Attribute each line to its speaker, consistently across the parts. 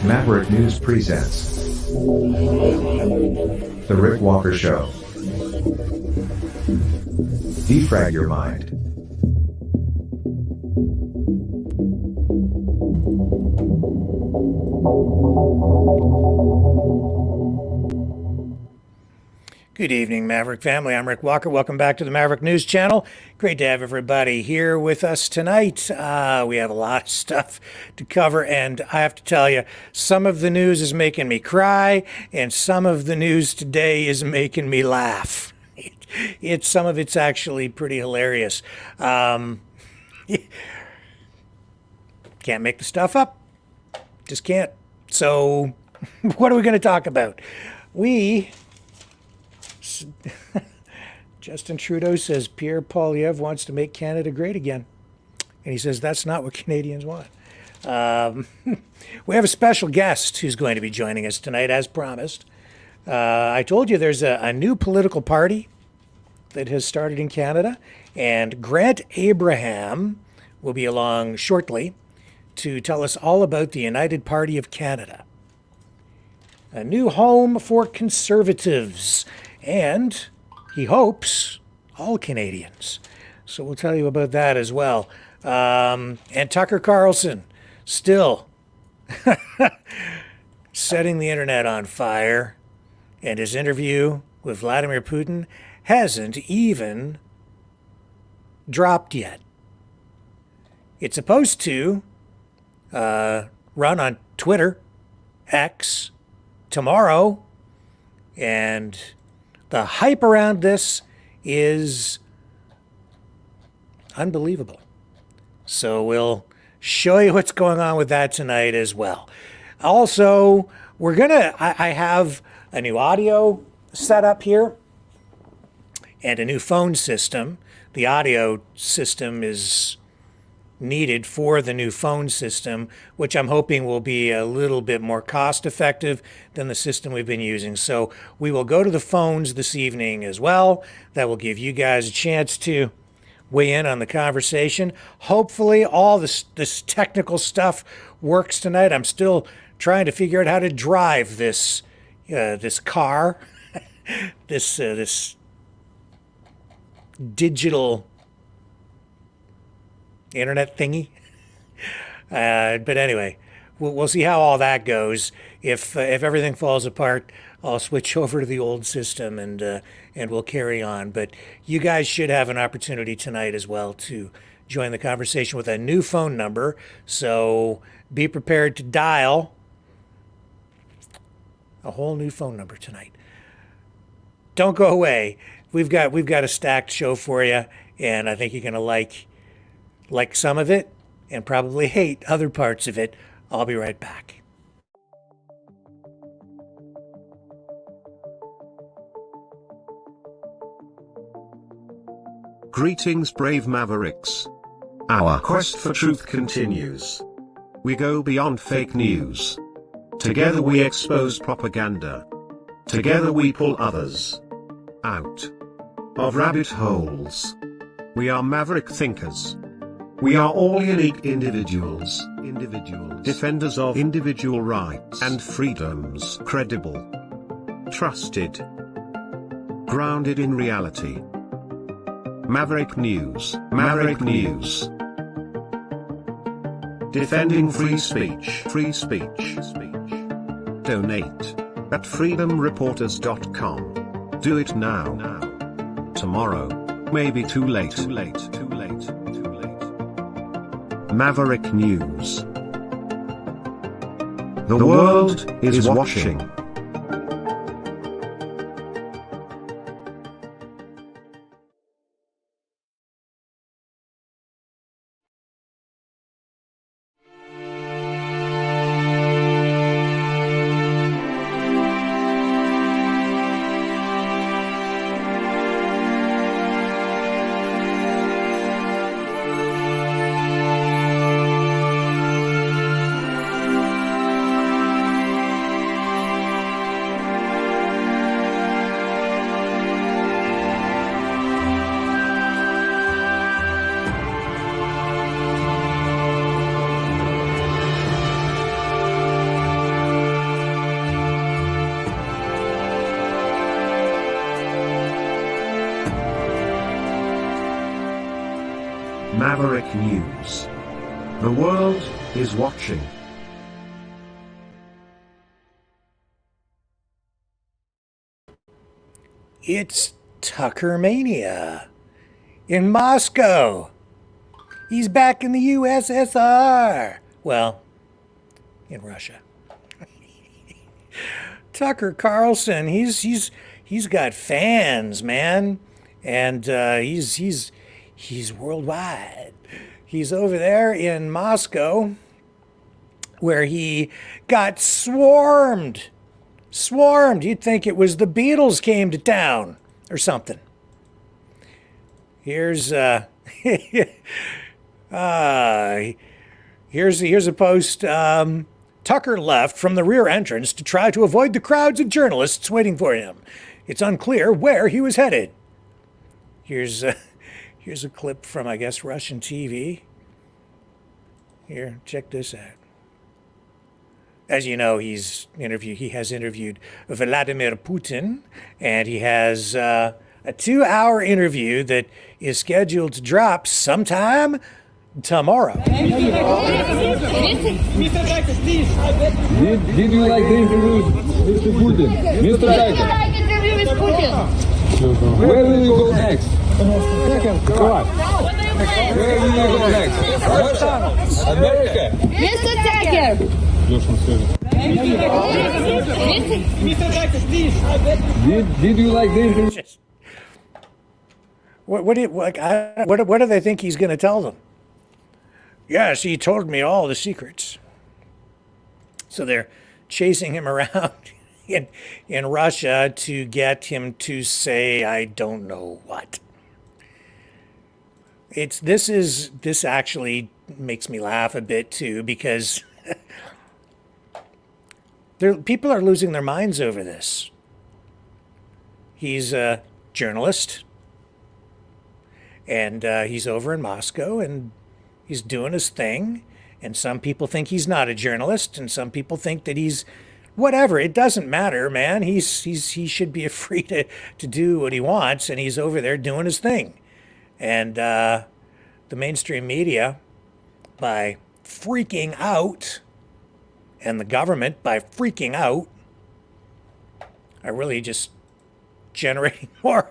Speaker 1: Maverick News presents The Rick Walker Show. Defrag your mind.
Speaker 2: Good evening, Maverick family. I'm Rick Walker. Welcome back to the Maverick News Channel. Great to have everybody here with us tonight. We have a lot of stuff to cover, and I have to tell you, some of the news is making me cry, and some of the news today is making me laugh. Some of it's actually pretty hilarious. Can't make the stuff up. Just can't. So, what are we going to talk about? Justin Trudeau says Pierre Poilievre wants to make Canada great again. And he says that's not what Canadians want. We have a special guest who's going to be joining us tonight, as promised. I told you there's a new political party that has started in Canada, and Grant Abraham will be along shortly to tell us all about the United Party of Canada. A new home for conservatives. And he hopes all Canadians. So we'll tell you about that as well. And Tucker Carlson, still setting the internet on fire. And his interview with Vladimir Putin hasn't even dropped yet. It's supposed to run on Twitter, X, tomorrow. And the hype around this is unbelievable. So we'll show you what's going on with that tonight as well. Also, I have a new audio setup here and a new phone system. The audio system is needed for the new phone system, which I'm hoping will be a little bit more cost effective than the system we've been using. So we will go to the phones this evening as well. That will give you guys a chance to weigh in on the conversation. Hopefully all this technical stuff works tonight. I'm still trying to figure out how to drive this car, this digital internet thingy. But anyway, we'll see how all that goes. If everything falls apart, I'll switch over to the old system and we'll carry on. But you guys should have an opportunity tonight as well to join the conversation with a new phone number. So be prepared to dial a whole new phone number tonight. Don't go away. We've got a stacked show for you, and I think you're gonna like some of it and probably hate other parts of it. I'll be right back.
Speaker 3: Greetings, brave Mavericks. Our quest for truth continues. We go beyond fake news. Together we expose propaganda. Together we pull others out of rabbit holes. We are maverick thinkers. We are all unique individuals, defenders of individual rights and freedoms, credible, trusted, grounded in reality. Maverick News, defending free speech, Donate at freedomreporters.com. Do it now. Tomorrow may be too late. Maverick News. The world is watching. Maverick News. The world is watching.
Speaker 2: It's Tucker Mania in Moscow. He's back in the USSR. Well, in Russia. Tucker Carlson, he's got fans, man, and he's worldwide. He's over there in Moscow, where he got swarmed. You'd think it was the Beatles came to town or something. Here's here's a post. Tucker left from the rear entrance to try to avoid the crowds of journalists waiting for him. It's unclear where he was headed. Here's a clip from, I guess, Russian TV. Here, check this out. As you know, he has interviewed Vladimir Putin, and he has a 2-hour interview that is scheduled to drop sometime tomorrow.
Speaker 4: Did you like the interview with Mr. Putin? Mr. Tucker?
Speaker 5: Did you like interview with Putin?
Speaker 4: Where will you go next?
Speaker 5: What are you playing?
Speaker 4: Where will you go next? Russia? America?
Speaker 5: Mr. Tucker!
Speaker 4: Did you like the interview?
Speaker 2: What do they think he's going to tell them? Yes, he told me all the secrets. So they're chasing him around in Russia to get him to say, I don't know what. This actually makes me laugh a bit too, because people are losing their minds over this. He's a journalist, and he's over in Moscow, and he's doing his thing, and some people think he's not a journalist, and some people think that he's whatever. It doesn't matter, man. He should be free to do what he wants, and he's over there doing his thing. And the mainstream media, by freaking out, and the government, by freaking out, are really just generating more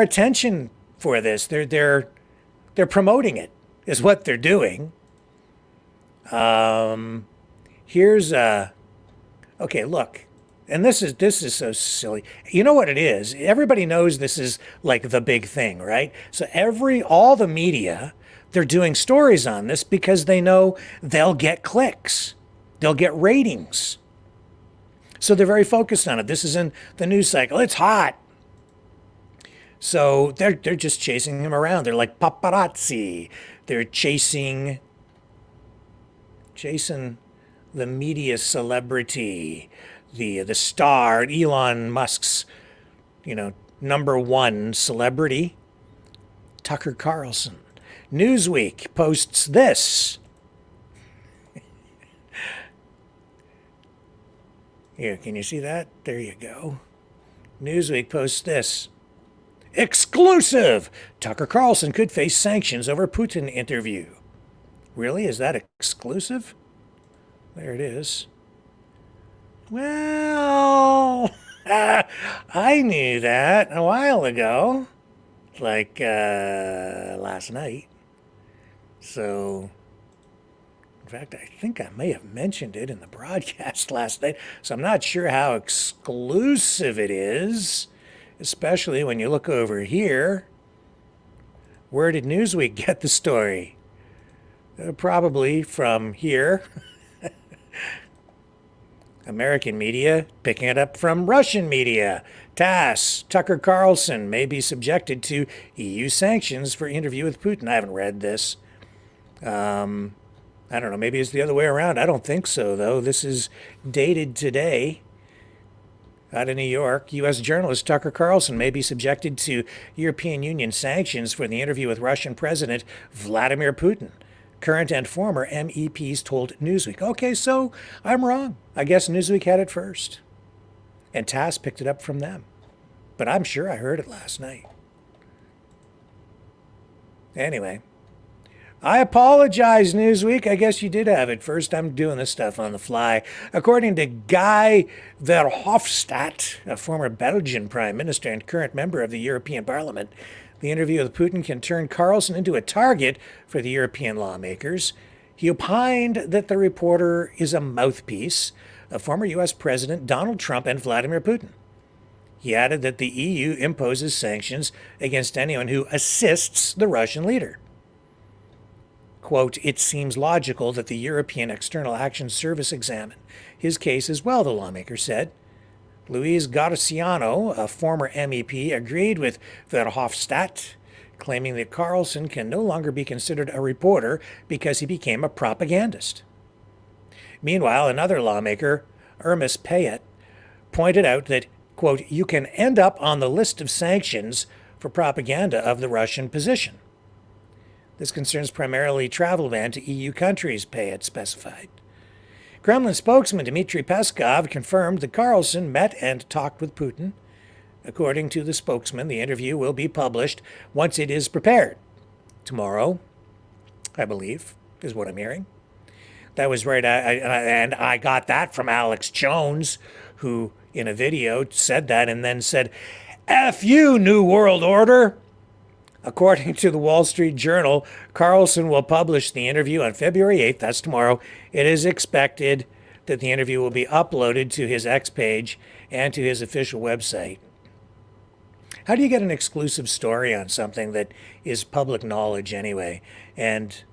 Speaker 2: attention for this. They're promoting it, is what they're doing. Here's okay, look. And this is so silly. You know what it is? Everybody knows this is like the big thing, right? So all the media, they're doing stories on this because they know they'll get clicks. They'll get ratings. So they're very focused on it. This is in the news cycle. It's hot. So they're just chasing him around. They're like paparazzi. They're chasing the media celebrity, the star, Elon Musk's, #1 celebrity, Tucker Carlson. Newsweek posts this. Here, can you see that? There you go. Newsweek posts this. Exclusive! Tucker Carlson could face sanctions over Putin interview. Really? Is that exclusive? There it is. Well, I knew that a while ago, like last night. So, in fact, I think I may have mentioned it in the broadcast last night. So I'm not sure how exclusive it is, especially when you look over here. Where did Newsweek get the story? Probably from here. American media picking it up from Russian media. TASS, Tucker Carlson may be subjected to EU sanctions for interview with Putin. I haven't read this. I don't know, maybe it's the other way around. I don't think so, though. This is dated today. Out of New York, U.S. journalist Tucker Carlson may be subjected to European Union sanctions for the interview with Russian President Vladimir Putin. Current and former MEPs told Newsweek. Okay, so I'm wrong. I guess Newsweek had it first. And TASS picked it up from them. But I'm sure I heard it last night. Anyway, I apologize, Newsweek. I guess you did have it first. I'm doing this stuff on the fly. According to Guy Verhofstadt, a former Belgian prime minister and current member of the European Parliament, the interview with Putin can turn Carlson into a target for the European lawmakers. He opined that the reporter is a mouthpiece of former U.S. President Donald Trump and Vladimir Putin. He added that the EU imposes sanctions against anyone who assists the Russian leader. Quote, it seems logical that the European External Action Service examine his case as well, the lawmaker said. Luis Garciano, a former MEP, agreed with Verhofstadt, claiming that Carlson can no longer be considered a reporter because he became a propagandist. Meanwhile, another lawmaker, Ermis Payet, pointed out that, quote, you can end up on the list of sanctions for propaganda of the Russian position. This concerns primarily travel ban to EU countries, Payet specified. Kremlin spokesman Dmitry Peskov confirmed that Carlson met and talked with Putin. According to the spokesman, the interview will be published once it is prepared. Tomorrow, I believe, is what I'm hearing. That was right, and I got that from Alex Jones, who in a video said that and then said, F you, New World Order. According to the Wall Street Journal, Carlson will publish the interview on February 8th, that's tomorrow. It is expected that the interview will be uploaded to his X page and to his official website. How do you get an exclusive story on something that is public knowledge anyway? And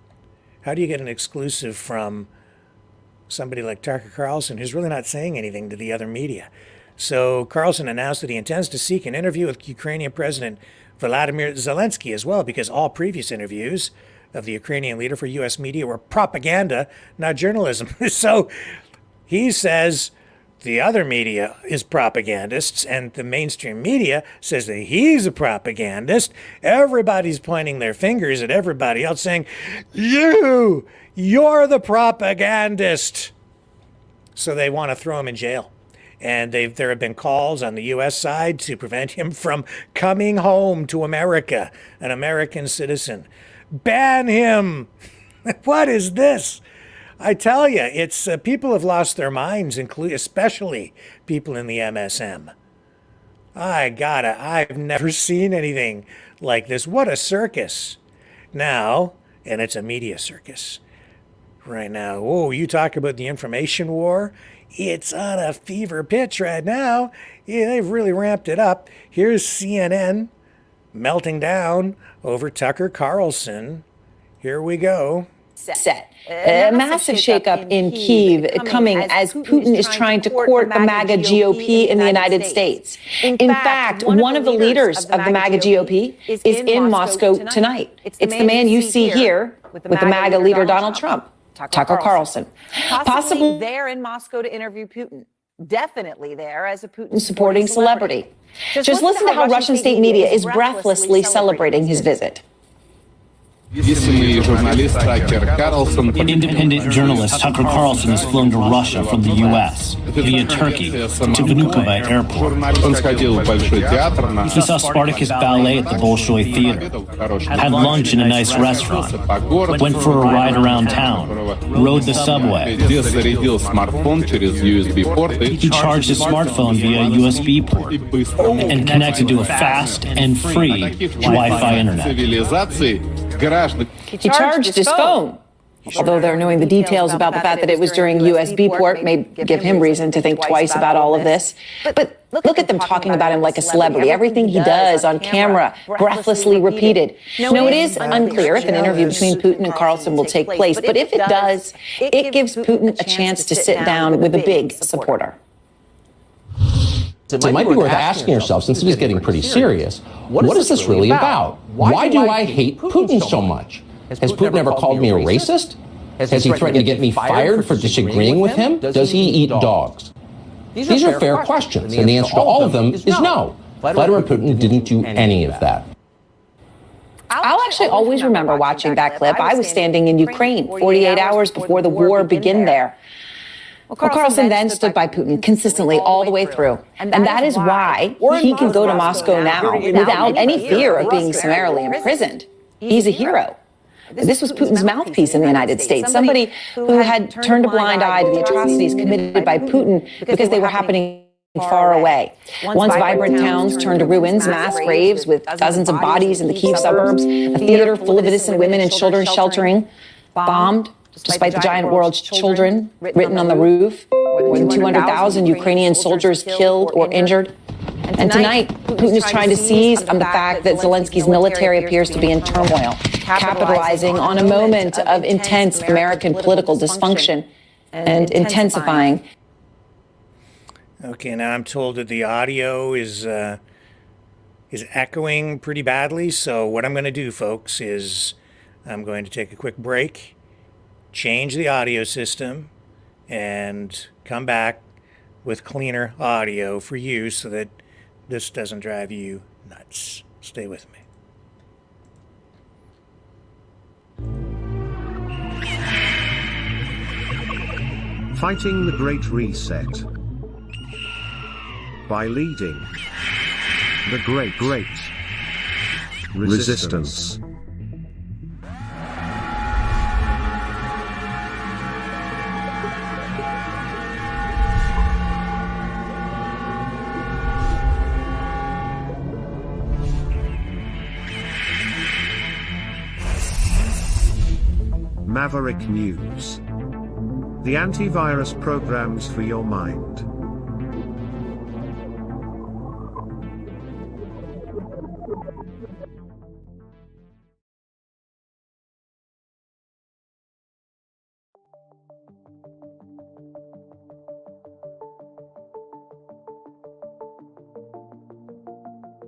Speaker 2: how do you get an exclusive from somebody like Tucker Carlson, who's really not saying anything to the other media? So Carlson announced that he intends to seek an interview with Ukrainian President Vladimir Zelensky as well, because all previous interviews of the Ukrainian leader for U.S. media were propaganda, not journalism. So he says the other media is propagandists, and the mainstream media says that he's a propagandist. Everybody's pointing their fingers at everybody else saying, you're the propagandist. So they want to throw him in jail. And there have been calls on the U.S. side to prevent him from coming home to America, an American citizen. Ban him. What is this? I tell you, it's people have lost their minds, especially people in the MSM. I've never seen anything like this. What a circus. Now, and it's a media circus right now. Oh, you talk about the information war. It's on a fever pitch right now. Yeah, they've really ramped it up. Here's CNN melting down over Tucker Carlson. Here we go.
Speaker 6: Set. A massive shakeup in Kyiv coming as Putin is trying to court the MAGA GOP in the United States. In fact, one of the leaders of the MAGA GOP is in Moscow tonight. It's the man you see here with the MAGA leader Donald Trump. Tucker Carlson. Possibly there in Moscow to interview Putin. Definitely there as a Putin supporting celebrity. Just listen to how Russian state media is breathlessly celebrating his visit.
Speaker 7: Independent journalist Tucker Carlson has flown to Russia from the U.S. via Turkey to Vnukovo Airport. He saw Spartacus Ballet at the Bolshoi Theater, had lunch in a nice restaurant, went for a ride around town, rode the subway. He charged his smartphone via a USB port and connected to a fast and free Wi-Fi internet.
Speaker 6: He charged his phone. Although they're knowing the details about the fact that it was during USB port may give him reason to think twice about all of this. But look at them talking about him like a celebrity. Everything he does on camera, breathlessly repeated. No, it is unclear if an interview between Putin and Carlson will take place. But if it does, it gives Putin a chance to sit down with a big supporter.
Speaker 8: So it might be worth asking yourself, since it is getting pretty serious, what is this really about? Why do I hate Putin so much? Has Putin ever called me a racist? Has he threatened to get me fired for disagreeing with him? Does he eat dogs? These are fair questions, and the answer to all of them is no. Vladimir Putin didn't do any of that.
Speaker 6: I'll actually always remember watching that clip. I was standing in Ukraine 48 hours before the war began there. Well, Carlson then stood by Putin consistently all the way through. And that is why he can go to Moscow now without any fear of being summarily imprisoned. He's a hero. This was Putin's mouthpiece in the United States, somebody who had turned a blind eye to the atrocities committed by Putin because they were happening far away. Once vibrant towns turned to ruins, mass graves with dozens of bodies in the Kyiv suburbs, a theater full of innocent women and children sheltering, bombed, despite the giant world's children written on the roof, more than 200,000 Ukrainian soldiers killed or injured. And tonight, Putin is trying to seize on the fact that Zelensky's military appears to be in turmoil, capitalizing on a moment of intense American political dysfunction and intensifying.
Speaker 2: Okay, now I'm told that the audio is echoing pretty badly. So what I'm going to do, folks, is I'm going to take a quick break, change the audio system, and come back with cleaner audio for you so that this doesn't drive you nuts. Stay with me.
Speaker 3: Fighting the Great Reset. By leading the Great Resistance. Maverick News. The antivirus programs for your mind.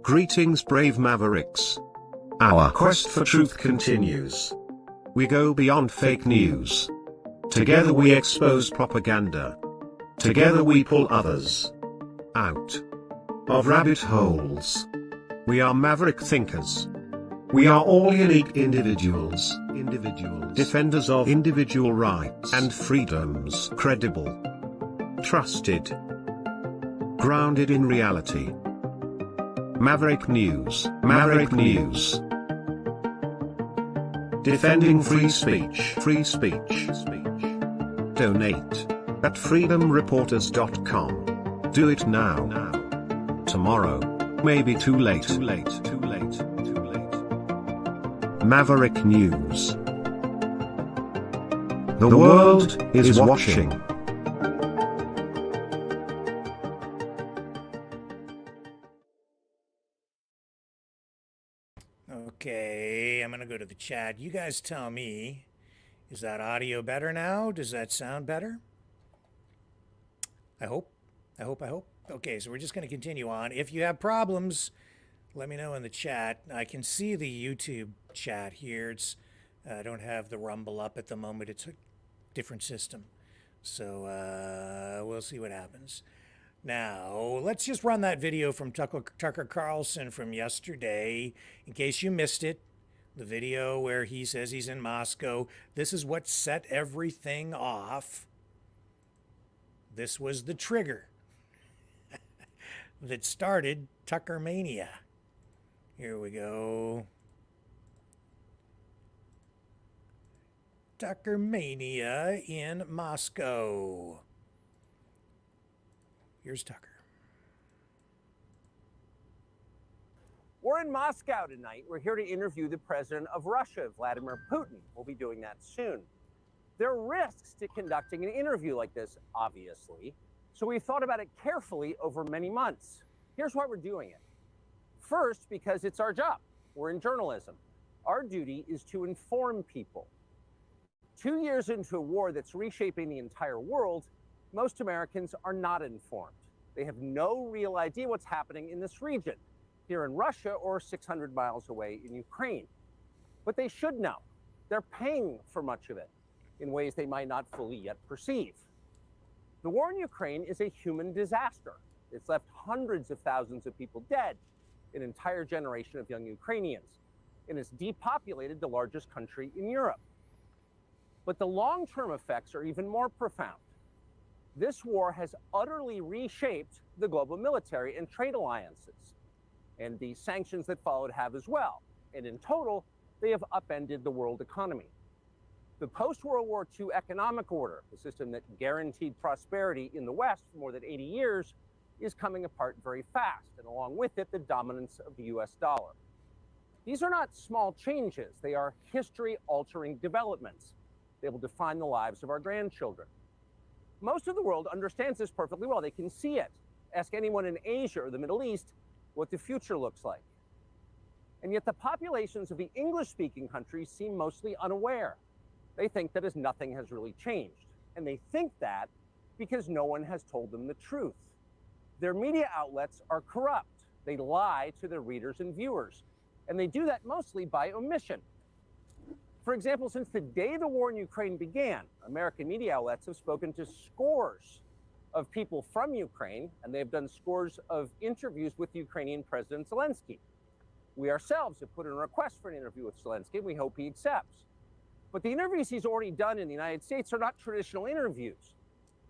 Speaker 3: Greetings, brave Mavericks. Our quest for truth continues. We go beyond fake news. Together we expose propaganda. Together we pull others out of rabbit holes. We are maverick thinkers. We are all unique individuals. Defenders of individual rights and freedoms. Credible. Trusted. Grounded in reality. Maverick News. Defending free speech. Donate at freedomreporters.com. Do it now. Tomorrow may be too late. Maverick News. The world is watching.
Speaker 2: Okay, I'm going to go to the chat. You guys tell me, is that audio better now? Does that sound better? I hope. Okay, so we're just going to continue on. If you have problems, let me know in the chat. I can see the YouTube chat here. I don't have the Rumble up at the moment. It's a different system. So we'll see what happens. Now, let's just run that video from Tucker Carlson from yesterday, in case you missed it. The video where he says he's in Moscow. This is what set everything off. This was the trigger that started Tucker Mania. Here we go. Tucker Mania in Moscow. Here's Tucker.
Speaker 9: We're in Moscow tonight. We're here to interview the president of Russia, Vladimir Putin. We'll be doing that soon. There are risks to conducting an interview like this, obviously. So we thought about it carefully over many months. Here's why we're doing it. First, because it's our job. We're in journalism. Our duty is to inform people. 2 years into a war that's reshaping the entire world, most Americans are not informed. They have no real idea what's happening in this region, here in Russia or 600 miles away in Ukraine. But they should know. They're paying for much of it in ways they might not fully yet perceive. The war in Ukraine is a human disaster. It's left hundreds of thousands of people dead, an entire generation of young Ukrainians, and it's depopulated the largest country in Europe. But the long-term effects are even more profound. This war has utterly reshaped the global military and trade alliances, and the sanctions that followed have as well. And in total, they have upended the world economy. The post-World War II economic order, the system that guaranteed prosperity in the West for more than 80 years, is coming apart very fast, and along with it, the dominance of the US dollar. These are not small changes. They are history-altering developments. They will define the lives of our grandchildren. Most of the world understands this perfectly well. They can see it. Ask anyone in Asia or the Middle East what the future looks like. And yet the populations of the English-speaking countries seem mostly unaware. They think that as nothing has really changed. And they think that because no one has told them the truth. Their media outlets are corrupt. They lie to their readers and viewers. And they do that mostly by omission. For example, since the day the war in Ukraine began, American media outlets have spoken to scores of people from Ukraine, and they've done scores of interviews with Ukrainian President Zelensky. We ourselves have put in a request for an interview with Zelensky, and we hope he accepts. But the interviews he's already done in the United States are not traditional interviews.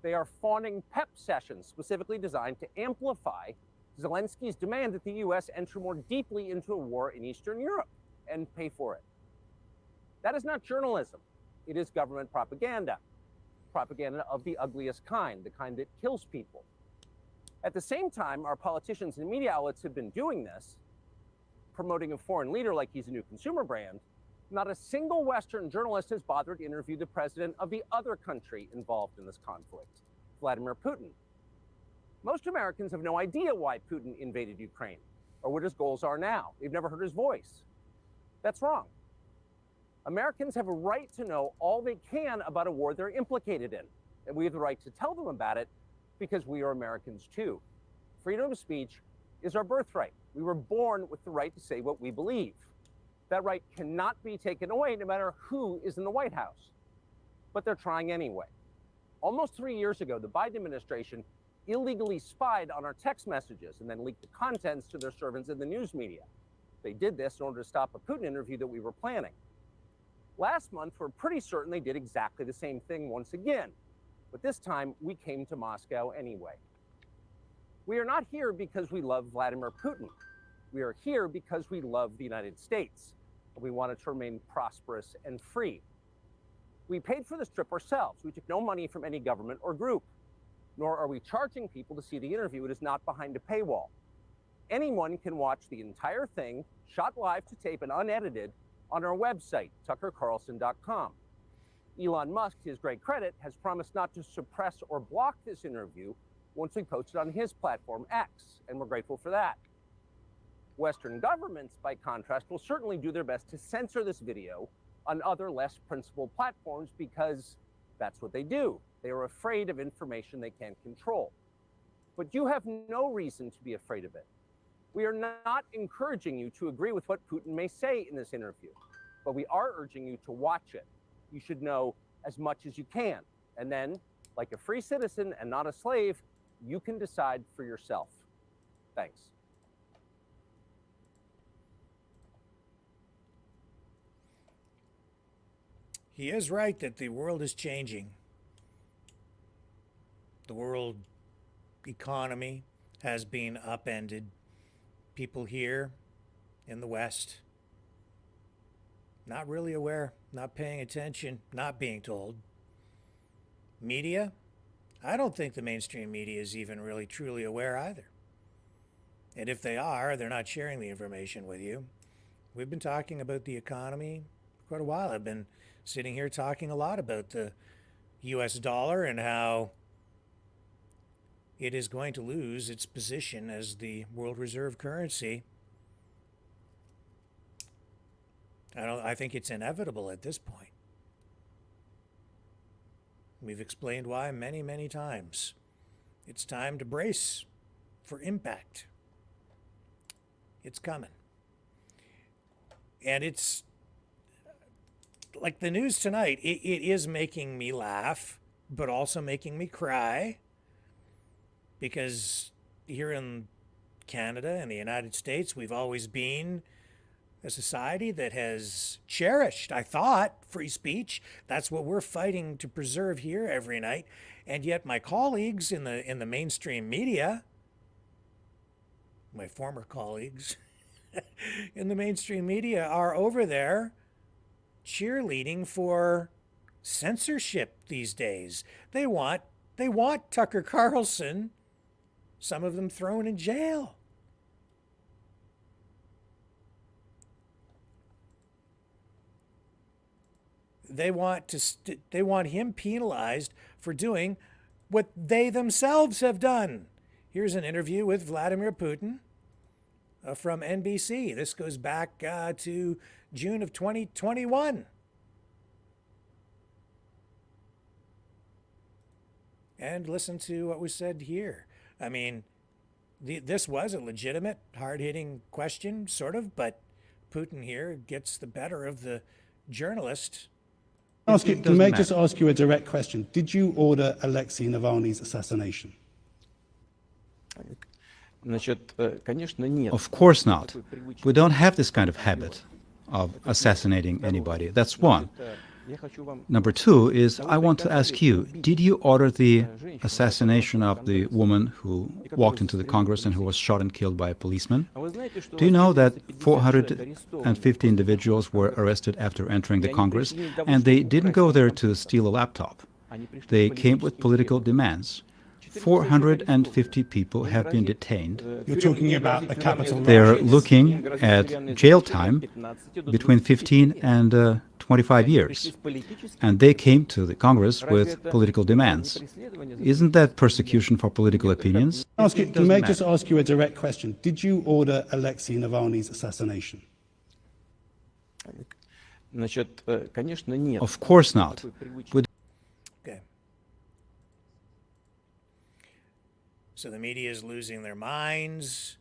Speaker 9: They are fawning pep sessions specifically designed to amplify Zelensky's demand that the U.S. enter more deeply into a war in Eastern Europe and pay for it. That is not journalism. It is government propaganda. Propaganda of the ugliest kind, the kind that kills people. At the same time, our politicians and media outlets have been doing this, promoting a foreign leader like he's a new consumer brand. Not a single Western journalist has bothered to interview the president of the other country involved in this conflict, Vladimir Putin. Most Americans have no idea why Putin invaded Ukraine or what his goals are now. They've never heard his voice. That's wrong. Americans have a right to know all they can about a war they're implicated in, and we have the right to tell them about it because we are Americans too. Freedom of speech is our birthright. We were born with the right to say what we believe. That right cannot be taken away no matter who is in the White House. But they're trying anyway. Almost 3 years ago, the Biden administration illegally spied on our text messages and then leaked the contents to their servants in the news media. They did this in order to stop a Putin interview that we were planning. Last month, we're pretty certain they did exactly the same thing once again, but this time we came to Moscow anyway. We are not here because we love Vladimir Putin. We are here because we love the United States, and we want it to remain prosperous and free. We paid for this trip ourselves. We took no money from any government or group, nor are we charging people to see the interview. It is not behind a paywall. Anyone can watch the entire thing, shot live to tape and unedited, on our website, tuckercarlson.com. Elon Musk, to his great credit, has promised not to suppress or block this interview once we post it on his platform, X, and we're grateful for that. Western governments, by contrast, will certainly do their best to censor this video on other less principled platforms because that's what they do. They are afraid of information they can't control. But you have no reason to be afraid of it. We are not encouraging you to agree with what Putin may say in this interview, but we are urging you to watch it. You should know as much as you can. And then, like a free citizen and not a slave, you can decide for yourself. Thanks.
Speaker 2: He is right that the world is changing. The world economy has been upended. People here in the West not really aware, not paying attention, not being told. Media, I don't think the mainstream media is even really truly aware either. And if they are, they're not sharing the information with you. We've been talking about the economy for quite a while. I've been sitting here talking a lot about the US dollar and how it is going to lose its position as the world reserve currency. I think it's inevitable at this point. We've explained why many, many times. It's time to brace for impact. It's coming. And it's like the news tonight, it is making me laugh, but also making me cry. Because here in Canada and the United States, we've always been a society that has cherished, I thought, free speech. That's what we're fighting to preserve here every night. And yet my colleagues in the mainstream media, my former colleagues in the mainstream media, are over there cheerleading for censorship these days. They want Tucker Carlson, some of them thrown in jail. They want him penalized for doing what they themselves have done. Here's an interview with Vladimir Putin from NBC. This goes back to June of 2021. And listen to what was said here. I mean, this was a legitimate, hard-hitting question, sort of, but Putin here gets the better of the journalist.
Speaker 10: May I just ask you a direct question? Did you order Alexei Navalny's assassination?
Speaker 11: Of course not. We don't have this kind of habit of assassinating anybody. That's one. Number two is, I want to ask you, did you order the assassination of the woman who walked into the Congress and who was shot and killed by a policeman? Do you know that 450 individuals were arrested after entering the Congress, and they didn't go there to steal a laptop? They came with political demands. 450 people have been detained.
Speaker 10: You're talking about the capital.
Speaker 11: They're looking at jail time between 15 and 25 years. And they came to the Congress with political demands. Isn't that persecution for political opinions?
Speaker 10: May I just ask you a direct question? Did you order Alexei Navalny's assassination?
Speaker 11: Of course not.
Speaker 2: Okay. So the media is losing their minds.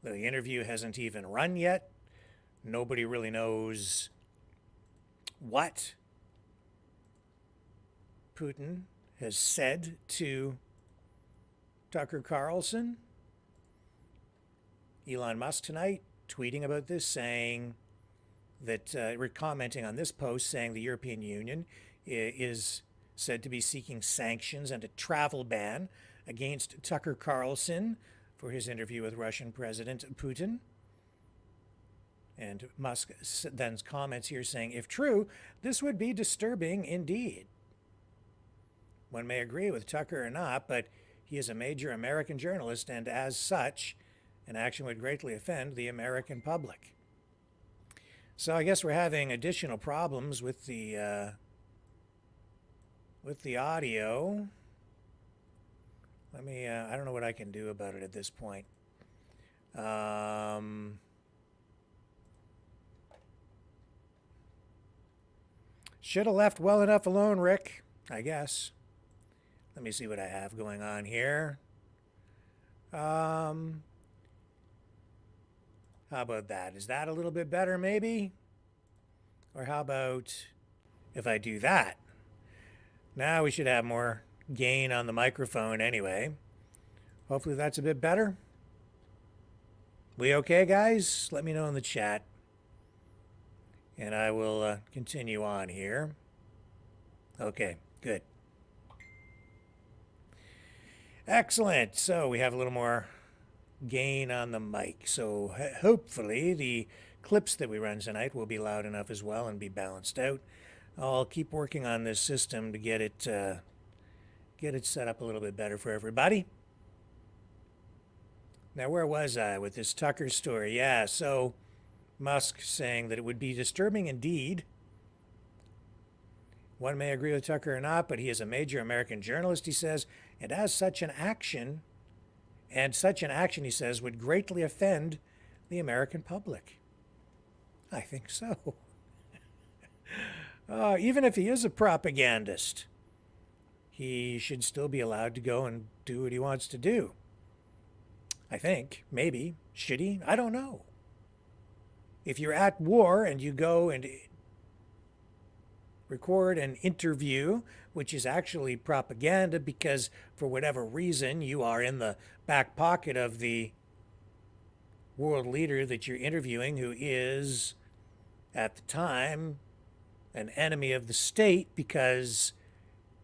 Speaker 2: The interview hasn't even run yet. Nobody really knows what Putin has said to Tucker Carlson. Elon Musk tonight tweeting about this, saying that, commenting on this post, saying the European Union is said to be seeking sanctions and a travel ban against Tucker Carlson for his interview with Russian President Putin. And Musk then comments here saying, if true, this would be disturbing indeed. One may agree with Tucker or not, but he is a major American journalist, and as such, an action would greatly offend the American public. So I guess we're having additional problems with the audio. Let me, I don't know what I can do about it at this point. Should have left well enough alone, Rick, I guess. Let me see what I have going on here. How about that? Is that a little bit better, maybe? Or how about if I do that? Now we should have more gain on the microphone anyway. Hopefully that's a bit better. We okay, guys? Let me know in the chat. And I will continue on here. Okay, good. Excellent. So we have a little more gain on the mic. So hopefully the clips that we run tonight will be loud enough as well and be balanced out. I'll keep working on this system to get it set up a little bit better for everybody. Now, where was I with this Tucker story? Yeah, so Musk saying that it would be disturbing indeed. One may agree with Tucker or not, but he is a major American journalist, he says, and as such an action, he says, would greatly offend the American public. I think so. Even if he is a propagandist, he should still be allowed to go and do what he wants to do. I think, maybe. Should he? I don't know. If you're at war and you go and record an interview, which is actually propaganda because for whatever reason you are in the back pocket of the world leader that you're interviewing, who is at the time an enemy of the state because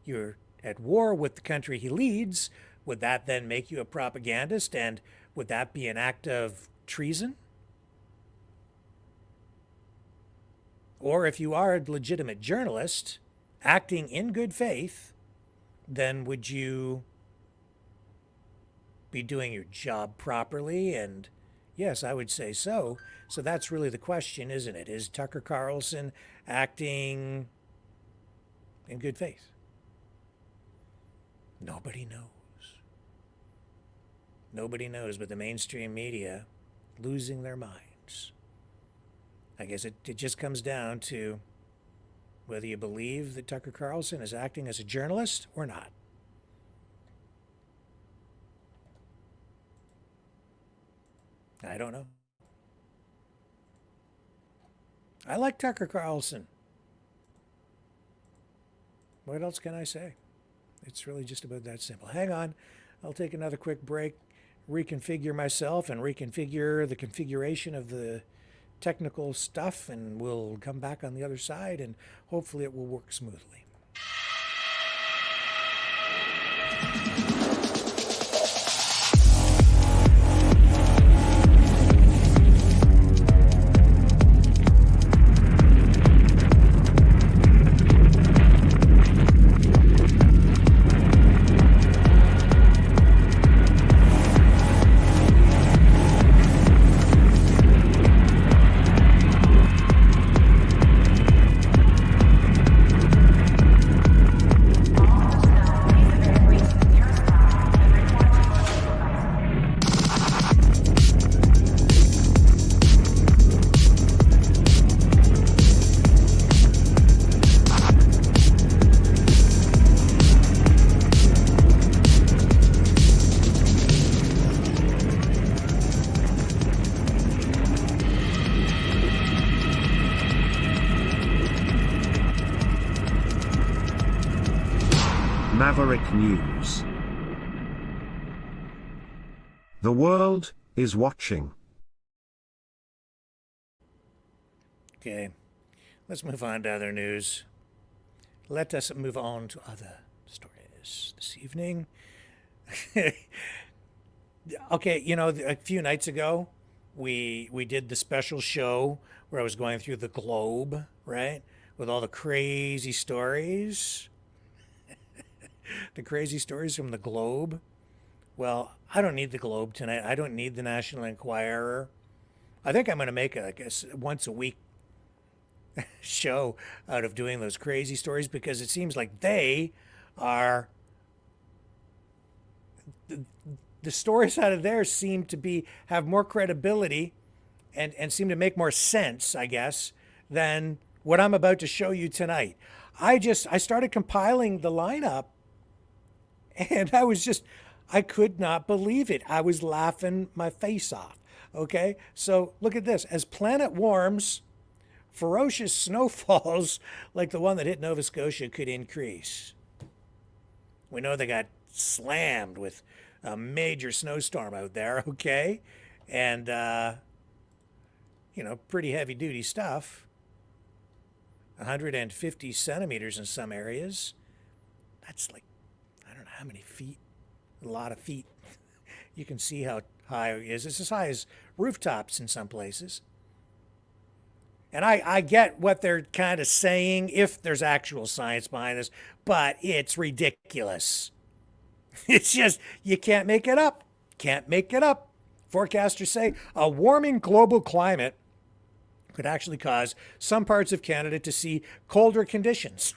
Speaker 2: you're at war with the country he leads, would that then make you a propagandist, and would that be an act of treason? Or if you are a legitimate journalist acting in good faith, then would you be doing your job properly? And yes, I would say so. So that's really the question, isn't it? Is Tucker Carlson acting in good faith? Nobody knows. Nobody knows, but the mainstream media losing their minds. I guess it just comes down to whether you believe that Tucker Carlson is acting as a journalist or not. I don't know. I like Tucker Carlson. What else can I say? It's really just about that simple. Hang on. I'll take another quick break, reconfigure myself and reconfigure the configuration of the technical stuff, and we'll come back on the other side and hopefully it will work smoothly.
Speaker 3: Maverick News. The world is watching.
Speaker 2: Okay, let's move on to other news. Let us move on to other stories this evening. Okay, you know, a few nights ago, we did the special show where I was going through the globe, right? With all the crazy stories. The crazy stories from the Globe. Well, I don't need the Globe tonight. I don't need the National Enquirer. I think I'm going to make a once a week show out of doing those crazy stories, because it seems like they are the stories out of there seem to have more credibility and seem to make more sense, I guess, than what I'm about to show you tonight. I started compiling the lineup, and I could not believe it. I was laughing my face off. Okay, so look at this. As planet warms, ferocious snowfalls like the one that hit Nova Scotia could increase. We know they got slammed with a major snowstorm out there, okay? And, pretty heavy duty stuff. 150 centimeters in some areas. That's like, I don't know how many feet. A lot of feet. You can see how high it is. It's as high as rooftops in some places. And I get what they're kind of saying, if there's actual science behind this, but it's ridiculous. It's just, you can't make it up. Can't make it up. Forecasters say a warming global climate could actually cause some parts of Canada to see colder conditions.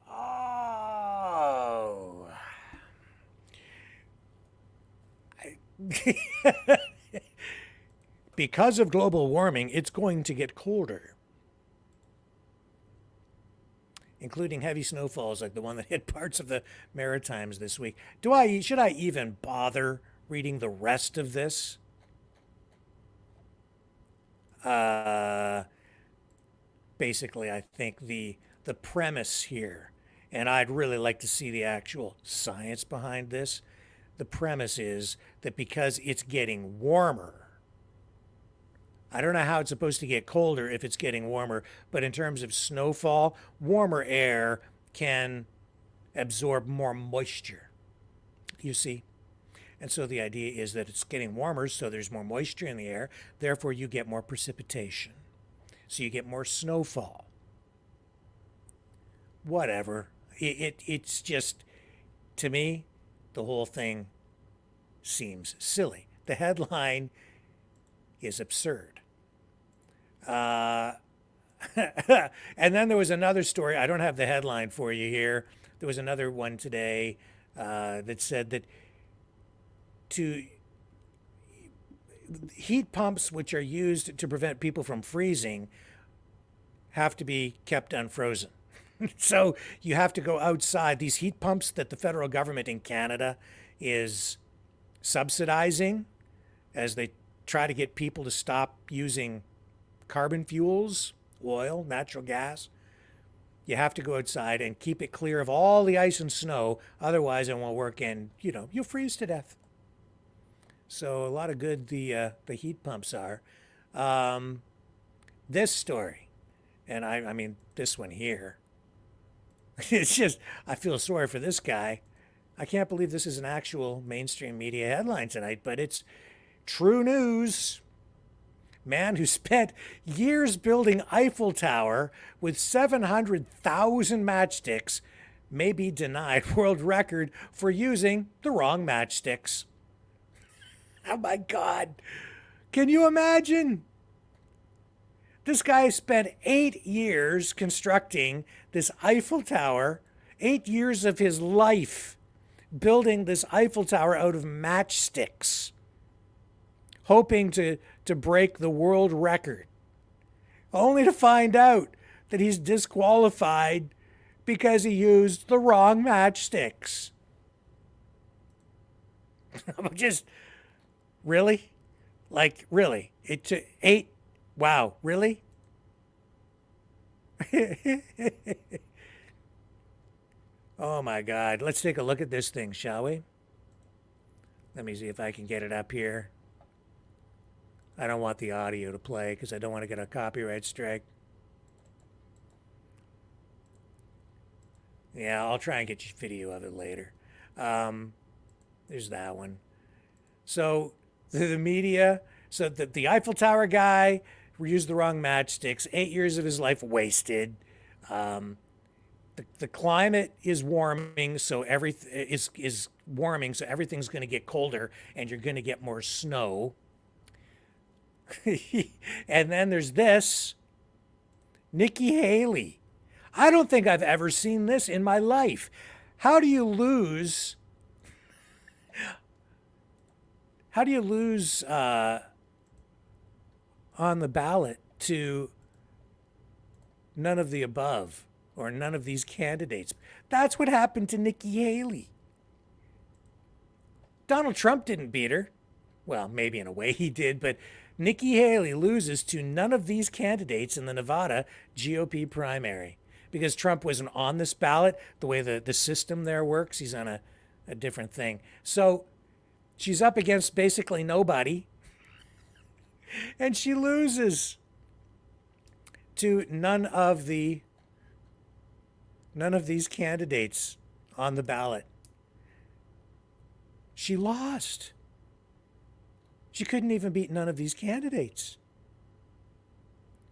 Speaker 2: Oh. Because of global warming, it's going to get colder, including heavy snowfalls like the one that hit parts of the Maritimes this week. Should I even bother reading the rest of this? Basically, I think the premise here, and I'd really like to see the actual science behind this. The premise is that because it's getting warmer, I don't know how it's supposed to get colder if it's getting warmer, but in terms of snowfall, warmer air can absorb more moisture, you see? And so the idea is that it's getting warmer, so there's more moisture in the air, therefore you get more precipitation. so you get more snowfall. Whatever. It's just, to me, the whole thing seems silly. The headline is absurd. And then there was another story. I don't have the headline for you here. There was another one today that said that heat pumps, which are used to prevent people from freezing, have to be kept unfrozen. So you have to go outside. These heat pumps that the federal government in Canada is subsidizing as they try to get people to stop using carbon fuels, oil, natural gas. You have to go outside and keep it clear of all the ice and snow. Otherwise, it won't work, and you'll freeze to death. So a lot of good the heat pumps are. This story, and I mean this one here. It's just, I feel sorry for this guy. I can't believe this is an actual mainstream media headline tonight, but it's true news. Man who spent years building Eiffel Tower with 700,000 matchsticks may be denied world record for using the wrong matchsticks. Oh my God. Can you imagine? This guy spent 8 years constructing this Eiffel Tower, 8 years of his life building this Eiffel Tower out of matchsticks, hoping to break the world record, only to find out that he's disqualified because he used the wrong matchsticks. Just, really? Like, really? It took 8, wow, really? Oh my God. Let's take a look at this thing, shall we? Let me see if I can get it up here. I don't want the audio to play because I don't want to get a copyright strike. Yeah, I'll try and get you video of it later. There's that one. So the media, so the Eiffel Tower guy used the wrong matchsticks. 8 years of his life wasted. The climate is warming, so everything is warming, so everything's going to get colder, and you're going to get more snow. And then there's this, Nikki Haley. I don't think I've ever seen this in my life. How do you lose? How do you lose on the ballot to none of the above or none of these candidates? That's what happened to Nikki Haley. Donald Trump didn't beat her. Well, maybe in a way he did, but Nikki Haley loses to none of these candidates in the Nevada GOP primary because Trump wasn't on this ballot. The way the system there works, he's on a different thing. So she's up against basically nobody, and she loses to none of these candidates on the ballot. She lost. She couldn't even beat none of these candidates.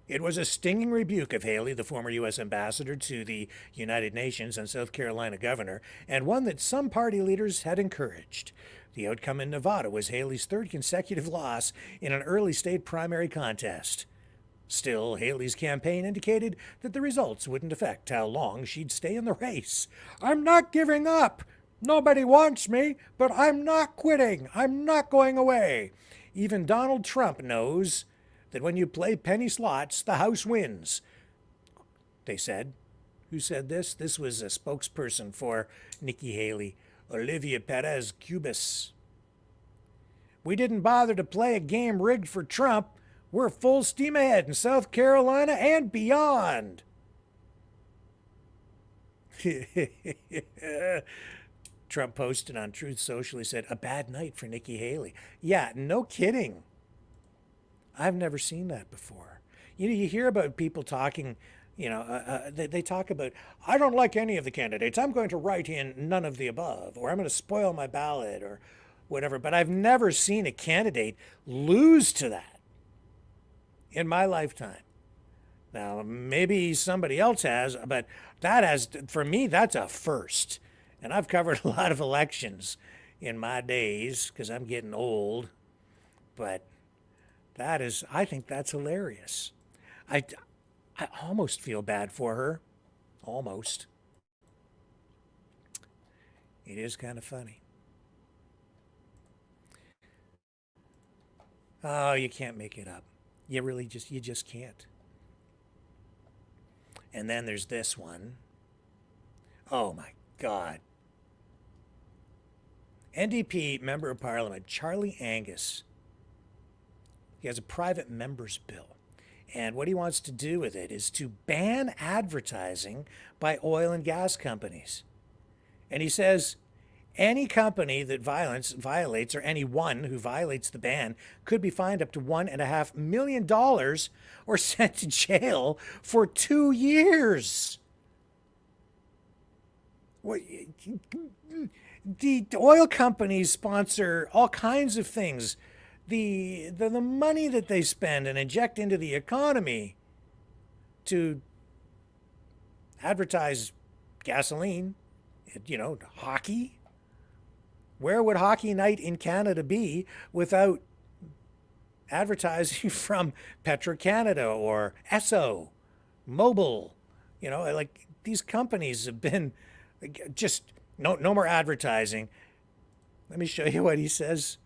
Speaker 2: It was a stinging rebuke of Haley, the former U.S. ambassador to the United Nations and South Carolina governor, and one that some party leaders had encouraged. The outcome in Nevada was Haley's third consecutive loss in an early state primary contest. Still, Haley's campaign indicated that the results wouldn't affect how long she'd stay in the race. "I'm not giving up. Nobody wants me, but I'm not quitting. I'm not going away." Even Donald Trump knows that when you play penny slots, the House wins, they said. Who said this? This was a spokesperson for Nikki Haley, Olivia Perez Cubis. "We didn't bother to play a game rigged for Trump. We're full steam ahead in South Carolina and beyond." Trump posted on Truth Social, he said, "A bad night for Nikki Haley." Yeah, no kidding. I've never seen that before. You hear about people talking, they talk about, "I don't like any of the candidates. I'm going to write in none of the above," or "I'm going to spoil my ballot," or whatever. But I've never seen a candidate lose to that in my lifetime. Now, maybe somebody else has, but for me, that's a first. And I've covered a lot of elections in my days because I'm getting old. But I think that's hilarious. I almost feel bad for her. Almost. It is kind of funny. Oh, you can't make it up. You just can't. And then there's this one. Oh my God. NDP Member of Parliament, Charlie Angus. He has a private member's bill. And what he wants to do with it is to ban advertising by oil and gas companies. And he says any company that violates, or anyone who violates the ban, could be fined up to $1.5 million or sent to jail for 2 years. The oil companies sponsor all kinds of things. The money that they spend and inject into the economy to advertise gasoline, hockey. Where would hockey night in Canada be without advertising from Petro-Canada or Esso, Mobil? Like these companies have been just no more advertising. Let me show you what he says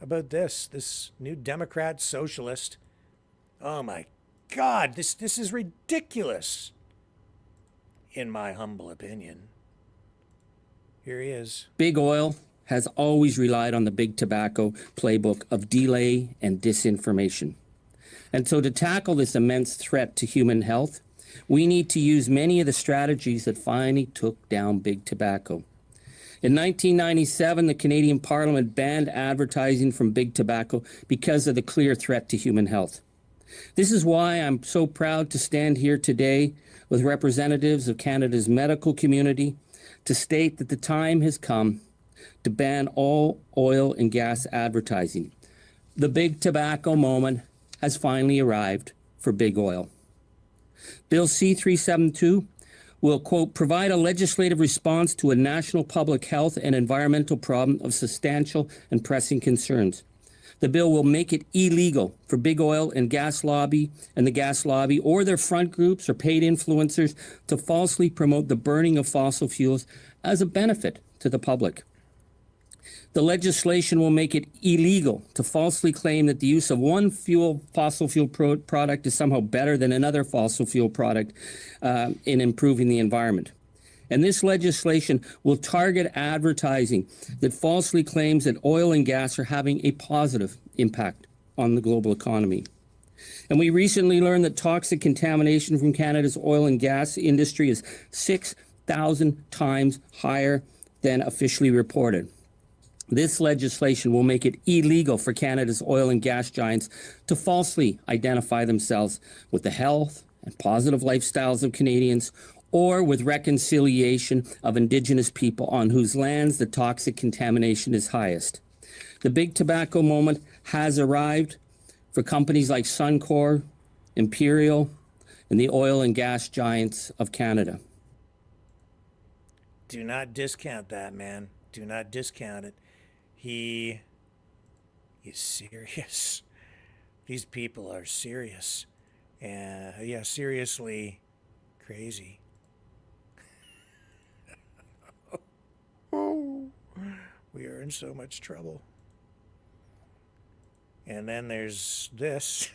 Speaker 2: about this new Democrat socialist. Oh my God, this is ridiculous, in my humble opinion. Here he is.
Speaker 12: Big oil has always relied on the big tobacco playbook of delay and disinformation. And so to tackle this immense threat to human health, we need to use many of the strategies that finally took down big tobacco. In 1997, the Canadian Parliament banned advertising from big tobacco because of the clear threat to human health. This is why I'm so proud to stand here today with representatives of Canada's medical community to state that the time has come to ban all oil and gas advertising. The big tobacco moment has finally arrived for big oil. Bill C-372 will, quote, provide a legislative response to a national public health and environmental problem of substantial and pressing concerns. The bill will make it illegal for big oil and gas lobby and the gas lobby or their front groups or paid influencers to falsely promote the burning of fossil fuels as a benefit to the public. The legislation will make it illegal to falsely claim that the use of one fossil fuel product is somehow better than another fossil fuel product in improving the environment. And this legislation will target advertising that falsely claims that oil and gas are having a positive impact on the global economy. And we recently learned that toxic contamination from Canada's oil and gas industry is 6,000 times higher than officially reported. This legislation will make it illegal for Canada's oil and gas giants to falsely identify themselves with the health and positive lifestyles of Canadians or with reconciliation of Indigenous people on whose lands the toxic contamination is highest. The big tobacco moment has arrived for companies like Suncor, Imperial, and the oil and gas giants of Canada.
Speaker 2: Do not discount that, man. Do not discount it. He is serious. These people are serious. Yeah, seriously crazy. Oh, we are in so much trouble. And then there's this.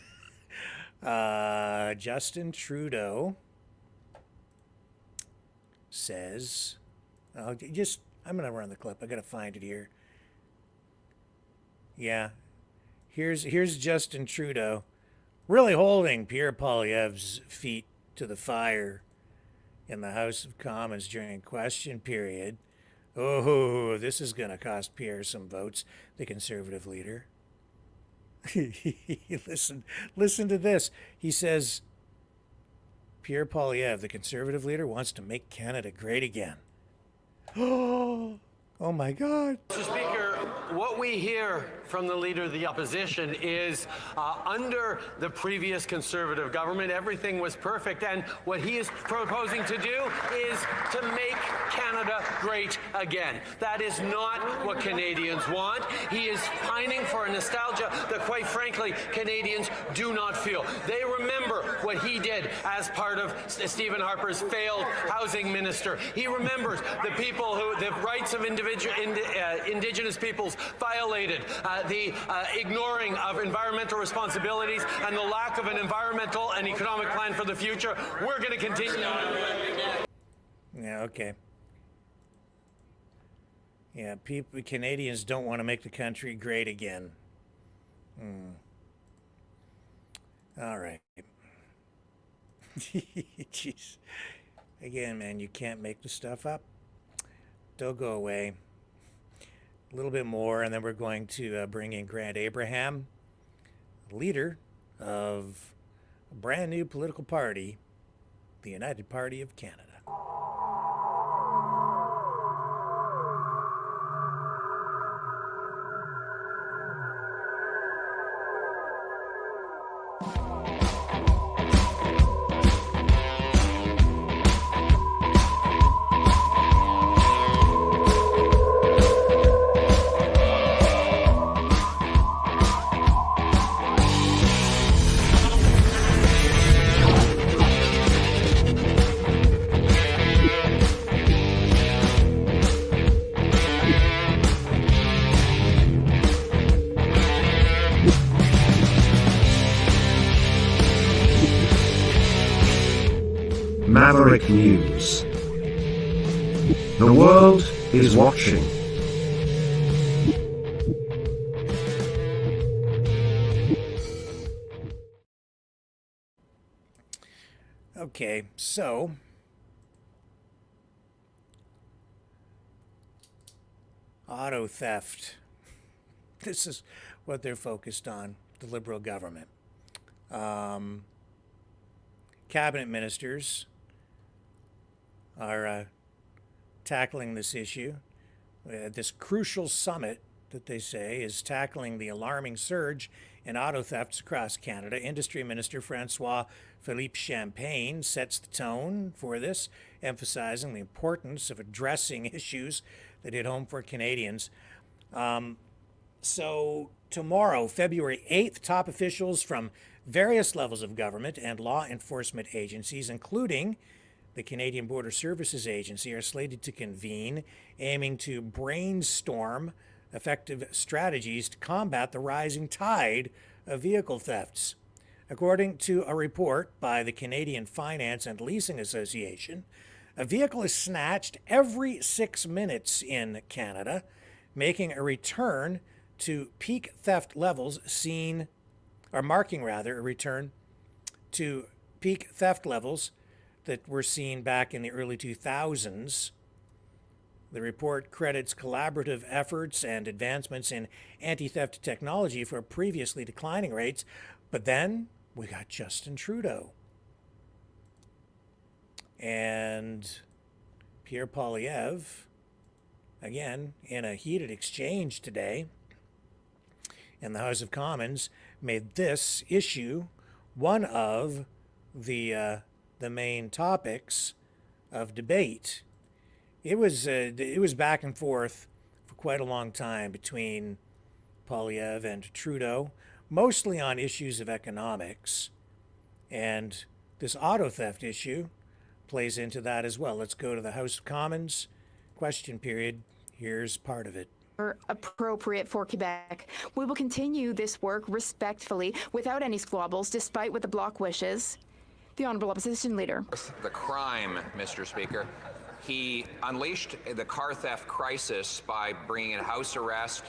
Speaker 2: Justin Trudeau says, I'm going to run the clip. I got to find it here. Yeah. Here's Justin Trudeau really holding Pierre Poilievre's feet to the fire in the House of Commons during question period. Oh, this is going to cost Pierre some votes, the Conservative leader. Listen to this. He says, Pierre Poilievre, the Conservative leader, wants to make Canada great again. Oh my God.
Speaker 13: Mr. Speaker,
Speaker 9: what we hear from the leader of the opposition is under the previous Conservative government, everything was perfect. And what he is proposing to do is to make Canada great again. That is not what Canadians want. He is pining for a nostalgia that, quite frankly, Canadians do not feel. They remember what he did as part of Stephen Harper's failed housing minister. He remembers the people who, the rights of Indigenous peoples violated, the ignoring of environmental responsibilities, and the lack of an environmental and economic plan for the future. We're going to continue on.
Speaker 2: Yeah, okay. Yeah, Canadians don't want to make the country great again. All right. Jeez. Again, man, you can't make the stuff up. Don't go away. A little bit more, and then we're going to bring in Grant Abraham, leader of a brand new political party, the United Party of Canada.
Speaker 3: Maverick News. The world is watching.
Speaker 2: Okay, so auto theft. This is what they're focused on, the Liberal government. Cabinet ministers are tackling this issue. This crucial summit that they say is tackling the alarming surge in auto thefts across Canada. Industry Minister François-Philippe Champagne sets the tone for this, emphasizing the importance of addressing issues that hit home for Canadians. So tomorrow, February 8th, top officials from various levels of government and law enforcement agencies, including the Canadian Border Services Agency, are slated to convene, aiming to brainstorm effective strategies to combat the rising tide of vehicle thefts. According to a report by the Canadian Finance and Leasing Association, a vehicle is snatched every 6 minutes in Canada, making a return to peak theft levels seen, or marking rather, a return to peak theft levels that were seen back in the early 2000s. The report credits collaborative efforts and advancements in anti-theft technology for previously declining rates, but then we got Justin Trudeau. And Pierre Poilievre, again, in a heated exchange today in the House of Commons, made this issue one of the main topics of debate. It was back and forth for quite a long time between Poilievre and Trudeau, mostly on issues of economics, and this auto theft issue plays into that as well. Let's go to the House of Commons question period. Here's part of it.
Speaker 13: Appropriate for Quebec. We will continue this work respectfully, without any squabbles, despite what the Bloc wishes. The Honourable Opposition Leader.
Speaker 14: The crime, Mr. Speaker. He unleashed the car theft crisis by bringing in house arrest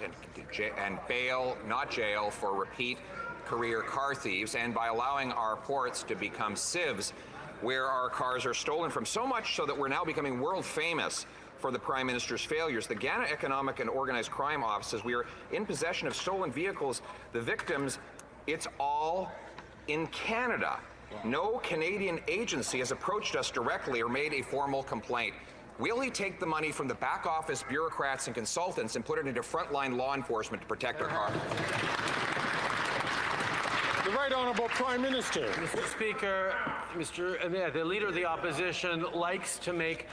Speaker 14: and bail, not jail, for repeat career car thieves, and by allowing our ports to become sieves where our cars are stolen from, so much so that we're now becoming world famous for the Prime Minister's failures. The Ghana Economic and Organized Crime Offices, we are in possession of stolen vehicles. The victims, it's all in Canada. No Canadian agency has approached us directly or made a formal complaint. Will he take the money from the back office bureaucrats and consultants and put it into frontline law enforcement to protect our car?
Speaker 15: The Right Honourable Prime Minister.
Speaker 16: Mr. Speaker, the Leader of the Opposition likes to make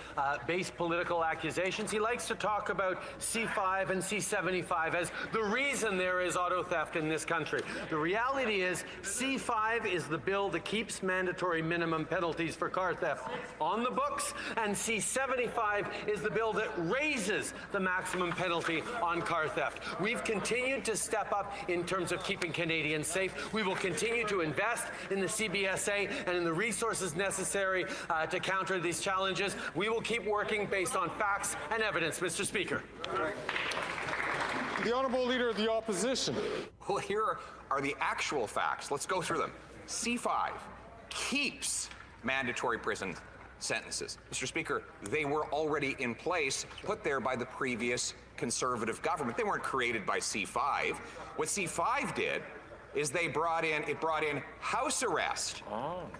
Speaker 16: base political accusations. He likes to talk about C5 and C75 as the reason there is auto theft in this country. The reality is C5 is the bill that keeps mandatory minimum penalties for car theft on the books, and C75 is the bill that raises the maximum penalty on car theft. We've continued to step up in terms of keeping Canadians safe. We will continue to invest in the CBSA and in the resources necessary to counter these challenges. We will keep working based on facts and evidence, Mr. Speaker.
Speaker 15: The Honourable Leader of the Opposition.
Speaker 14: Well, here are the actual facts. Let's go through them. C5 keeps mandatory prison sentences. Mr. Speaker, they were already in place, put there by the previous Conservative government. They weren't created by C5. What C5 did is it brought in house arrest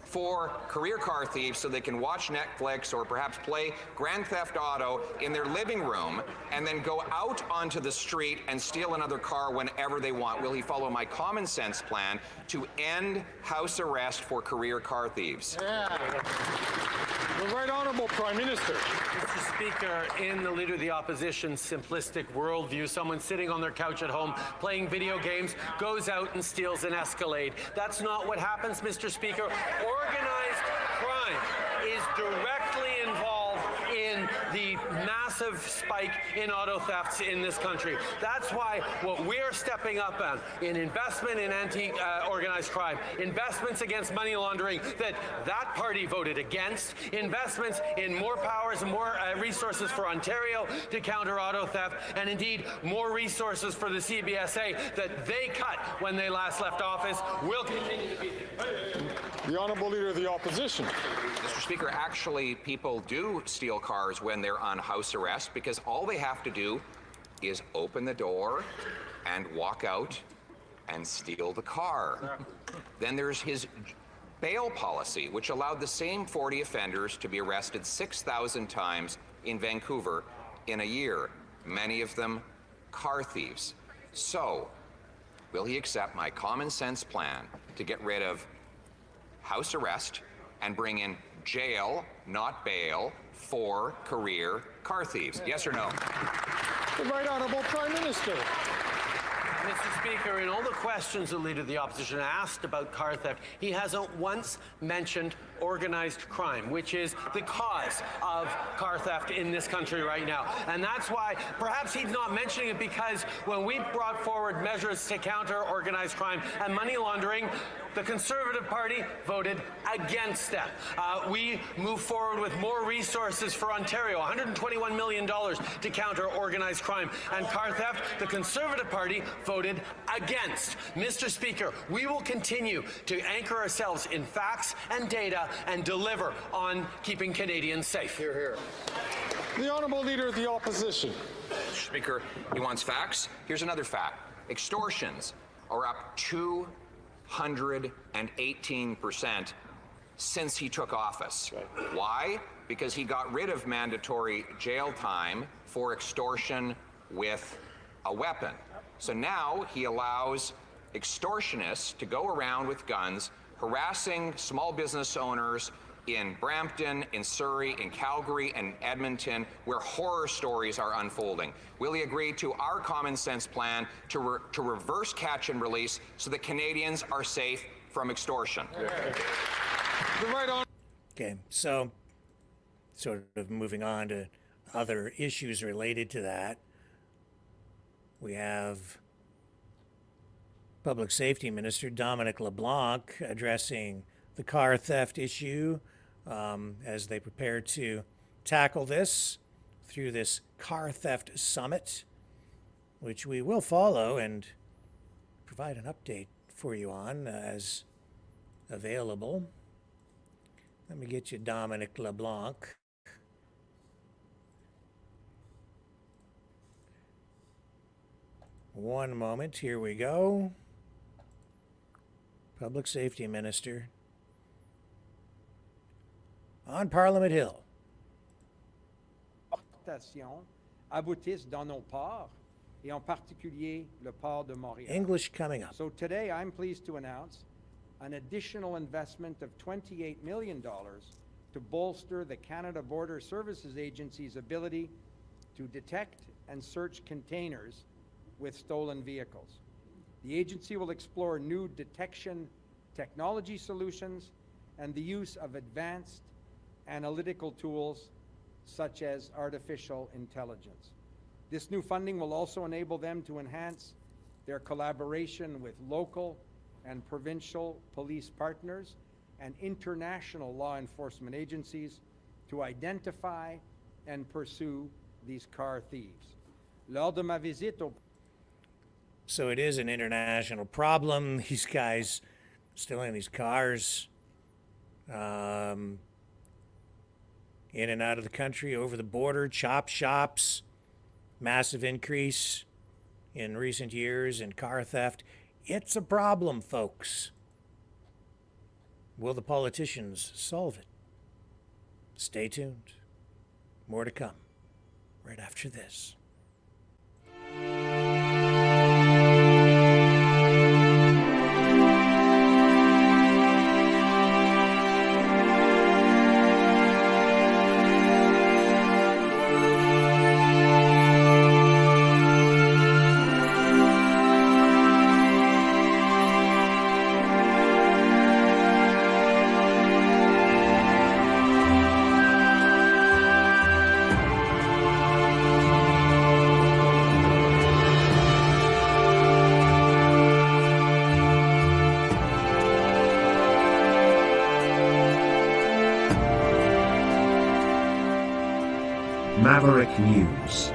Speaker 14: for career car thieves so they can watch Netflix or perhaps play Grand Theft Auto in their living room and then go out onto the street and steal another car whenever they want. Will he follow my common sense plan to end house arrest for career car thieves?
Speaker 15: Yeah. The Right Honourable Prime Minister.
Speaker 16: Mr. Speaker, in the Leader of the Opposition's simplistic worldview, someone sitting on their couch at home playing video games goes out and steals an Escalade. That's not what happens, Mr. Speaker. Organized crime is directly involved in the massive spike in auto thefts in this country. That's why what we're stepping up on in investment in anti-organized crime, investments against money laundering that party voted against, investments in more powers and more resources for Ontario to counter auto theft, and indeed more resources for the CBSA that they cut when they last left office will continue to be there.
Speaker 15: The Honourable Leader of the Opposition.
Speaker 14: Mr. Speaker, actually, people do steal cars when they're on house arrest because all they have to do is open the door and walk out and steal the car. Then there's his bail policy, which allowed the same 40 offenders to be arrested 6,000 times in Vancouver in a year, many of them car thieves. So, will he accept my common sense plan to get rid of house arrest and bring in jail, not bail, for career car thieves? Yes or no?
Speaker 15: The Right Honourable Prime Minister.
Speaker 16: Mr. Speaker, in all the questions the Leader of the Opposition asked about car theft, he hasn't once mentioned organized crime, which is the cause of car theft in this country right now. And that's why perhaps he's not mentioning it because when we brought forward measures to counter organized crime and money laundering, the Conservative Party voted against them. We moved forward with more resources for Ontario, $121 million to counter organized crime and car theft. The Conservative Party voted against. Mr. Speaker, we will continue to anchor ourselves in facts and data and deliver on keeping Canadians safe.
Speaker 15: Hear, hear. The Honourable Leader of the Opposition.
Speaker 14: Mr. Speaker, he wants facts. Here's another fact. Extortions are up 218% since he took office. Why? Because he got rid of mandatory jail time for extortion with a weapon. So now he allows extortionists to go around with guns, harassing small business owners in Brampton, in Surrey, in Calgary, and Edmonton, where horror stories are unfolding. Will he agree to our common sense plan to reverse catch and release so that Canadians are safe from extortion?
Speaker 15: The right on.
Speaker 2: Okay, so sort of moving on to other issues related to that. We have Public Safety Minister Dominic LeBlanc addressing the car theft issue as they prepare to tackle this through this car theft summit, which we will follow and provide an update for you on as available. Let me get you Dominic LeBlanc. One moment, here we go. Public Safety Minister on Parliament Hill.
Speaker 17: exportations aboutissent dans nos ports, et en particulier le port de Montréal.
Speaker 2: English coming up.
Speaker 17: So today I'm pleased to announce an additional investment of $28 million to bolster the Canada Border Services Agency's ability to detect and search containers with stolen vehicles. The agency will explore new detection technology solutions and the use of advanced analytical tools such as artificial intelligence. This new funding will also enable them to enhance their collaboration with local and provincial police partners and international law enforcement agencies to identify and pursue these car thieves. Lors de ma visite au
Speaker 2: So it is an international problem. These guys stealing these cars in and out of the country, over the border, chop shops, massive increase in recent years in car theft. It's a problem, folks. Will the politicians solve it? Stay tuned. More to come right after this.
Speaker 3: Maverick News.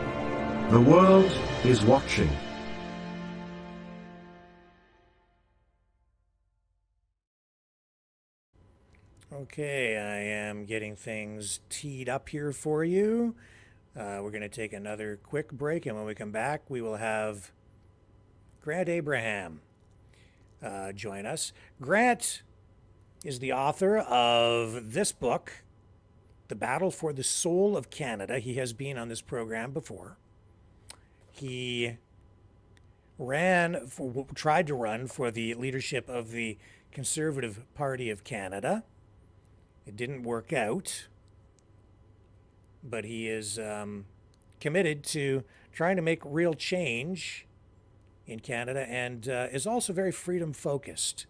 Speaker 3: The world is watching.
Speaker 2: Okay, I am getting things teed up here for you. We're going to take another quick break, and when we come back, we will have Grant Abraham join us. Grant is the author of this book, The Battle for the Soul of Canada. He has been on this program before. He tried to run for the leadership of the Conservative Party of Canada. It didn't work out, but he is committed to trying to make real change in Canada and is also very freedom focused.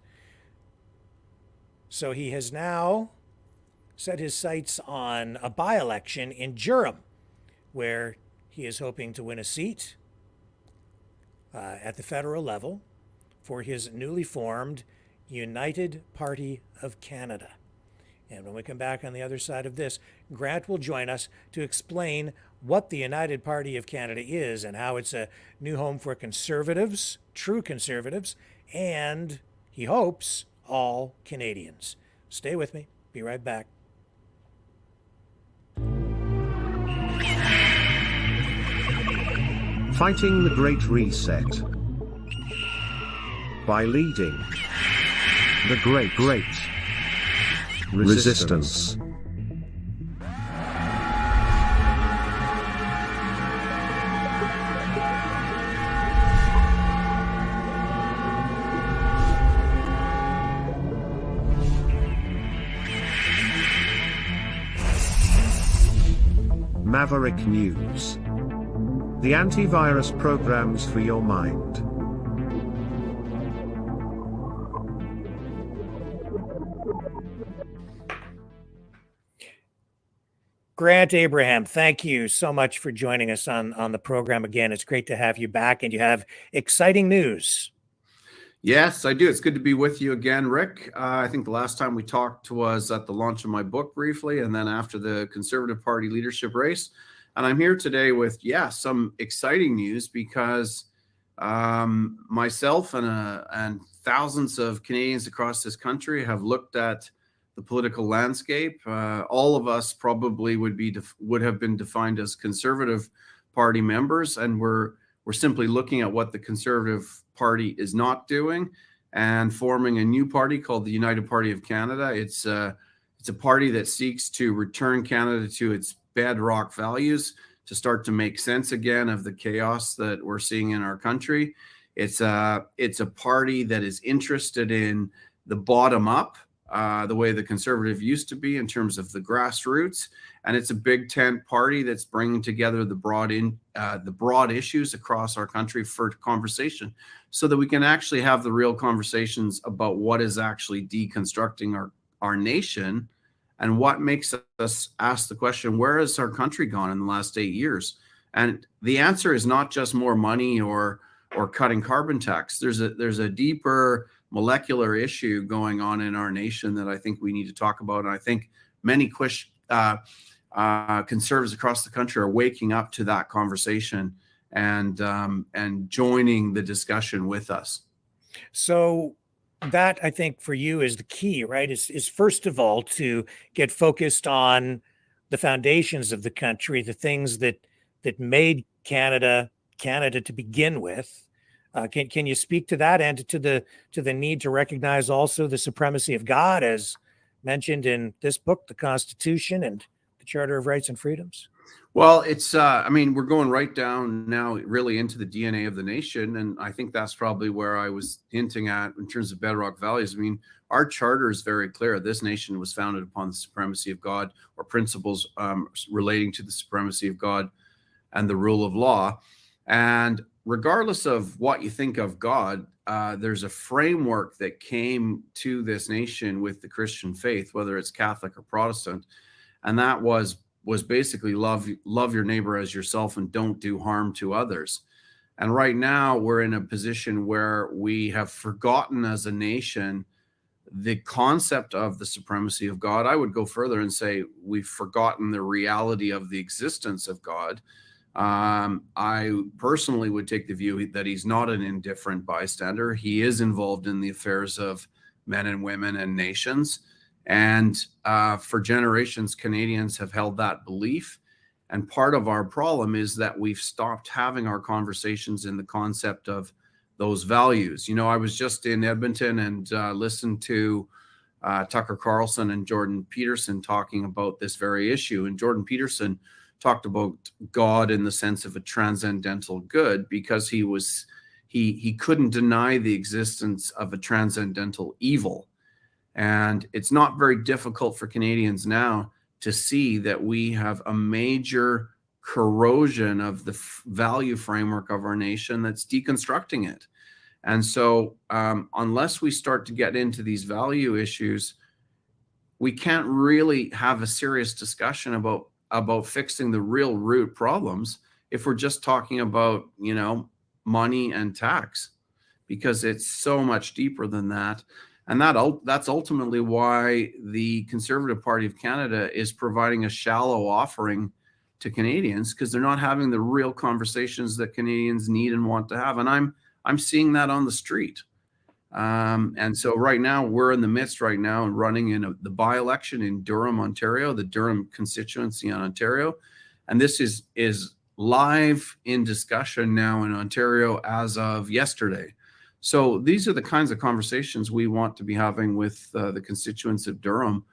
Speaker 2: So he has now set his sights on a by-election in Durham, where he is hoping to win a seat at the federal level for his newly formed United Party of Canada. And when we come back on the other side of this, Grant will join us to explain what the United Party of Canada is and how it's a new home for conservatives, true conservatives, and, he hopes, all Canadians. Stay with me. Be right back.
Speaker 3: Fighting the Great Reset by leading the Great Resistance. Maverick News. The antivirus programs for your mind.
Speaker 2: Grant Abraham, thank you so much for joining us on the program again. It's great to have you back, and you have exciting news.
Speaker 18: Yes, I do. It's good to be with you again, Rick. I think the last time we talked was at the launch of my book briefly, and then after the Conservative Party leadership race. And I'm here today with, some exciting news because myself and thousands of Canadians across this country have looked at the political landscape. All of us probably would have been defined as Conservative Party members, and we're simply looking at what the Conservative Party is not doing and forming a new party called the United Party of Canada. It's a party that seeks to return Canada to its bedrock values, to start to make sense again of the chaos that we're seeing in our country. It's a party that is interested in the bottom up, the way the conservative used to be in terms of the grassroots, and it's a big tent party that's bringing together the broad issues across our country for conversation, so that we can actually have the real conversations about what is actually deconstructing our nation, and what makes us ask the question, where has our country gone in the last 8 years? And the answer is not just more money or cutting carbon tax. There's a deeper molecular issue going on in our nation that I think we need to talk about. And I think many conservatives across the country are waking up to that conversation and joining the discussion with us.
Speaker 2: So that, I think, for you is the key, right? Is first of all to get focused on the foundations of the country, the things that made Canada to begin with. Can you speak to that, and to the need to recognize also the supremacy of God as mentioned in this book, the Constitution and the Charter of Rights and Freedoms?
Speaker 18: Well, it's, I mean, we're going right down now really into the DNA of the nation. And I think that's probably where I was hinting at in terms of bedrock values. I mean, our charter is very clear. This nation was founded upon the supremacy of God, or principles relating to the supremacy of God and the rule of law. And regardless of what you think of God, there's a framework that came to this nation with the Christian faith, whether it's Catholic or Protestant. And that was basically love your neighbor as yourself and don't do harm to others. And right now we're in a position where we have forgotten as a nation the concept of the supremacy of God. I would go further and say we've forgotten the reality of the existence of God. I personally would take the view that he's not an indifferent bystander. He is involved in the affairs of men and women and nations. And for generations, Canadians have held that belief. And part of our problem is that we've stopped having our conversations in the concept of those values. You know, I was just in Edmonton and listened to Tucker Carlson and Jordan Peterson talking about this very issue. And Jordan Peterson talked about God in the sense of a transcendental good, because he couldn't deny the existence of a transcendental evil. And it's not very difficult for Canadians now to see that we have a major corrosion of the value framework of our nation that's deconstructing it. And so unless we start to get into these value issues, we can't really have a serious discussion about fixing the real root problems if we're just talking about, you know, money and tax, because it's so much deeper than that. And that's ultimately why the Conservative Party of Canada is providing a shallow offering to Canadians, because they're not having the real conversations that Canadians need and want to have. And I'm seeing that on the street. And so right now we're in the midst right now and running in the by-election in Durham, Ontario, the Durham constituency in Ontario. And this is live in discussion now in Ontario as of yesterday. So these are the kinds of conversations we want to be having with the constituents of Durham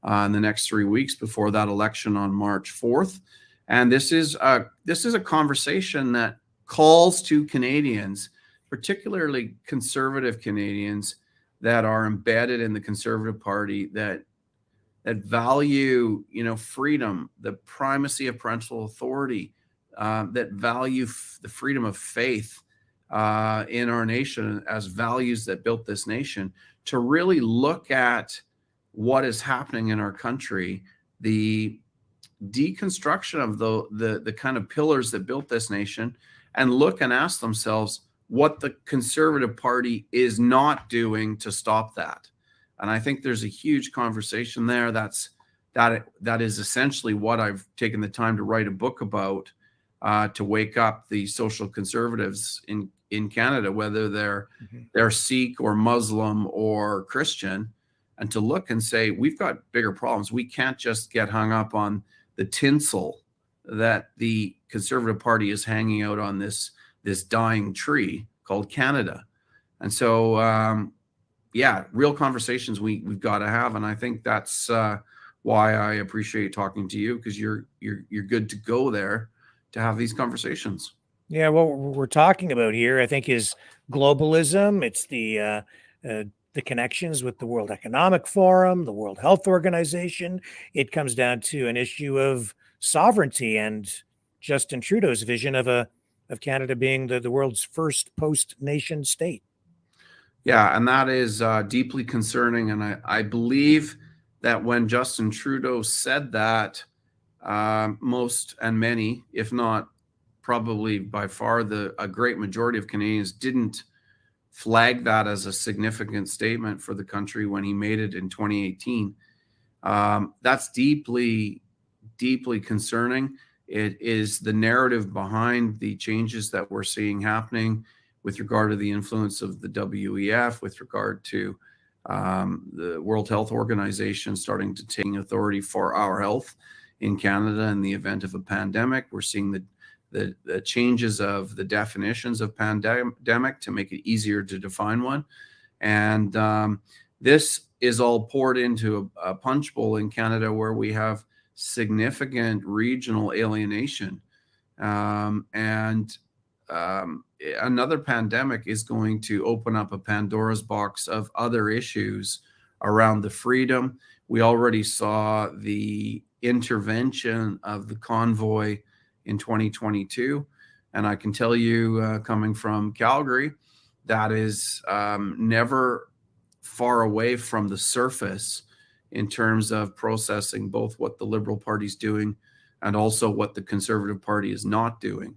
Speaker 18: in the next 3 weeks before that election on March 4th. And this is a conversation that calls to Canadians, particularly conservative Canadians that are embedded in the Conservative Party, that value, you know, freedom, the primacy of parental authority, that value the freedom of faith in our nation as values that built this nation, to really look at what is happening in our country, the deconstruction of the kind of pillars that built this nation, and look and ask themselves what the Conservative Party is not doing to stop that. And I think there's a huge conversation there. That is essentially what I've taken the time to write a book about, to wake up the social conservatives in Canada, whether they're Sikh or Muslim or Christian, and to look and say, we've got bigger problems. We can't just get hung up on the tinsel that the Conservative Party is hanging out on this dying tree called Canada. And so, yeah, real conversations we've got to have. And I think that's why I appreciate talking to you, because you're good to go there have these conversations.
Speaker 2: Yeah, what we're talking about here, I think, is globalism. It's the connections with the World Economic Forum, the World Health Organization. It comes down to an issue of sovereignty and Justin Trudeau's vision of Canada being the world's first post-nation state.
Speaker 18: Yeah, and that is deeply concerning. And I believe that when Justin Trudeau said that, most and many, if not probably by far a great majority of Canadians, didn't flag that as a significant statement for the country when he made it in 2018. That's deeply, deeply concerning. It is the narrative behind the changes that we're seeing happening with regard to the influence of the WEF, with regard to the World Health Organization starting to take authority for our health in Canada in the event of a pandemic. We're seeing the changes of the definitions of pandemic to make it easier to define one. And this is all poured into a punch bowl in Canada where we have significant regional alienation. Another pandemic is going to open up a Pandora's box of other issues around the freedom. We already saw the intervention of the convoy in 2022. And I can tell you, coming from Calgary, that is never far away from the surface in terms of processing both what the Liberal Party's doing and also what the Conservative Party is not doing.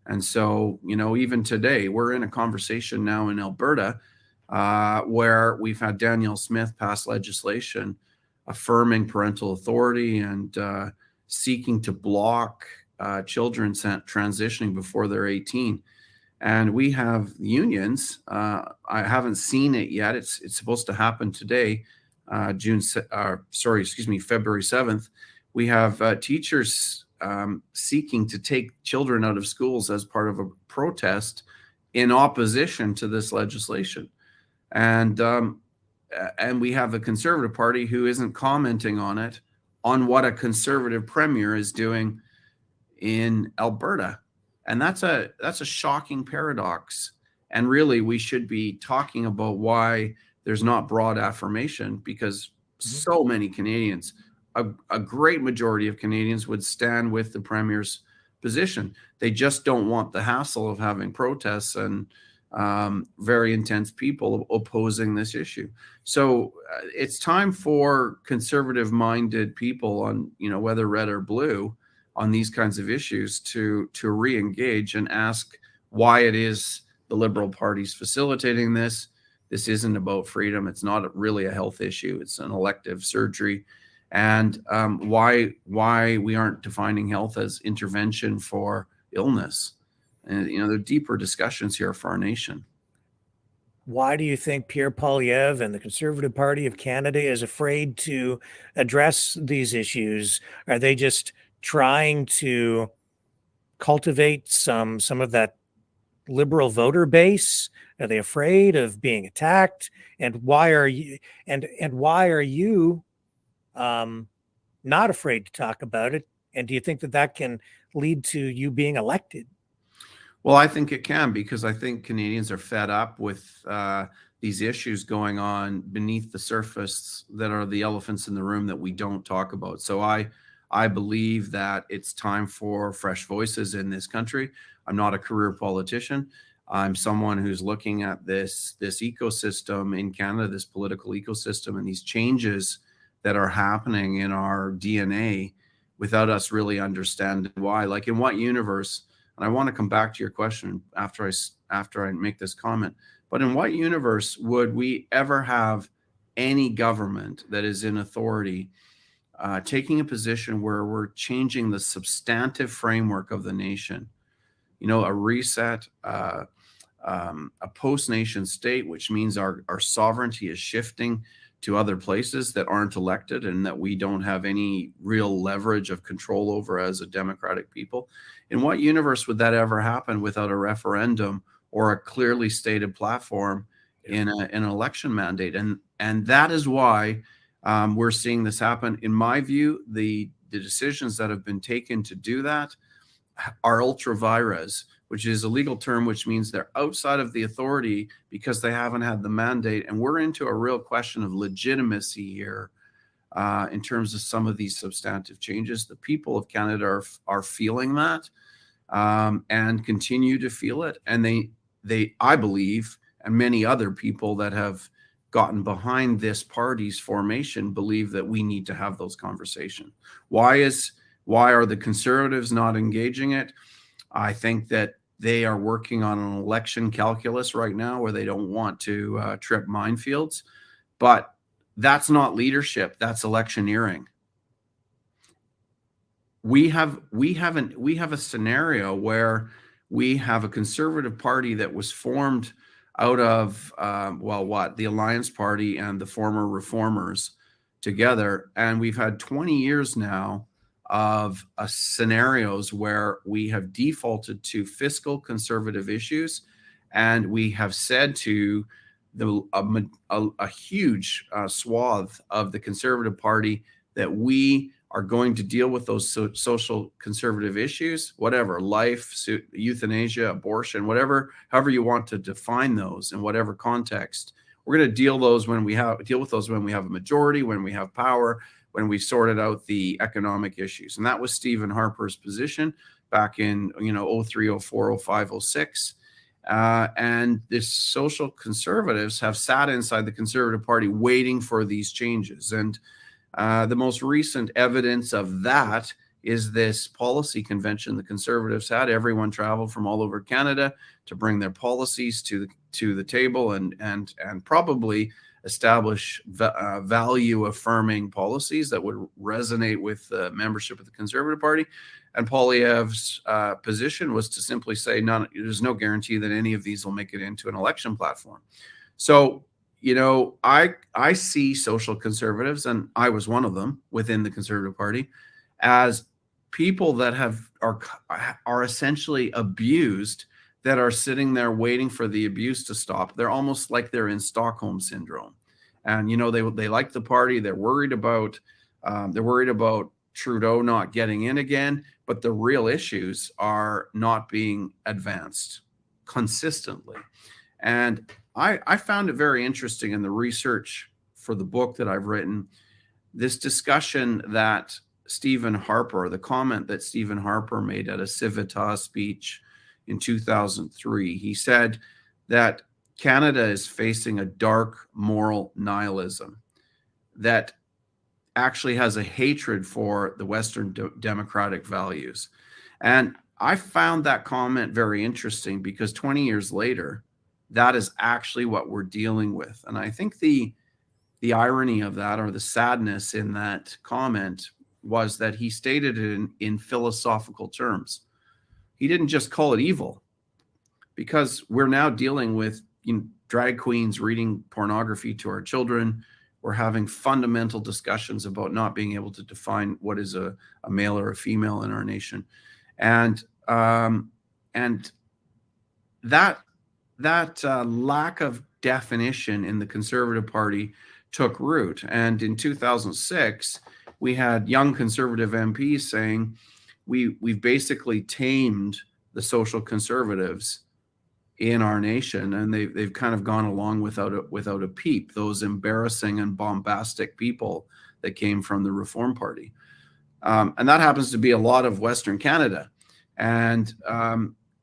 Speaker 18: And so, even today, we're in a conversation now in Alberta where we've had Danielle Smith pass legislation affirming parental authority and seeking to block children transitioning before they're 18. And we have unions. I haven't seen it yet. It's supposed to happen today, February 7th. We have teachers seeking to take children out of schools as part of a protest in opposition to this legislation. And we have a Conservative Party who isn't commenting on what a Conservative premier is doing in Alberta. And that's a shocking paradox. And really, we should be talking about why there's not broad affirmation, because so many Canadians, a great majority of Canadians, would stand with the premier's position. They just don't want the hassle of having protests and very intense people opposing this issue. So it's time for conservative-minded people on, whether red or blue, on these kinds of issues to re-engage and ask why it is the Liberal Party's facilitating this. This isn't about freedom. It's not really a health issue. It's an elective surgery. And why we aren't defining health as intervention for illness. And, there are deeper discussions here for our nation.
Speaker 2: Why do you think Pierre Poilievre and the Conservative Party of Canada is afraid to address these issues? Are they just trying to cultivate some of that liberal voter base? Are they afraid of being attacked? And why are you not afraid to talk about it? And do you think that can lead to you being elected?
Speaker 18: Well, I think it can, because I think Canadians are fed up with these issues going on beneath the surface that are the elephants in the room that we don't talk about. So I believe that it's time for fresh voices in this country. I'm not a career politician. I'm someone who's looking at this ecosystem in Canada, this political ecosystem, and these changes that are happening in our DNA without us really understanding why. Like, in what universe, and I want to come back to your question after I make this comment, but in what universe would we ever have any government that is in authority taking a position where we're changing the substantive framework of the nation? A reset, a post-nation state, which means our sovereignty is shifting to other places that aren't elected and that we don't have any real leverage of control over as a democratic people. In what universe would that ever happen without a referendum or a clearly stated platform in an election mandate? And that is why we're seeing this happen. In my view, the decisions that have been taken to do that are ultra vires, which is a legal term, which means they're outside of the authority because they haven't had the mandate. And we're into a real question of legitimacy here in terms of some of these substantive changes. The people of Canada are feeling that and continue to feel it. And I believe, and many other people that have gotten behind this party's formation believe that we need to have those conversations. Why are the Conservatives not engaging it? I think that they are working on an election calculus right now where they don't want to trip minefields, but that's not leadership. That's electioneering. We have a scenario where we have a Conservative Party that was formed out of the Alliance Party and the former Reformers together, and we've had 20 years now of scenarios where we have defaulted to fiscal conservative issues, and we have said to a huge swath of the Conservative Party that we are going to deal with those social conservative issues, whatever, life, euthanasia, abortion, whatever, however you want to define those in whatever context. We're going to deal with those when we have a majority, when we have power, when we've sorted out the economic issues. And that was Stephen Harper's position back in 03, 04, 05, 06. And the social conservatives have sat inside the Conservative Party waiting for these changes. And the most recent evidence of that is this policy convention the Conservatives had. Everyone traveled from all over Canada to bring their policies to the table and probably establish value affirming policies that would resonate with the membership of the Conservative Party. And Poilievre's position was to simply say, there's no guarantee that any of these will make it into an election platform. So, I see social conservatives, and I was one of them within the Conservative Party, as people that are essentially abused, that are sitting there waiting for the abuse to stop. They're almost like they're in Stockholm syndrome, and they like the party. They're worried about Trudeau not getting in again, but the real issues are not being advanced consistently. And I found it very interesting in the research for the book that I've written, this discussion that Stephen Harper, the comment that Stephen Harper made at a Civitas speech in 2003. He said that Canada is facing a dark moral nihilism that actually has a hatred for the Western democratic values. And I found that comment very interesting because 20 years later, that is actually what we're dealing with. And I think the irony of that, or the sadness in that comment, was that he stated it in philosophical terms. He didn't just call it evil, because we're now dealing with drag queens reading pornography to our children. We're having fundamental discussions about not being able to define what is a male or a female in our nation. And that lack of definition in the Conservative Party took root. And in 2006, we had young Conservative MPs saying, we've basically tamed the social conservatives in our nation, and they've kind of gone along without a peep, those embarrassing and bombastic people that came from the Reform Party. And that happens to be a lot of Western Canada. And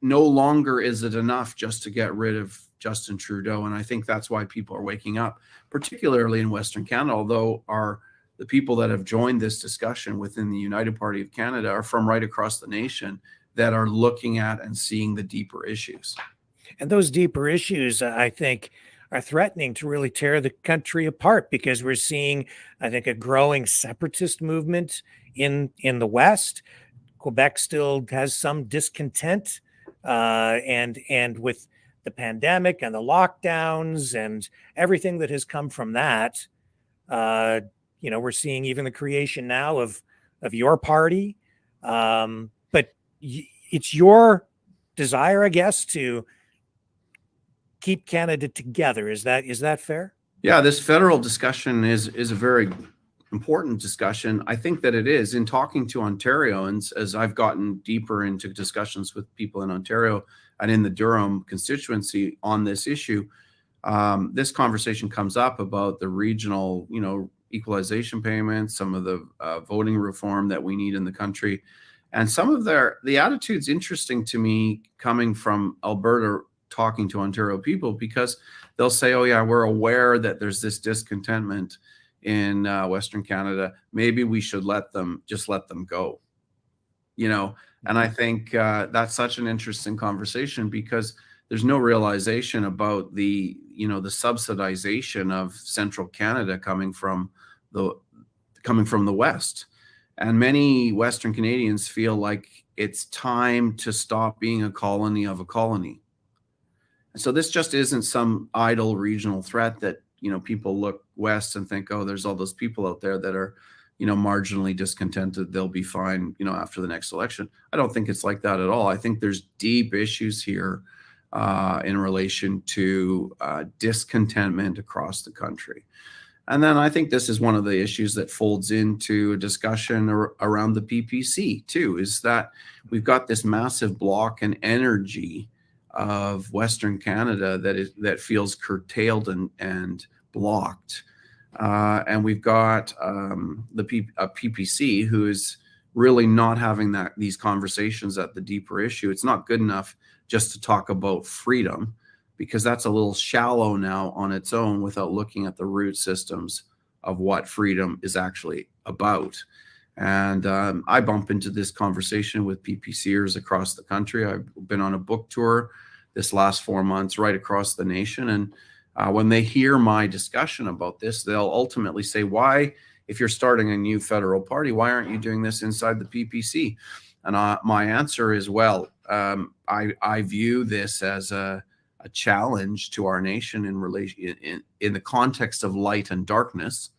Speaker 18: no longer is it enough just to get rid of Justin Trudeau. And I think that's why people are waking up, particularly in Western Canada, although the people that have joined this discussion within the United Party of Canada are from right across the nation that are looking at and seeing the deeper issues.
Speaker 2: And those deeper issues, I think, are threatening to really tear the country apart, because we're seeing, I think, a growing separatist movement in the West. Quebec still has some discontent, and with the pandemic and the lockdowns and everything that has come from that, we're seeing even the creation now of your party. But it's your desire, I guess, to keep Canada together. Is that fair?
Speaker 18: Yeah, this federal discussion is a very important discussion? I think that it is. In talking to Ontarians, as I've gotten deeper into discussions with people in Ontario and in the Durham constituency on this issue, this conversation comes up about the regional, equalization payments, some of the voting reform that we need in the country. And some of the attitude's interesting to me coming from Alberta talking to Ontario people, because they'll say, oh yeah, we're aware that there's this discontentment in Western Canada. Maybe we should let them go, and I think that's such an interesting conversation, because there's no realization about the subsidization of central Canada coming from the West. And many Western Canadians feel like it's time to stop being a colony of a colony. So this just isn't some idle regional threat that, people look west and think, oh, there's all those people out there that are, marginally discontented. They'll be fine, after the next election. I don't think it's like that at all. I think there's deep issues here in relation to discontentment across the country. And then I think this is one of the issues that folds into a discussion around the PPC too, is that we've got this massive block and energy of Western Canada that feels curtailed and blocked. And we've got a PPC who is really not having these conversations at the deeper issue. It's not good enough just to talk about freedom, because that's a little shallow now on its own without looking at the root systems of what freedom is actually about. And I bump into this conversation with PPCers across the country. I've been on a book tour this last 4 months right across the nation. And when they hear my discussion about this, they'll ultimately say, why, if you're starting a new federal party, why aren't you doing this inside the PPC? And my answer is, well, I view this as a challenge to our nation in relation in the context of light and darkness,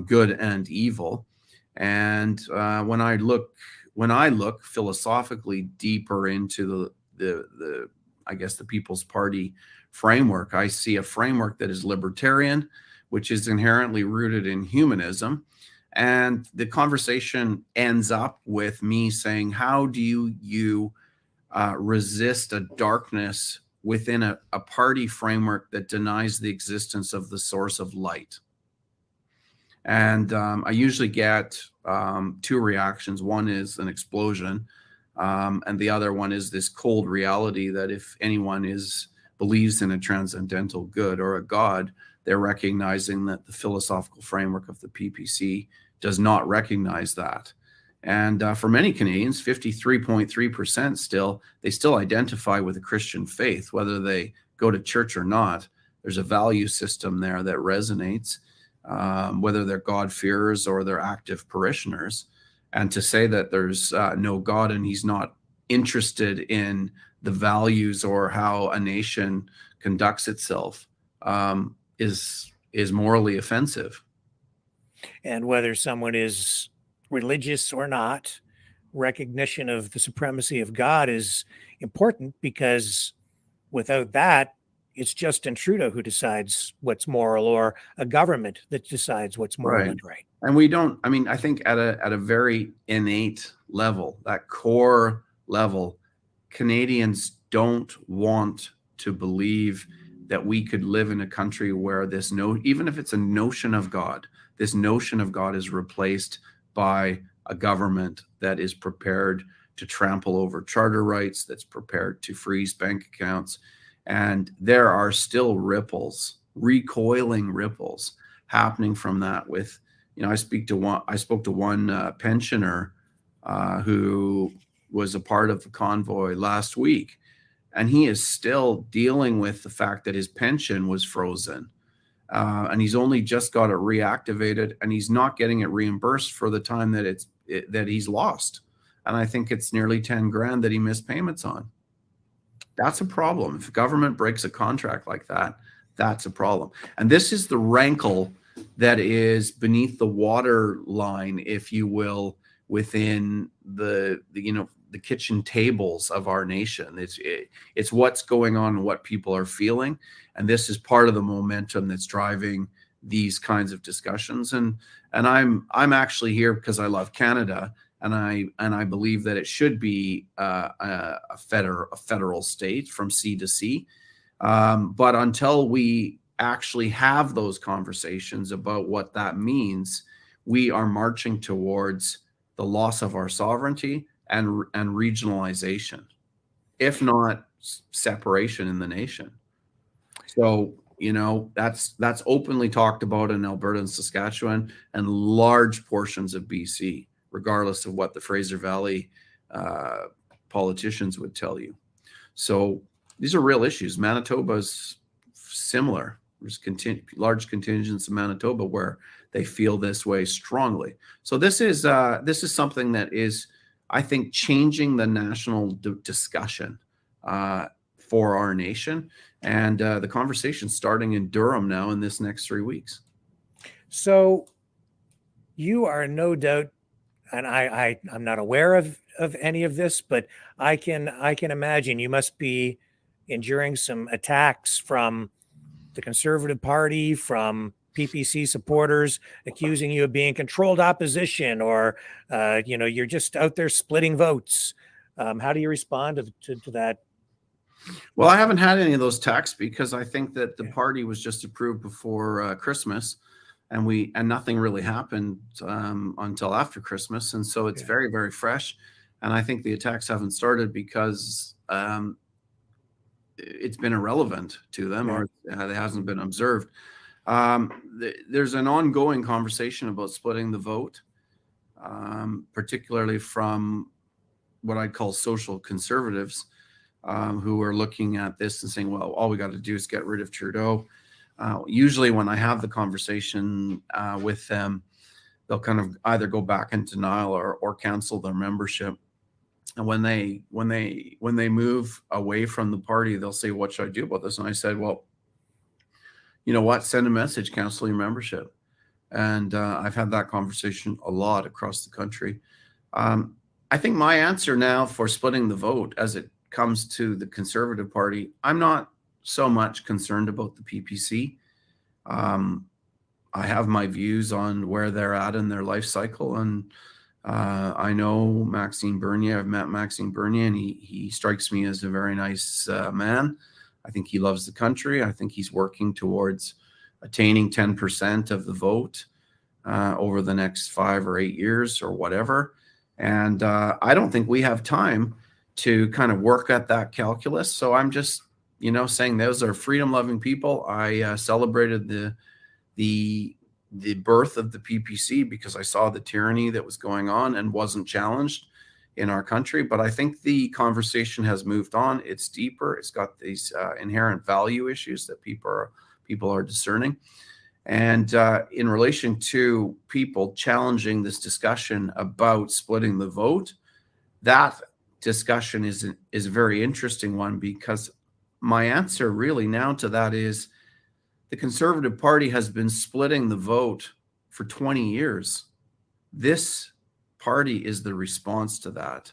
Speaker 18: good and evil. And when I look philosophically deeper into the I guess the People's Party framework, I see a framework that is libertarian, which is inherently rooted in humanism. And the conversation ends up with me saying, how do you resist a darkness within a party framework that denies the existence of the source of light? And I usually get two reactions. One is an explosion, and the other one is this cold reality that if anyone believes in a transcendental good or a God, they're recognizing that the philosophical framework of the PPC does not recognize that. And for many Canadians, 53.3% they still identify with a Christian faith, whether they go to church or not. There's a value system there that resonates, whether they're God-fearers or they're active parishioners. And to say that there's no God and he's not interested in the values or how a nation conducts itself is morally offensive.
Speaker 2: And whether someone is religious or not, recognition of the supremacy of God is important, because without that, it's Justin Trudeau who decides what's moral, or a government that decides what's moral and right.
Speaker 18: And we don't, I think at a very innate level, that core level, Canadians don't want to believe that we could live in a country where even if it's a notion of God, this notion of God is replaced by a government that is prepared to trample over charter rights, that's prepared to freeze bank accounts. And there are still recoiling ripples happening from that. With, I spoke to one pensioner who was a part of the convoy last week, and he is still dealing with the fact that his pension was frozen. And he's only just got it reactivated, and he's not getting it reimbursed for the time that he's lost. And I think it's nearly 10 grand that he missed payments on. That's a problem. If government breaks a contract like that, that's a problem. And this is the rankle that is beneath the water line, if you will, within the kitchen tables of our nation. It's what's going on and what people are feeling. And this is part of the momentum that's driving these kinds of discussions. And I'm actually here because I love Canada, and I believe that it should be a federal state from sea to sea. But until we actually have those conversations about what that means, we are marching towards the loss of our sovereignty and regionalization, if not separation in the nation. So, you know, that's openly talked about in Alberta and Saskatchewan and large portions of BC, regardless of what the Fraser Valley politicians would tell you. So these are real issues. Manitoba's similar. There's large contingents in Manitoba where they feel this way strongly. So this is something that is, I think, changing the national discussion for our nation, and the conversation starting in Durham now in this next 3 weeks.
Speaker 2: So you are no doubt, and I'm not aware of any of this, but I can imagine you must be enduring some attacks from the Conservative Party, from PPC supporters accusing you of being controlled opposition, or you're just out there splitting votes. How do you respond to that?
Speaker 18: Well, I haven't had any of those attacks because I think that the party was just approved before Christmas, and nothing really happened until after Christmas, and so it's very, very fresh. And I think the attacks haven't started because it's been irrelevant to them, or it hasn't been observed. There's an ongoing conversation about splitting the vote, particularly from what I'd call social conservatives, who are looking at this and saying, well, all we got to do is get rid of Trudeau. Usually when I have the conversation with them, they'll kind of either go back in denial or cancel their membership. And when they move away from the party, they'll say, what should I do about this? And I said, well, you know what? Send a message, cancel your membership. And I've had that conversation a lot across the country. I think my answer now for splitting the vote as it comes to the Conservative Party, I'm not so much concerned about the PPC. I have my views on where they're at in their life cycle. And I know Maxime Bernier. I've met Maxime Bernier, and he strikes me as a very nice man. I think he loves the country. I think he's working towards attaining 10% of the vote over the next 5 or 8 years or whatever. And I don't think we have time to kind of work at that calculus. So I'm just, saying those are freedom-loving people. I celebrated the birth of the PPC because I saw the tyranny that was going on and wasn't challenged in our country. But I think the conversation has moved on. It's deeper. It's got these inherent value issues that people are discerning. And in relation to people challenging this discussion about splitting the vote, that discussion is a very interesting one, because my answer really now to that is the Conservative Party has been splitting the vote for 20 years. This party is the response to that,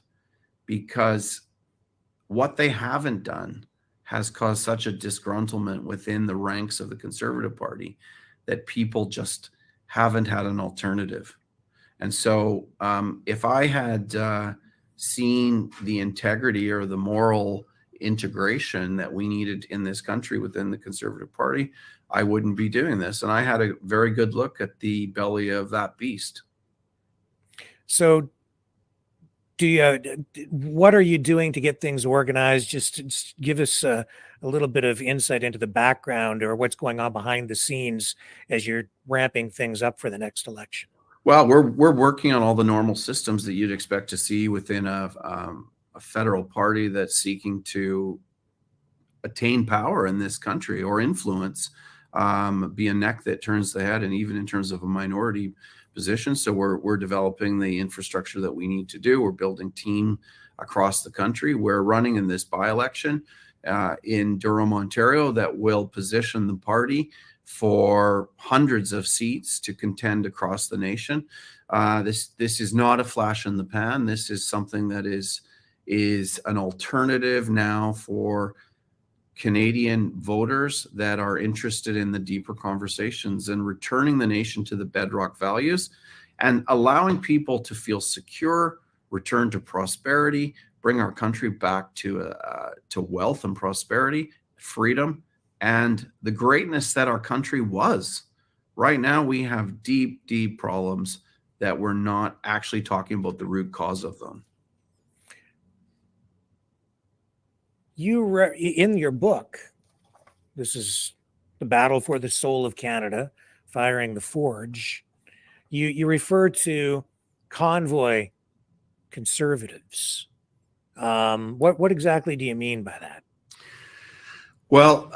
Speaker 18: because what they haven't done has caused such a disgruntlement within the ranks of the Conservative Party that people just haven't had an alternative. And so if I had seen the integrity or the moral integration that we needed in this country within the Conservative Party, I wouldn't be doing this. And I had a very good look at the belly of that beast.
Speaker 2: So what are you doing to get things organized? Just give us a little bit of insight into the background or what's going on behind the scenes as you're ramping things up for the next election.
Speaker 18: Well, we're working on all the normal systems that you'd expect to see within a federal party that's seeking to attain power in this country or influence, be a neck that turns the head, and even in terms of a minority position. So we're developing the infrastructure that we need to do. We're building team across the country. We're running in this by-election in Durham, Ontario, that will position the party for hundreds of seats to contend across the nation. This is not a flash in the pan. This is something that is an alternative now for Canadian voters that are interested in the deeper conversations and returning the nation to the bedrock values and allowing people to feel secure, return to prosperity, bring our country back to wealth and prosperity, freedom, and the greatness that our country was. Right now, we have deep, deep problems that we're not actually talking about the root cause of them.
Speaker 2: In your book, this is The Battle for the Soul of Canada, Firing the Forge, you refer to convoy conservatives. What exactly do you mean by that?
Speaker 18: Well,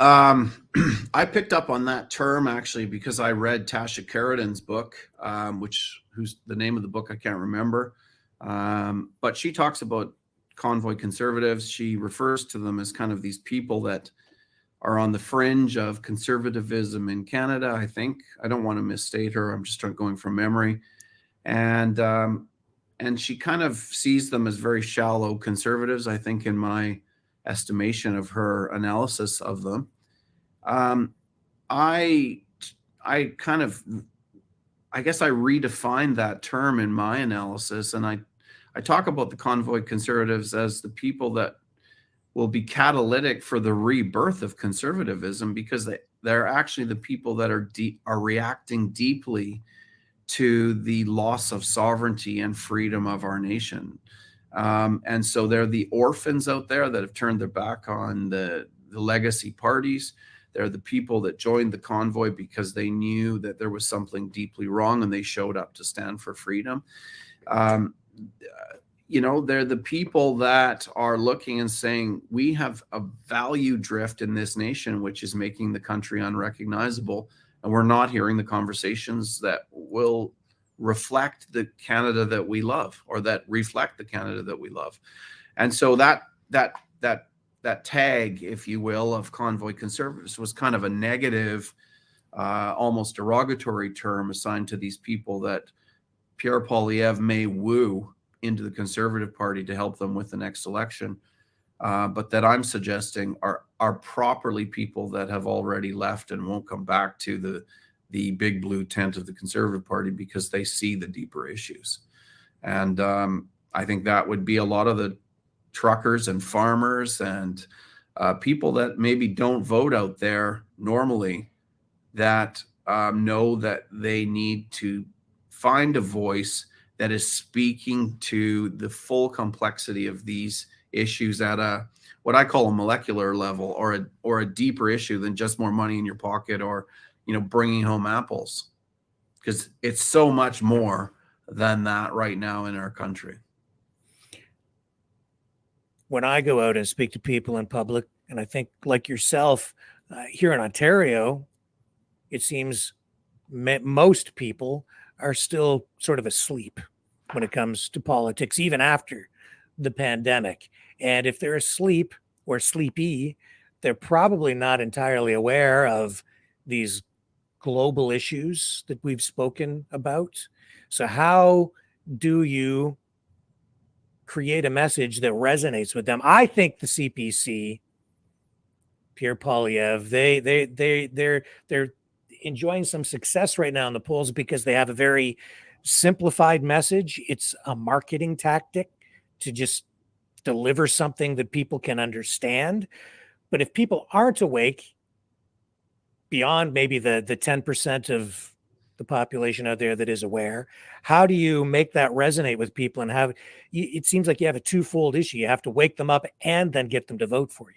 Speaker 18: I picked up on that term actually because I read Tasha Karadan's book, who's the name of the book I can't remember, but she talks about convoy conservatives. She refers to them as kind of these people that are on the fringe of conservatism in Canada, I think. I don't want to misstate her. I'm just going from memory. And she kind of sees them as very shallow conservatives, I think, in my estimation of her analysis of them. I guess I redefined that term in my analysis, and I talk about the convoy conservatives as the people that will be catalytic for the rebirth of conservatism, because they're actually the people that are reacting deeply to the loss of sovereignty and freedom of our nation. And so they're the orphans out there that have turned their back on the legacy parties. They're the people that joined the convoy because they knew that there was something deeply wrong and they showed up to stand for freedom. They're the people that are looking and saying, we have a value drift in this nation, which is making the country unrecognizable. And we're not hearing the conversations that will reflect the Canada that we love, or that reflect the Canada that we love. And so that tag, if you will, of convoy conservatives was kind of a negative, almost derogatory term assigned to these people that Pierre Poilievre may woo into the Conservative Party to help them with the next election, but that I'm suggesting are properly people that have already left and won't come back to the big blue tent of the Conservative Party because they see the deeper issues. And I think that would be a lot of the truckers and farmers and people that maybe don't vote out there normally, that know that they need to find a voice that is speaking to the full complexity of these issues at what I call a molecular level, or a deeper issue than just more money in your pocket, or bringing home apples, because it's so much more than that right now in our country.
Speaker 2: When I go out and speak to people in public, and I think like yourself, here in Ontario, it seems most people are still sort of asleep when it comes to politics, even after the pandemic. And if they're asleep or sleepy, they're probably not entirely aware of these global issues that we've spoken about. So how do you create a message that resonates with them? I think the CPC, Pierre Poilievre, they're enjoying some success right now in the polls because they have a very simplified message. It's a marketing tactic to just deliver something that people can understand. But if people aren't awake, beyond maybe the 10% of the population out there that is aware, how do you make that resonate with people? And it seems like you have a twofold issue. You have to wake them up and then get them to vote for you.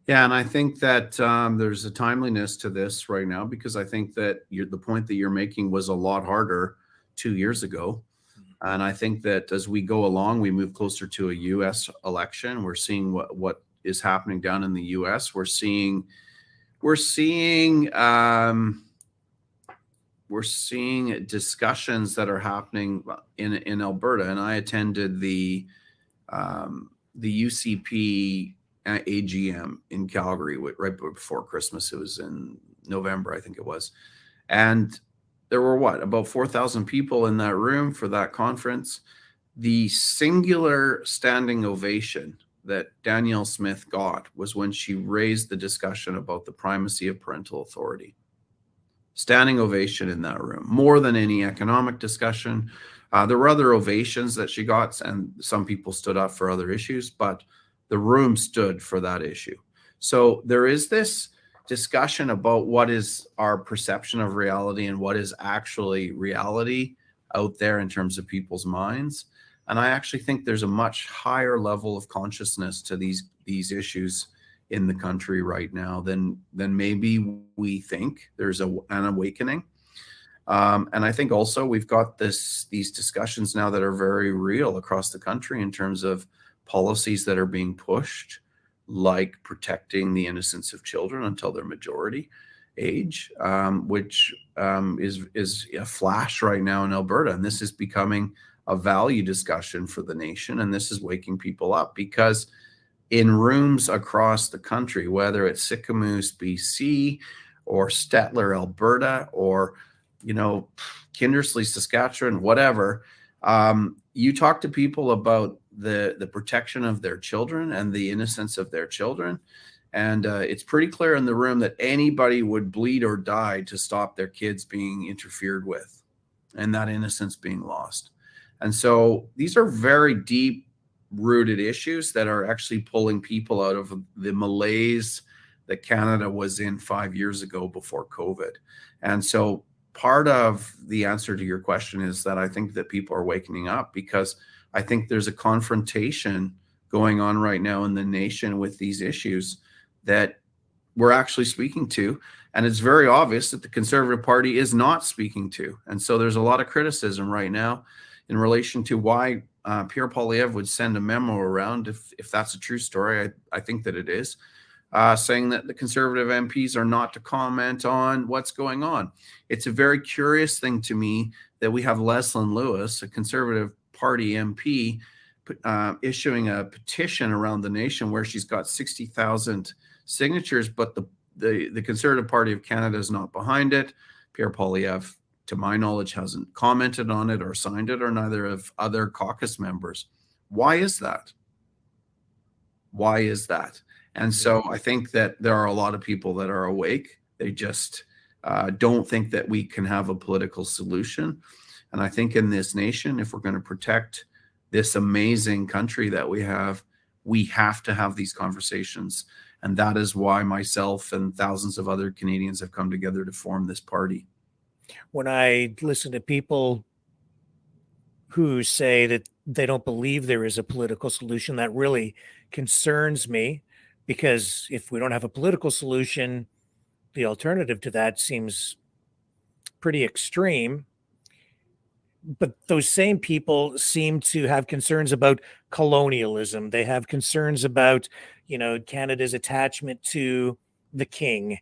Speaker 18: Yeah, and I think that there's a timeliness to this right now, because I think that the point that you're making was a lot harder 2 years ago. And I think that as we go along, we move closer to a U.S. election. We're seeing what is happening down in the U.S. We're seeing discussions that are happening in Alberta. And I attended the UCP AGM in Calgary right before Christmas. It was in November, I think it was. And there were about 4,000 people in that room for that conference. The singular standing ovation that Danielle Smith got was when she raised the discussion about the primacy of parental authority. Standing ovation in that room, more than any economic discussion. There were other ovations that she got, and some people stood up for other issues, but the room stood for that issue. So there is this discussion about what is our perception of reality and what is actually reality out there in terms of people's minds. And I actually think there's a much higher level of consciousness to these issues in the country right now than maybe we think. There's an awakening. And I think also we've got these discussions now that are very real across the country in terms of policies that are being pushed, like protecting the innocence of children until they're majority age, which is a flash right now in Alberta. And this is becoming a value discussion for the nation. And this is waking people up, because in rooms across the country, whether it's Sicamous, BC, or Stettler, Alberta, or, Kindersley, Saskatchewan, whatever, you talk to people about the protection of their children and the innocence of their children. And it's pretty clear in the room that anybody would bleed or die to stop their kids being interfered with and that innocence being lost. And so these are very deep rooted issues that are actually pulling people out of the malaise that Canada was in 5 years ago before COVID. And so part of the answer to your question is that I think that people are waking up, because I think there's a confrontation going on right now in the nation with these issues that we're actually speaking to. And it's very obvious that the Conservative Party is not speaking to. And so there's a lot of criticism right now in relation to why Pierre Poilievre would send a memo around, if that's a true story. I think that it is, saying that the Conservative MPs are not to comment on what's going on. It's a very curious thing to me that we have Leslyn Lewis, a Conservative Party MP, issuing a petition around the nation where she's got 60,000 signatures, but the Conservative Party of Canada is not behind it. Pierre Poilievre, to my knowledge, hasn't commented on it or signed it, or neither of other caucus members. Why is that? Why is that? And so I think that there are a lot of people that are awake. They just don't think that we can have a political solution. And I think in this nation, if we're going to protect this amazing country that we have to have these conversations. And that is why myself and thousands of other Canadians have come together to form this party.
Speaker 2: When I listen to people who say that they don't believe there is a political solution, that really concerns me, because if we don't have a political solution, the alternative to that seems pretty extreme. But those same people seem to have concerns about colonialism. They have concerns about, Canada's attachment to the king.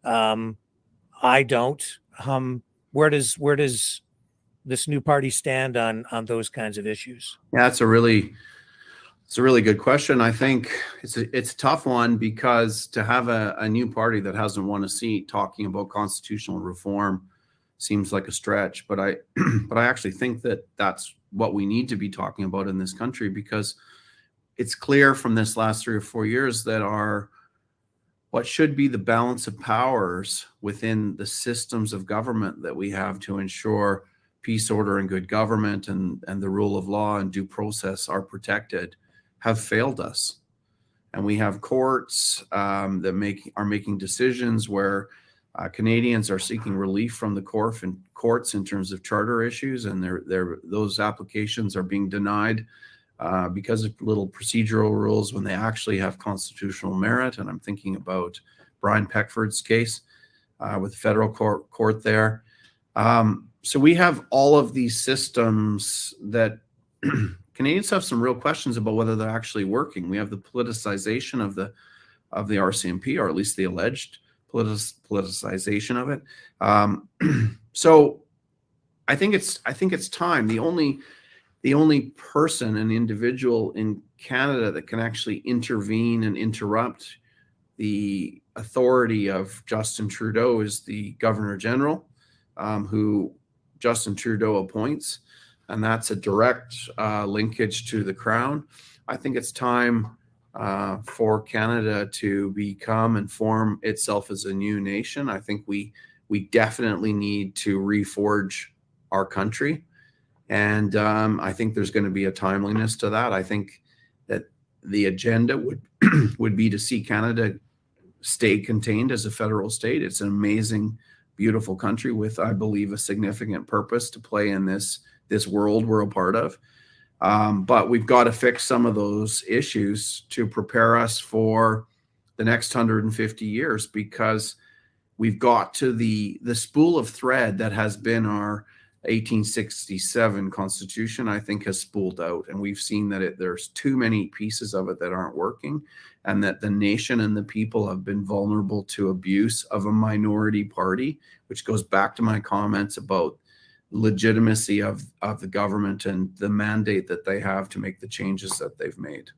Speaker 2: I don't. Where does this new party stand on those kinds of issues?
Speaker 18: Yeah, it's a really good question. I think it's a tough one, because to have a new party that hasn't won a seat talking about constitutional reform seems like a stretch. But I actually think that that's what we need to be talking about in this country, because it's clear from this last 3 or 4 years that what should be the balance of powers within the systems of government that we have to ensure peace, order, and good government and the rule of law and due process are protected have failed us. And we have courts that are making decisions where Canadians are seeking relief from the courts in terms of charter issues, and those applications are being denied because of little procedural rules when they actually have constitutional merit. And I'm thinking about Brian Peckford's case with the federal court there. So we have all of these systems that Canadians have some real questions about whether they're actually working. We have the politicization of the RCMP, or at least the alleged politicization of it. So I think it's time. The only person, an individual in Canada that can actually intervene and interrupt the authority of Justin Trudeau is the Governor General, who Justin Trudeau appoints, and that's a direct linkage to the Crown. I think it's time for Canada to become and form itself as a new nation. I think we definitely need to reforge our country. And I think there's going to be a timeliness to that. I think that the agenda would would be to see Canada stay contained as a federal state. It's an amazing, beautiful country with, I believe, a significant purpose to play in this world we're a part of. But we've got to fix some of those issues to prepare us for the next 150 years, because we've got to the spool of thread that has been our 1867 Constitution, I think, has spooled out, and we've seen that there's too many pieces of it that aren't working, and that the nation and the people have been vulnerable to abuse of a minority party, which goes back to my comments about legitimacy of the government and the mandate that they have to make the changes that they've made.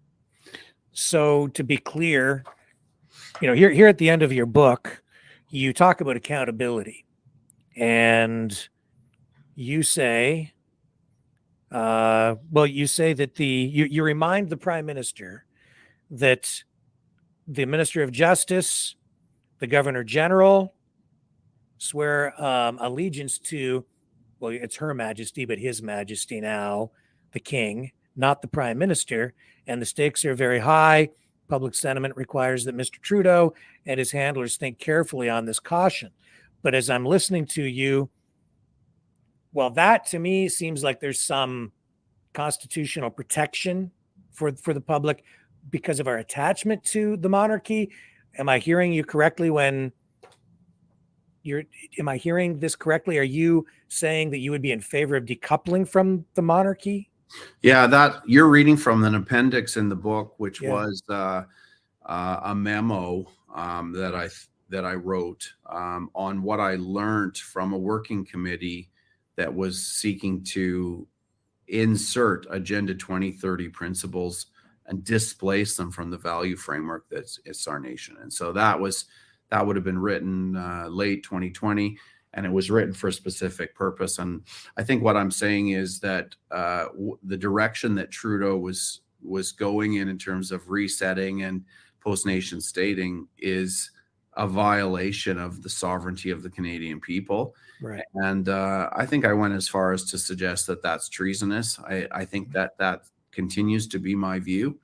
Speaker 2: So to be clear, here at the end of your book, you talk about accountability, and you say, you say that you remind the Prime Minister that the Minister of Justice, the Governor General, swear allegiance to, well, it's Her Majesty, but His Majesty now, the King, not the Prime Minister, and the stakes are very high. Public sentiment requires that Mr. Trudeau and his handlers think carefully on this caution. But as I'm listening to you, well, that to me seems like there's some constitutional protection for the public because of our attachment to the monarchy. Am I hearing you correctly am I hearing this correctly? Are you saying that you would be in favor of decoupling from the monarchy?
Speaker 18: Yeah, that you're reading from an appendix in the book, which was a memo that I wrote on what I learned from a working committee that was seeking to insert Agenda 2030 principles and displace them from the value framework it's our nation. And so that would have been written late 2020, and it was written for a specific purpose. And I think what I'm saying is that the direction that Trudeau was going in terms of resetting and post-nation stating is a violation of the sovereignty of the Canadian people.
Speaker 2: Right.
Speaker 18: And I think I went as far as to suggest that that's treasonous. I think that continues to be my view,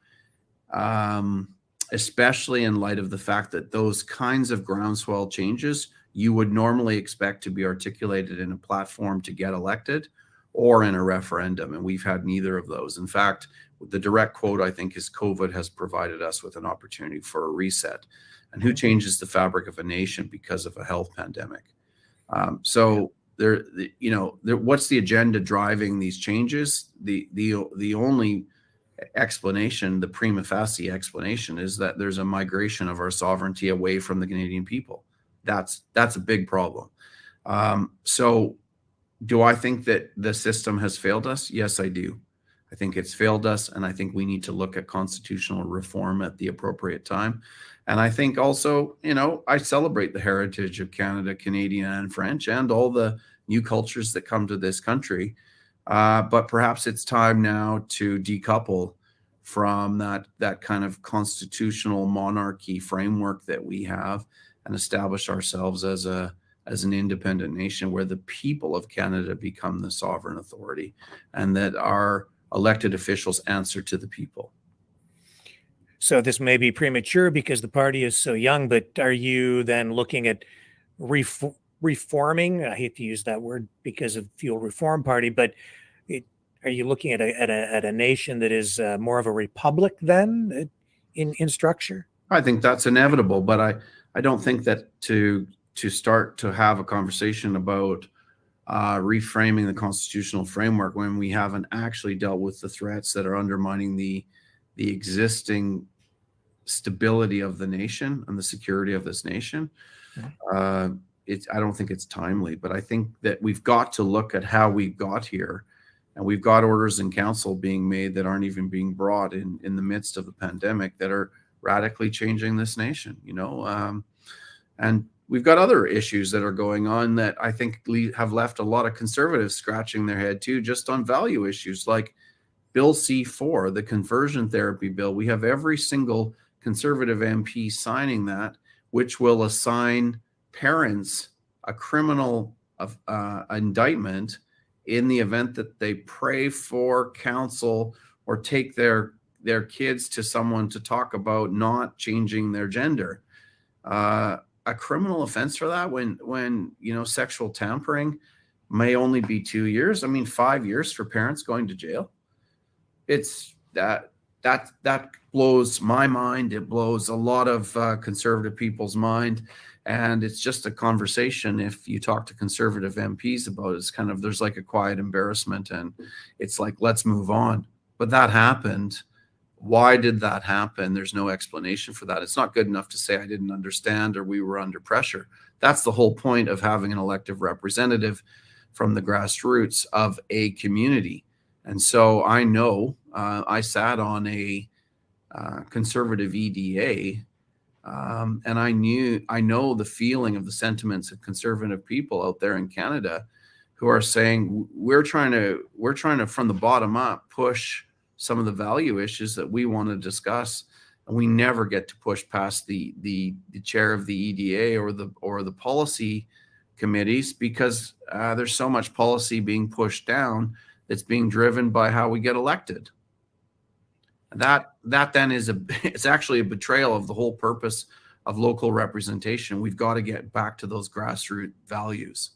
Speaker 18: especially in light of the fact that those kinds of groundswell changes you would normally expect to be articulated in a platform to get elected or in a referendum. And we've had neither of those. In fact, the direct quote, I think, is COVID has provided us with an opportunity for a reset. And who changes the fabric of a nation because of a health pandemic? So what's the agenda driving these changes? The only explanation, the prima facie explanation, is that there's a migration of our sovereignty away from the Canadian people. That's a big problem. So do I think that the system has failed us? Yes, I do. I think it's failed us, and I think we need to look at constitutional reform at the appropriate time. And I think also, I celebrate the heritage of Canada, Canadian and French, and all the new cultures that come to this country. But perhaps it's time now to decouple from that kind of constitutional monarchy framework that we have and establish ourselves as an independent nation where the people of Canada become the sovereign authority and that our elected officials answer to the people.
Speaker 2: So this may be premature because the party is so young, but are you then looking at reforming? I hate to use that word because of Fuel Reform Party, but are you looking at a nation that is more of a republic then in structure?
Speaker 18: I think that's inevitable, but I don't think that to start to have a conversation about reframing the constitutional framework when we haven't actually dealt with the threats that are undermining the existing stability of the nation and the security of this nation. I don't think it's timely, but I think that we've got to look at how we got here, and we've got orders in council being made that aren't even being brought in the midst of the pandemic that are radically changing this nation, and we've got other issues that are going on that I think have left a lot of conservatives scratching their head too, just on value issues like Bill C4, the conversion therapy bill, we have every single Conservative MP signing that, which will assign parents a criminal indictment in the event that they pray for counsel or take their kids to someone to talk about not changing their gender. A criminal offense for that when sexual tampering may only be 2 years. I mean, 5 years for parents going to jail. It's that blows my mind. It blows a lot of conservative people's mind. And it's just a conversation. If you talk to conservative MPs about it, it's kind of, there's like a quiet embarrassment and it's like, let's move on. But that happened. Why did that happen? There's no explanation for that. It's not good enough to say I didn't understand or we were under pressure. That's the whole point of having an elective representative from the grassroots of a community. And so I know I sat on a conservative EDA, and I know the feeling of the sentiments of conservative people out there in Canada who are saying we're trying to from the bottom up push some of the value issues that we want to discuss, and we never get to push past the chair of the EDA or the policy committees because there's so much policy being pushed down that's being driven by how we get elected. That then it's actually a betrayal of the whole purpose of local representation. We've got to get back to those grassroots values.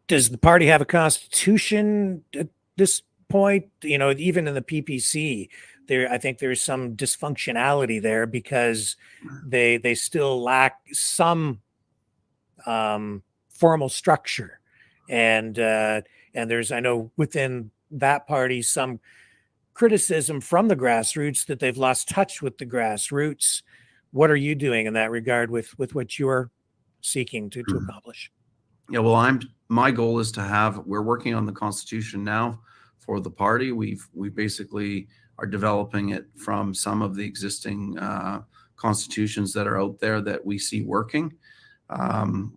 Speaker 2: Does the party have a constitution at this point? Even in the PPC, I think there's some dysfunctionality there because they still lack some formal structure, and there's, I know within that party, some criticism from the grassroots that they've lost touch with the grassroots. What are you doing in that regard with what you're seeking to accomplish?
Speaker 18: Yeah, well, my goal is we're working on the constitution now for the party. We basically are developing it from some of the existing constitutions that are out there that we see working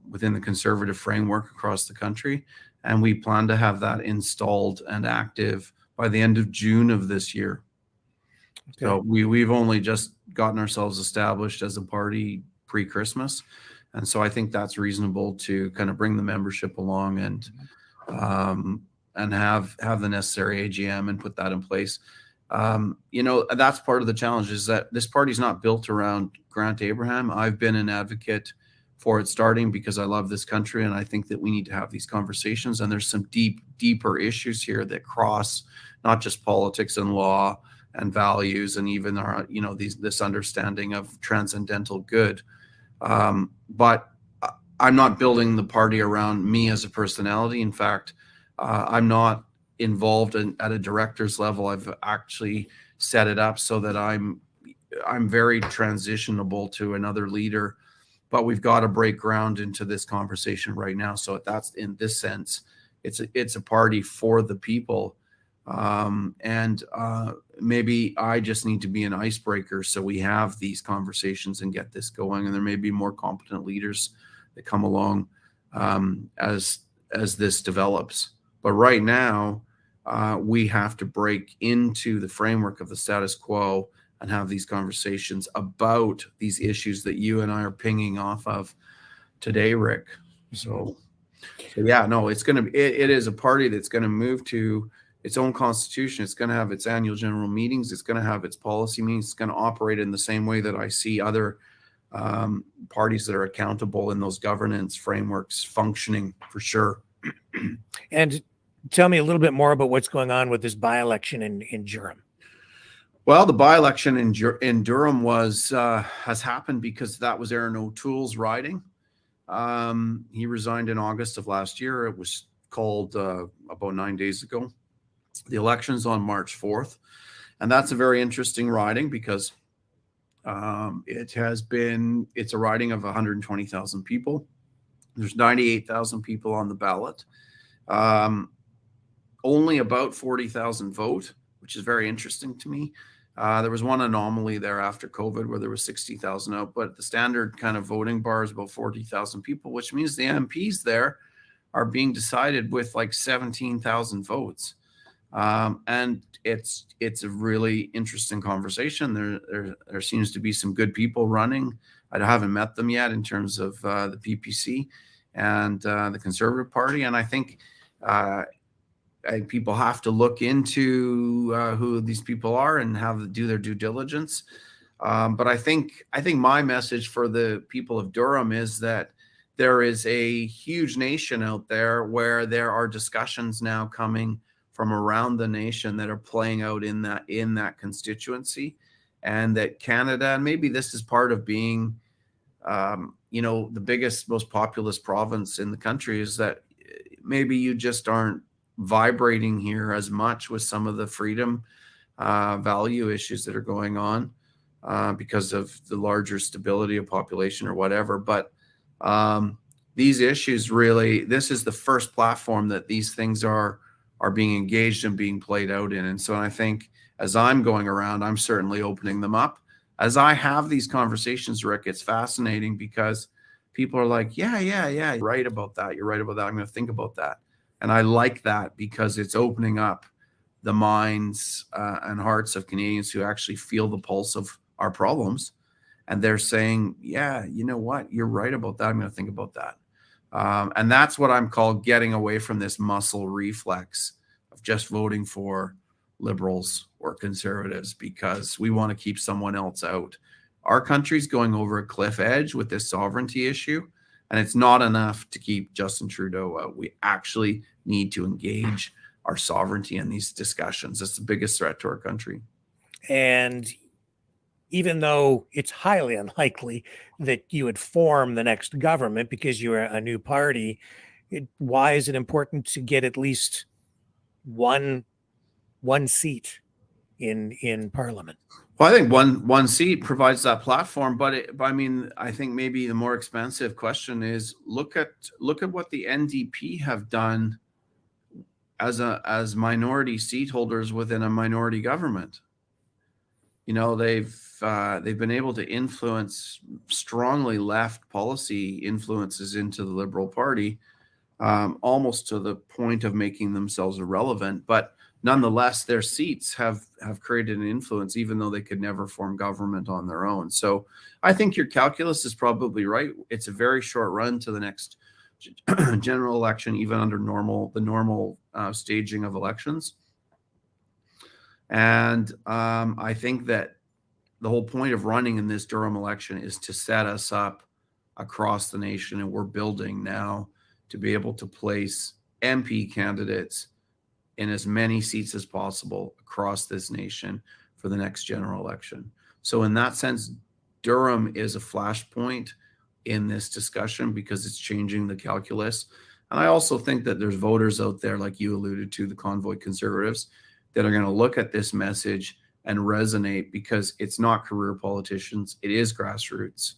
Speaker 18: within the conservative framework across the country. And we plan to have that installed and active by the end of June of this year. Okay. So we've only just gotten ourselves established as a party pre-Christmas. And so I think that's reasonable to kind of bring the membership along and have the necessary AGM and put that in place. That's part of the challenge, is that this party's not built around Grant Abraham. I've been an advocate for it starting because I love this country, and I think that we need to have these conversations. And there's some deeper issues here that cross not just politics and law and values, and even our, this understanding of transcendental good. But I'm not building the party around me as a personality. In fact, I'm not involved at a director's level. I've actually set it up so that I'm very transitionable to another leader. But we've got to break ground into this conversation right now. So that's, in this sense, it's a party for the people. Maybe I just need to be an icebreaker so we have these conversations and get this going. And there may be more competent leaders that come along as this develops. But right now, we have to break into the framework of the status quo and have these conversations about these issues that you and I are pinging off of today, Rick. So yeah, no, it is a party that's going to move to its own constitution. It's going to have its annual general meetings. It's going to have its policy meetings. It's going to operate in the same way that I see other parties that are accountable in those governance frameworks functioning, for sure.
Speaker 2: And tell me a little bit more about what's going on with this by-election in Durham.
Speaker 18: Well, the by-election in Durham has happened because that was Aaron O'Toole's riding. He resigned in August of last year. It was called about 9 days ago. The election's on March 4th. And that's a very interesting riding because it's a riding of 120,000 people. There's 98,000 people on the ballot. Only about 40,000 vote, which is very interesting to me. There was one anomaly there after COVID where there was 60,000 out, but the standard kind of voting bar is about 40,000 people, which means the MPs there are being decided with like 17,000 votes. And it's a really interesting conversation. There seems to be some good people running. I haven't met them yet in terms of the PPC and the Conservative Party. And I think people have to look into who these people are and do their due diligence. But I think my message for the people of Durham is that there is a huge nation out there where there are discussions now coming from around the nation that are playing out in that constituency, and that Canada, and maybe this is part of being, the biggest, most populous province in the country, is that maybe you just aren't vibrating here as much with some of the freedom value issues that are going on because of the larger stability of population or whatever. But these issues really, this is the first platform that these things are being engaged and being played out in. And so I think as I'm going around, I'm certainly opening them up. As I have these conversations, Rick, it's fascinating because people are like, yeah, you're right about that. You're right about that. I'm going to think about that. And I like that because it's opening up the minds and hearts of Canadians who actually feel the pulse of our problems. And they're saying, yeah, you know what? You're right about that. I'm going to think about that. And that's what I'm called getting away from this muscle reflex of just voting for Liberals or Conservatives because we want to keep someone else out. Our country's going over a cliff edge with this sovereignty issue, and it's not enough to keep Justin Trudeau out. We actually need to engage our sovereignty in these discussions. It's the biggest threat to our country.
Speaker 2: And even though it's highly unlikely that you would form the next government because you're a new party, why is it important to get at least one seat in Parliament?
Speaker 18: Well, I think one seat provides that platform, but I think maybe the more expensive question is look at what the NDP have done as minority seat holders within a minority government. They've been able to influence strongly left policy influences into the Liberal Party, almost to the point of making themselves irrelevant. But nonetheless, their seats have created an influence, even though they could never form government on their own. So I think your calculus is probably right. It's a very short run to the next general election, even under the normal staging of elections. And I think that the whole point of running in this Durham election is to set us up across the nation. And we're building now to be able to place MP candidates in as many seats as possible across this nation for the next general election. So in that sense, Durham is a flashpoint in this discussion because it's changing the calculus. And I also think that there's voters out there, like you alluded to, the convoy Conservatives, that are going to look at this message and resonate because it's not career politicians. It is grassroots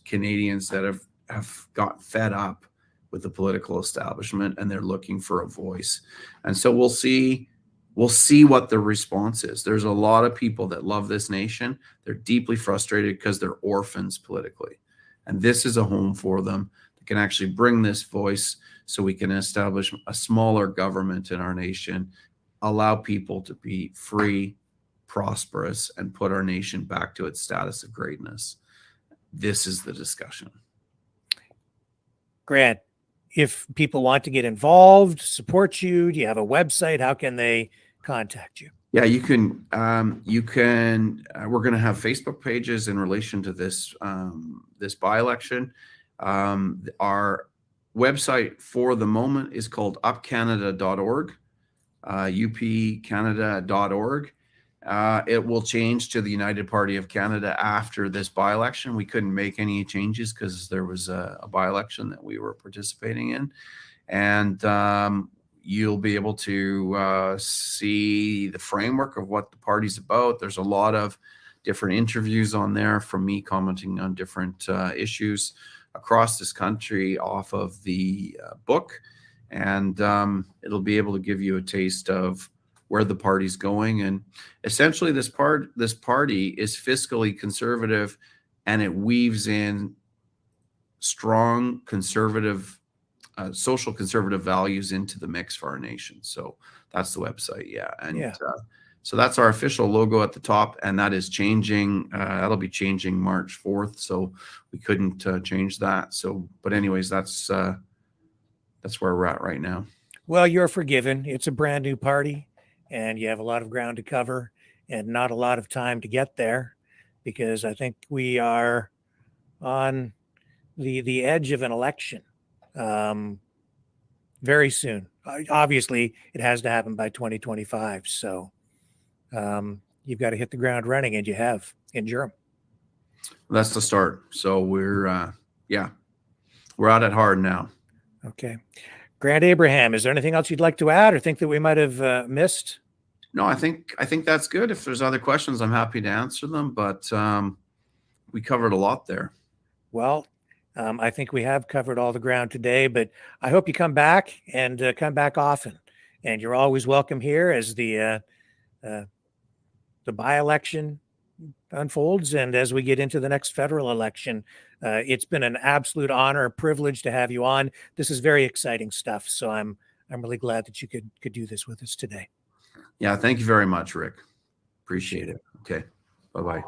Speaker 18: Canadians that have got fed up with the political establishment, and they're looking for a voice. And so we'll see what the response is. There's a lot of people that love this nation. They're deeply frustrated because they're orphans politically. And this is a home for them that can actually bring this voice so we can establish a smaller government in our nation, allow people to be free, prosperous, and put our nation back to its status of greatness. This is the discussion.
Speaker 2: Grant, if people want to get involved, support you, do you have a website? How can they contact you?
Speaker 18: Yeah, you can. We're going to have Facebook pages in relation to this by-election. Our website for the moment is called upcanada.org, upcanada.org. It will change to the United Party of Canada after this by-election. We couldn't make any changes because there was a by-election that we were participating in. And you'll be able to see the framework of what the party's about. There's a lot of different interviews on there from me commenting on different issues across this country off of the book. And it'll be able to give you a taste of where the party's going. And essentially this party is fiscally conservative, and it weaves in strong conservative social conservative values into the mix for our nation. So that's the website. Yeah. And so that's our official logo at the top, and that is changing. That'll be changing March 4th. So we couldn't change that. So, but anyways, that's where we're at right now.
Speaker 2: Well, you're forgiven. It's a brand new party, and you have a lot of ground to cover and not a lot of time to get there, because I think we are on the edge of an election very soon. Obviously, it has to happen by 2025. So you've got to hit the ground running, and you have in Durham.
Speaker 18: That's the start. So we're at it hard now.
Speaker 2: Okay. Grant Abraham, is there anything else you'd like to add or think that we might have missed?
Speaker 18: No, I think that's good. If there's other questions, I'm happy to answer them, but we covered a lot there.
Speaker 2: Well, I think we have covered all the ground today, but I hope you come back and come back often. And you're always welcome here as the by-election unfolds and as we get into the next federal election. It's been an absolute honor, a privilege to have you on. This is very exciting stuff. So I'm really glad that you could do this with us today.
Speaker 18: Yeah, thank you very much, Rick. Appreciate it. Okay, bye-bye.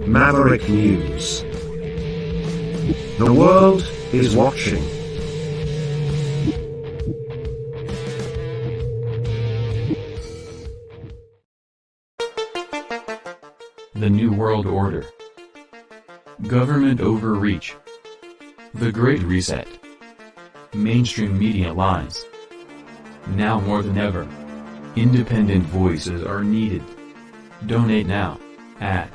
Speaker 3: Maverick News. The world is watching.
Speaker 19: The New World Order. Government overreach. The Great Reset. Mainstream media lies. Now more than ever, independent voices are needed. Donate now at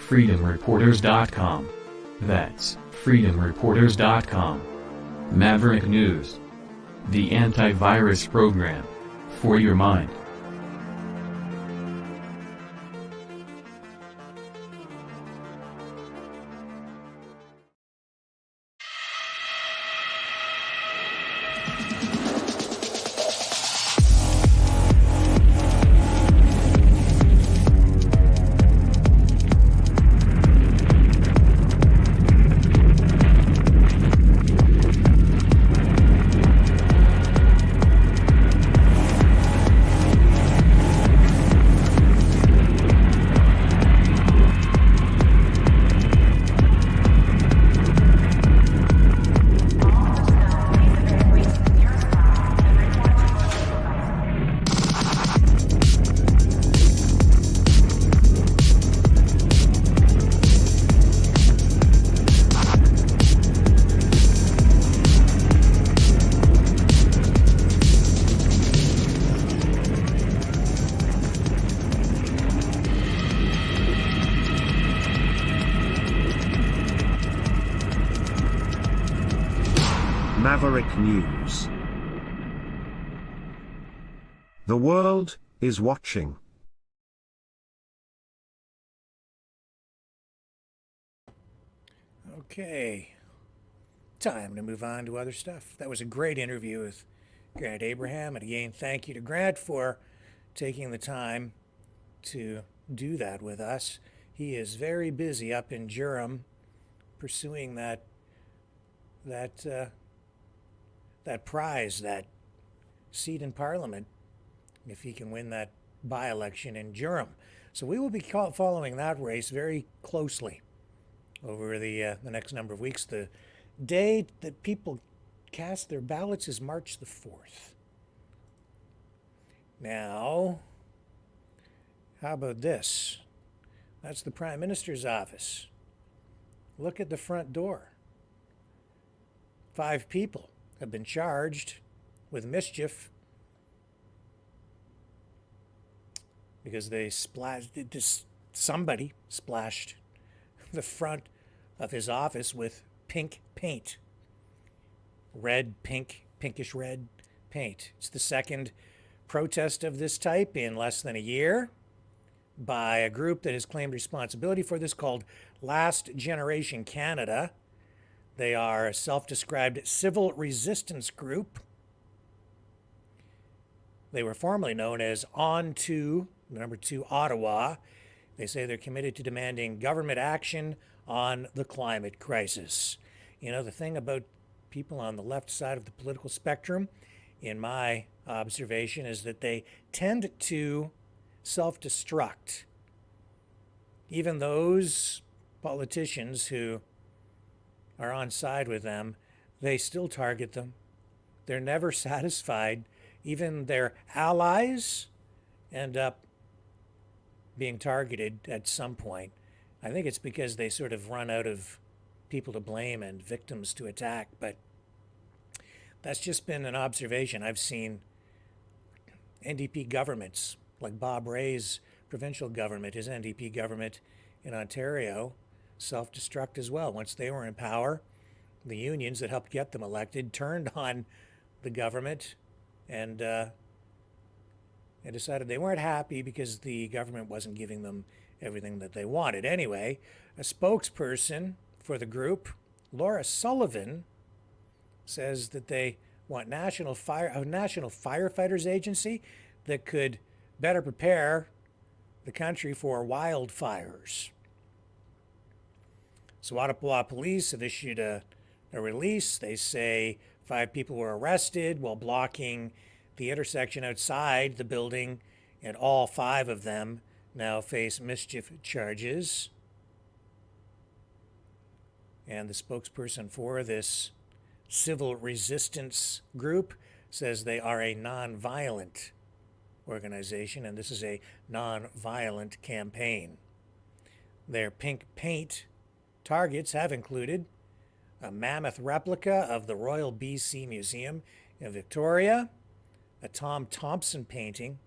Speaker 19: freedomreporters.com. That's freedomreporters.com. Maverick News. The antivirus program for your mind.
Speaker 3: Maverick News. The world is watching.
Speaker 2: Okay. Time to move on to other stuff. That was a great interview with Grant Abraham. And again, thank you to Grant for taking the time to do that with us. He is very busy up in Durham pursuing that prize, that seat in Parliament, if he can win that by-election in Durham. So we will be following that race very closely over the next number of weeks. The day that people cast their ballots is March the 4th. Now, how about this? That's the Prime Minister's office. Look at the front door. 5 people have been charged with mischief because somebody splashed the front of his office with pink paint. Red, pink, pinkish red paint. It's the second protest of this type in less than a year by a group that has claimed responsibility for this called Last Generation Canada. They are a self-described civil resistance group. They were formerly known as On to, number 2, Ottawa. They say they're committed to demanding government action on the climate crisis. You know, the thing about people on the left side of the political spectrum, in my observation, is that they tend to self-destruct. Even those politicians who are on side with them, they still target them. They're never satisfied. Even their allies end up being targeted at some point. I think it's because they sort of run out of people to blame and victims to attack, but that's just been an observation. I've seen NDP governments, like Bob Rae's provincial government, his NDP government in Ontario, self-destruct as well. Once they were in power, the unions that helped get them elected turned on the government and decided they weren't happy because the government wasn't giving them everything that they wanted. Anyway, a spokesperson for the group, Laura Sullivan, says that they want a national firefighters agency that could better prepare the country for wildfires. So Ottawa police have issued a release. They say 5 people were arrested while blocking the intersection outside the building, and all 5 of them now face mischief charges. And the spokesperson for this civil resistance group says they are a non-violent organization, and this is a non-violent campaign. Their pink paint targets have included a mammoth replica of the Royal BC Museum in Victoria, a Tom Thompson painting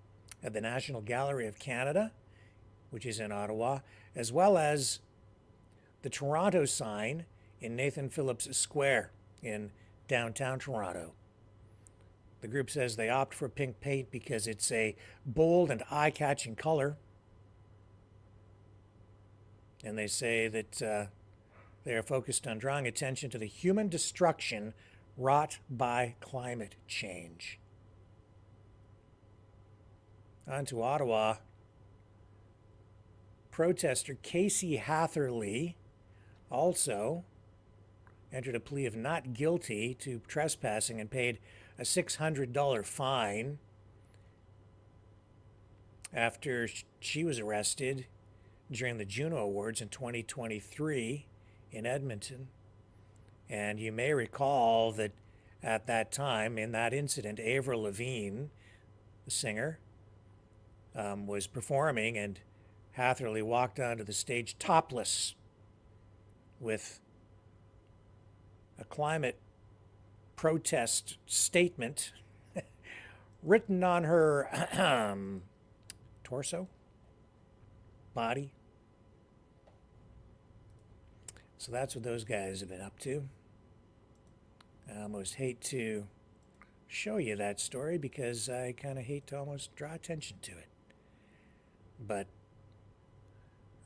Speaker 2: at the National Gallery of Canada, which is in Ottawa, as well as the Toronto sign in Nathan Phillips Square in downtown Toronto. The group says they opt for pink paint because it's a bold and eye-catching color. And they say that they are focused on drawing attention to the human destruction wrought by climate change. On to Ottawa. Protester Casey Hatherley also entered a plea of not guilty to trespassing and paid a $600 fine after she was arrested during the Juno Awards in 2023 in Edmonton. And you may recall that at that time, in that incident, Avril Lavigne, the singer, was performing, and Hatherley walked onto the stage topless with a climate protest statement written on her torso, body. So that's what those guys have been up to. I almost hate to show you that story because I kind of hate to almost draw attention to it. But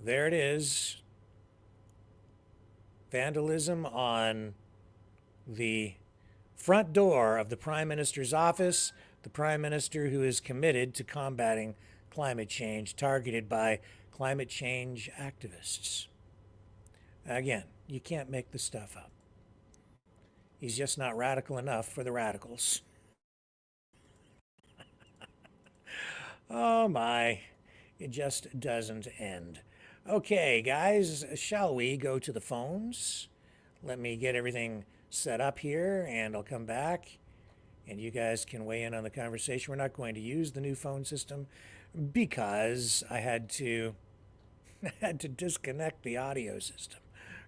Speaker 2: there it is. Vandalism on the front door of the Prime Minister's office, the Prime Minister who is committed to combating climate change, targeted by climate change activists. Again, you can't make this stuff up. He's just not radical enough for the radicals. Oh my, it just doesn't end. Okay, guys, shall we go to the phones? Let me get everything set up here, and I'll come back, and you guys can weigh in on the conversation. We're not going to use the new phone system because I had to disconnect the audio system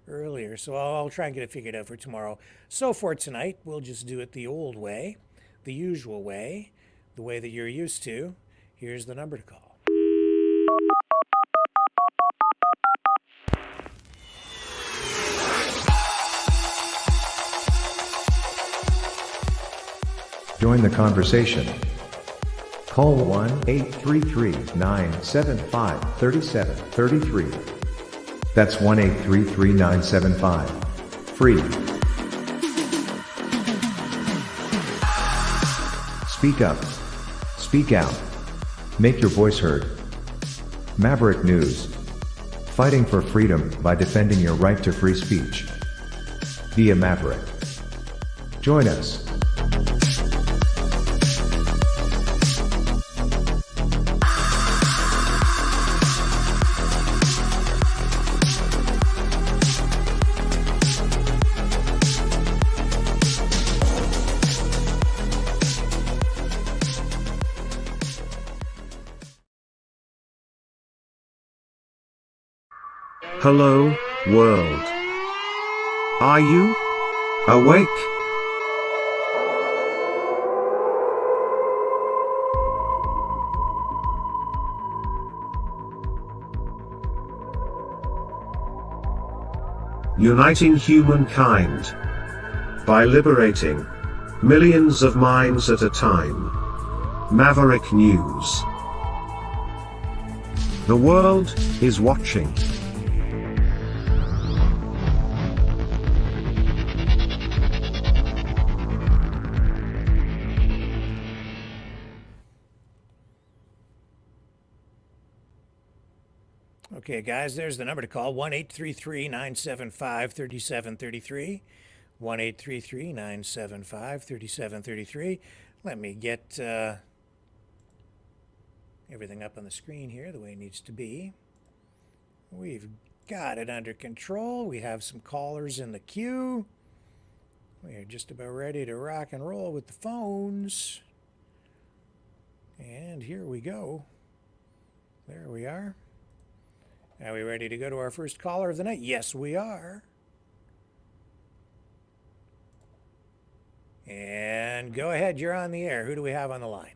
Speaker 2: earlier, so I'll try and get it figured out for tomorrow. So for tonight, we'll just do it the old way. the usual way, the way that you're used to, here's the number to call.
Speaker 1: Join the conversation. Call 1-833-975-3733. That's 1-833-975. Free. Speak up. Speak out. Make your voice heard. Maverick News. Fighting for freedom by defending your right to free speech. Be a Maverick. Join us.
Speaker 3: Hello, world. Are you awake? Uniting humankind by liberating millions of minds at a time. Maverick News. The world is watching.
Speaker 2: Okay, guys, there's the number to call, 1-833-975-3733, 1-833-975-3733. Let me get everything up on the screen here the way it needs to be. We've got it under control. We have some callers in the queue. We are just about ready to rock and roll with the phones. And here we go. There we are. Are we ready to go to our first caller of the night? Yes, we are. And go ahead, you're on the air. Who do we have on the line?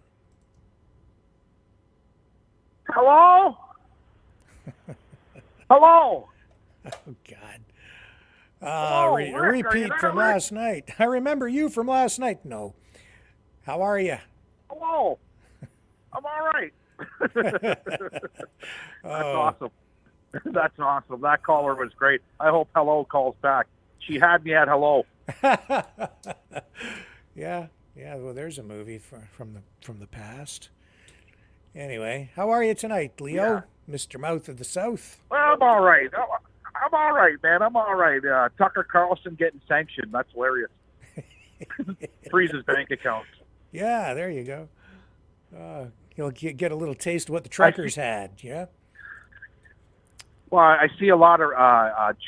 Speaker 20: Hello? Hello?
Speaker 2: Oh, God.
Speaker 20: Hello, Rick, are you
Speaker 2: Repeat
Speaker 20: there,
Speaker 2: from
Speaker 20: Rick?
Speaker 2: last night. I remember you from last night. No. How are you?
Speaker 20: Hello? I'm all right. That's awesome. That's awesome. That caller was great. I hope Hello calls back. She had me at hello.
Speaker 2: Yeah. Well, there's a movie from the past. Anyway, how are you tonight, Leo? Mr. Mouth of the South.
Speaker 20: Well, I'm all right. I'm all right, man. I'm all right. Tucker Carlson getting sanctioned. That's hilarious. Freeze his bank account.
Speaker 2: Yeah, there you go. You'll get a little taste of what the truckers had. Yeah.
Speaker 20: Well, I see a lot of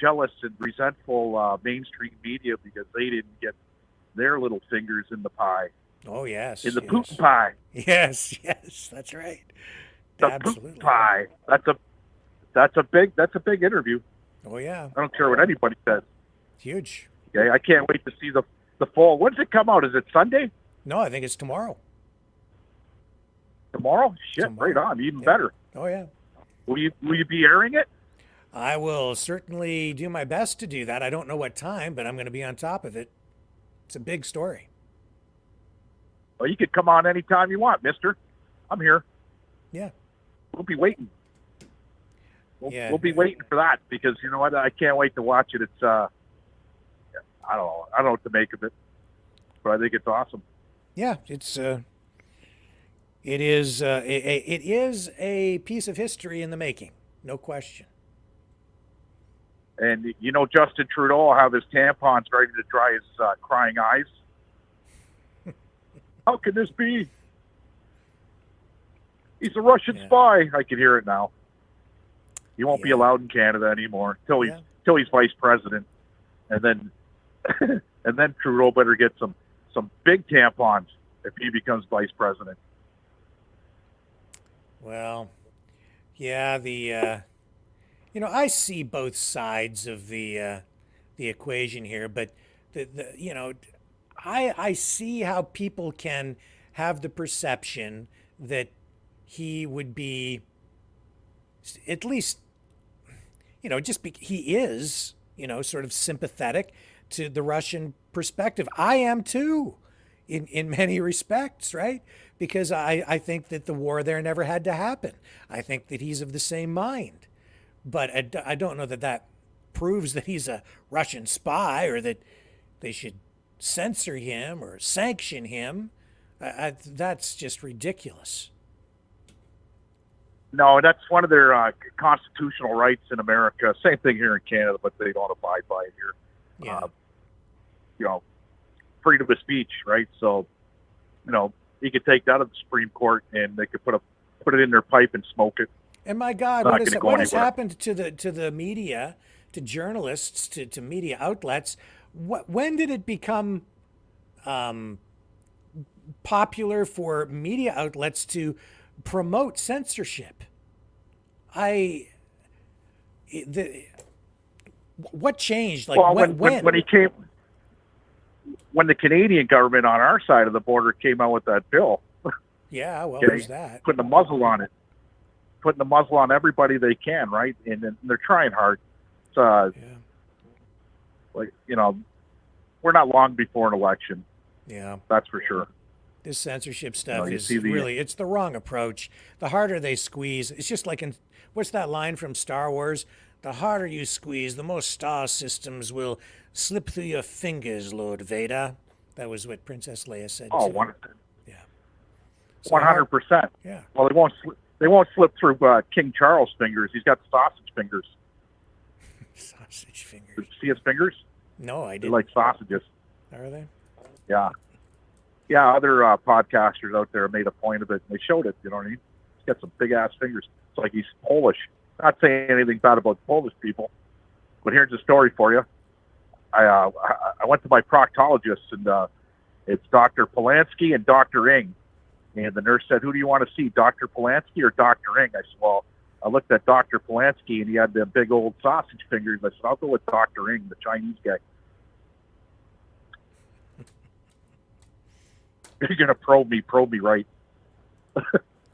Speaker 20: jealous and resentful mainstream media because they didn't get their little fingers in the pie.
Speaker 2: Oh, yes.
Speaker 20: In the Putin pie.
Speaker 2: Yes, that's right.
Speaker 20: The
Speaker 2: Absolutely.
Speaker 20: Putin pie. That's a big interview.
Speaker 2: Oh, yeah.
Speaker 20: I don't care what anybody says.
Speaker 2: Huge.
Speaker 20: Okay, I can't wait to see the full. When does it come out? Is it Sunday?
Speaker 2: No, I think it's tomorrow.
Speaker 20: Tomorrow? Shit, right on. Even better.
Speaker 2: Oh, yeah.
Speaker 20: Will you be airing it?
Speaker 2: I will certainly do my best to do that. I don't know what time, but I'm going to be on top of it. It's a big story.
Speaker 20: Well, you could come on anytime you want, mister. I'm here.
Speaker 2: Yeah.
Speaker 20: We'll be waiting. We'll be waiting for that because you know what? I can't wait to watch it. It's I don't know what to make of it, but I think it's awesome.
Speaker 2: Yeah, it is a piece of history in the making, no question.
Speaker 20: And you know, Justin Trudeau will have his tampons ready to dry his crying eyes. How can this be? He's a Russian spy. I can hear it now. He won't be allowed in Canada anymore till he's vice president, and then and then Trudeau better get some big tampons if he becomes vice president.
Speaker 2: Well, yeah, I see both sides of the equation here, but I see how people can have the perception that he would be, at least, he is, sort of sympathetic to the Russian perspective. I am too, in many respects, right? Because I think that the war there never had to happen. I think that he's of the same mind. But I don't know that that proves that he's a Russian spy or that they should censor him or sanction him. That's just ridiculous.
Speaker 20: No, that's one of their constitutional rights in America. Same thing here in Canada, but they don't abide by it here.
Speaker 2: Yeah.
Speaker 20: Freedom of speech, right? So, you could take that to the Supreme Court and they could put it in their pipe and smoke it.
Speaker 2: And my God, what has happened to the media, to journalists, to media outlets? When did it become popular for media outlets to promote censorship? What changed? Like,
Speaker 20: well, when he came, when the Canadian government on our side of the border came out with that bill.
Speaker 2: Yeah, well, there's that.
Speaker 20: Putting the muzzle on it. Putting the muzzle on everybody they can, right? And they're trying hard. We're not long before an election.
Speaker 2: Yeah.
Speaker 20: That's for sure.
Speaker 2: This censorship stuff is really, it's the wrong approach. The harder they squeeze, it's just like what's that line from Star Wars? The harder you squeeze, the more star systems will slip through your fingers, Lord Vader. That was what Princess Leia said.
Speaker 20: Oh,
Speaker 2: yeah.
Speaker 20: 100%.
Speaker 2: Yeah.
Speaker 20: Well, they won't slip through King Charles' fingers. He's got sausage fingers.
Speaker 2: Sausage fingers.
Speaker 20: Did you see his fingers?
Speaker 2: No, I didn't.
Speaker 20: They're like sausages.
Speaker 2: Are they?
Speaker 20: Yeah. Yeah, other podcasters out there made a point of it. And they showed it, you know what I mean? He's got some big-ass fingers. It's like he's Polish. Not saying anything bad about Polish people, but here's a story for you. I went to my proctologist, and it's Dr. Polanski and Dr. Ing. And the nurse said, who do you want to see, Dr. Polanski or Dr. Ing? I said, well, I looked at Dr. Polanski, and he had the big old sausage fingers. I said, I'll go with Dr. Ing, the Chinese guy. If you're going to probe me right.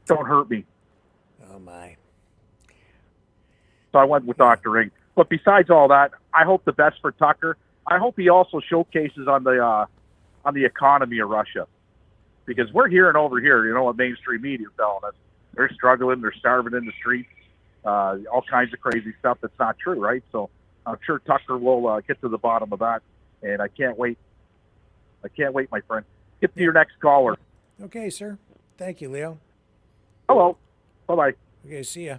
Speaker 20: Don't hurt me.
Speaker 2: Oh, my.
Speaker 20: So I went with Dr. Ing. But besides all that, I hope the best for Tucker. I hope he also showcases on the economy of Russia. Because we're hearing over here, what mainstream media is telling us. They're struggling. They're starving in the streets. All kinds of crazy stuff that's not true, right? So I'm sure Tucker will get to the bottom of that. And I can't wait. My friend. Get to your next caller.
Speaker 2: Okay, sir. Thank you, Leo.
Speaker 20: Hello. Bye-bye.
Speaker 2: Okay, see ya.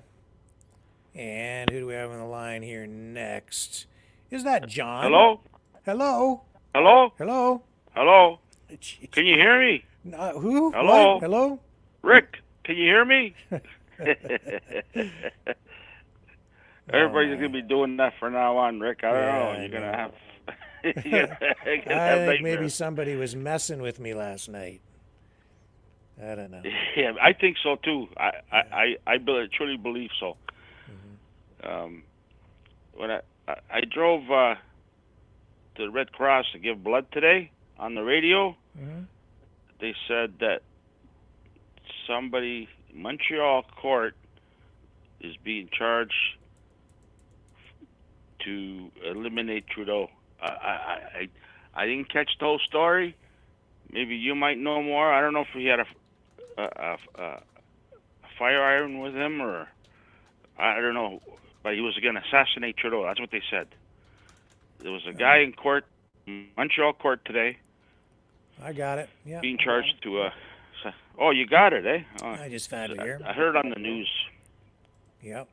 Speaker 2: And who do we have on the line here next? Is that John?
Speaker 21: Hello?
Speaker 2: Hello?
Speaker 21: Hello?
Speaker 2: Hello?
Speaker 21: Hello? Can you hear me?
Speaker 2: Who?
Speaker 21: Hello?
Speaker 2: What? Hello?
Speaker 21: Rick, can you hear me? Everybody's going to be doing that from now on, Rick. I don't know. You're going to have...
Speaker 2: I think maybe somebody was messing with me last night. I don't know.
Speaker 21: Yeah, I think so too. I truly believe so.
Speaker 2: Mm-hmm.
Speaker 21: When I drove to the Red Cross to give blood today on the radio, they said that somebody, Montreal court, is being charged to eliminate Trudeau. I didn't catch the whole story. Maybe you might know more. I don't know if he had a fire iron with him, or I don't know. But he was going to assassinate Trudeau. That's what they said. There was a guy in court, Montreal court today.
Speaker 2: I got it. Yeah.
Speaker 21: Being charged to. Oh, you got it, eh? Oh,
Speaker 2: I just found it here.
Speaker 21: I heard it on the news.
Speaker 2: Yep.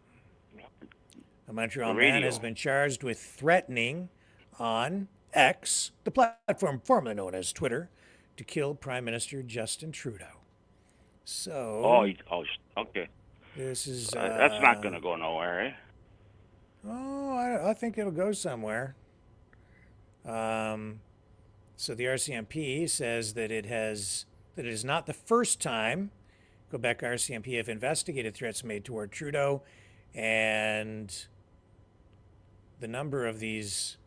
Speaker 2: A Montreal man has been charged with threatening on X, the platform formerly known as Twitter, to kill Prime Minister Justin Trudeau. So.
Speaker 21: Okay.
Speaker 2: This is.
Speaker 21: That's not going to go nowhere, eh?
Speaker 2: Oh, I think it'll go somewhere. So the RCMP says that it is not the first time Quebec RCMP have investigated threats made toward Trudeau, and the number of these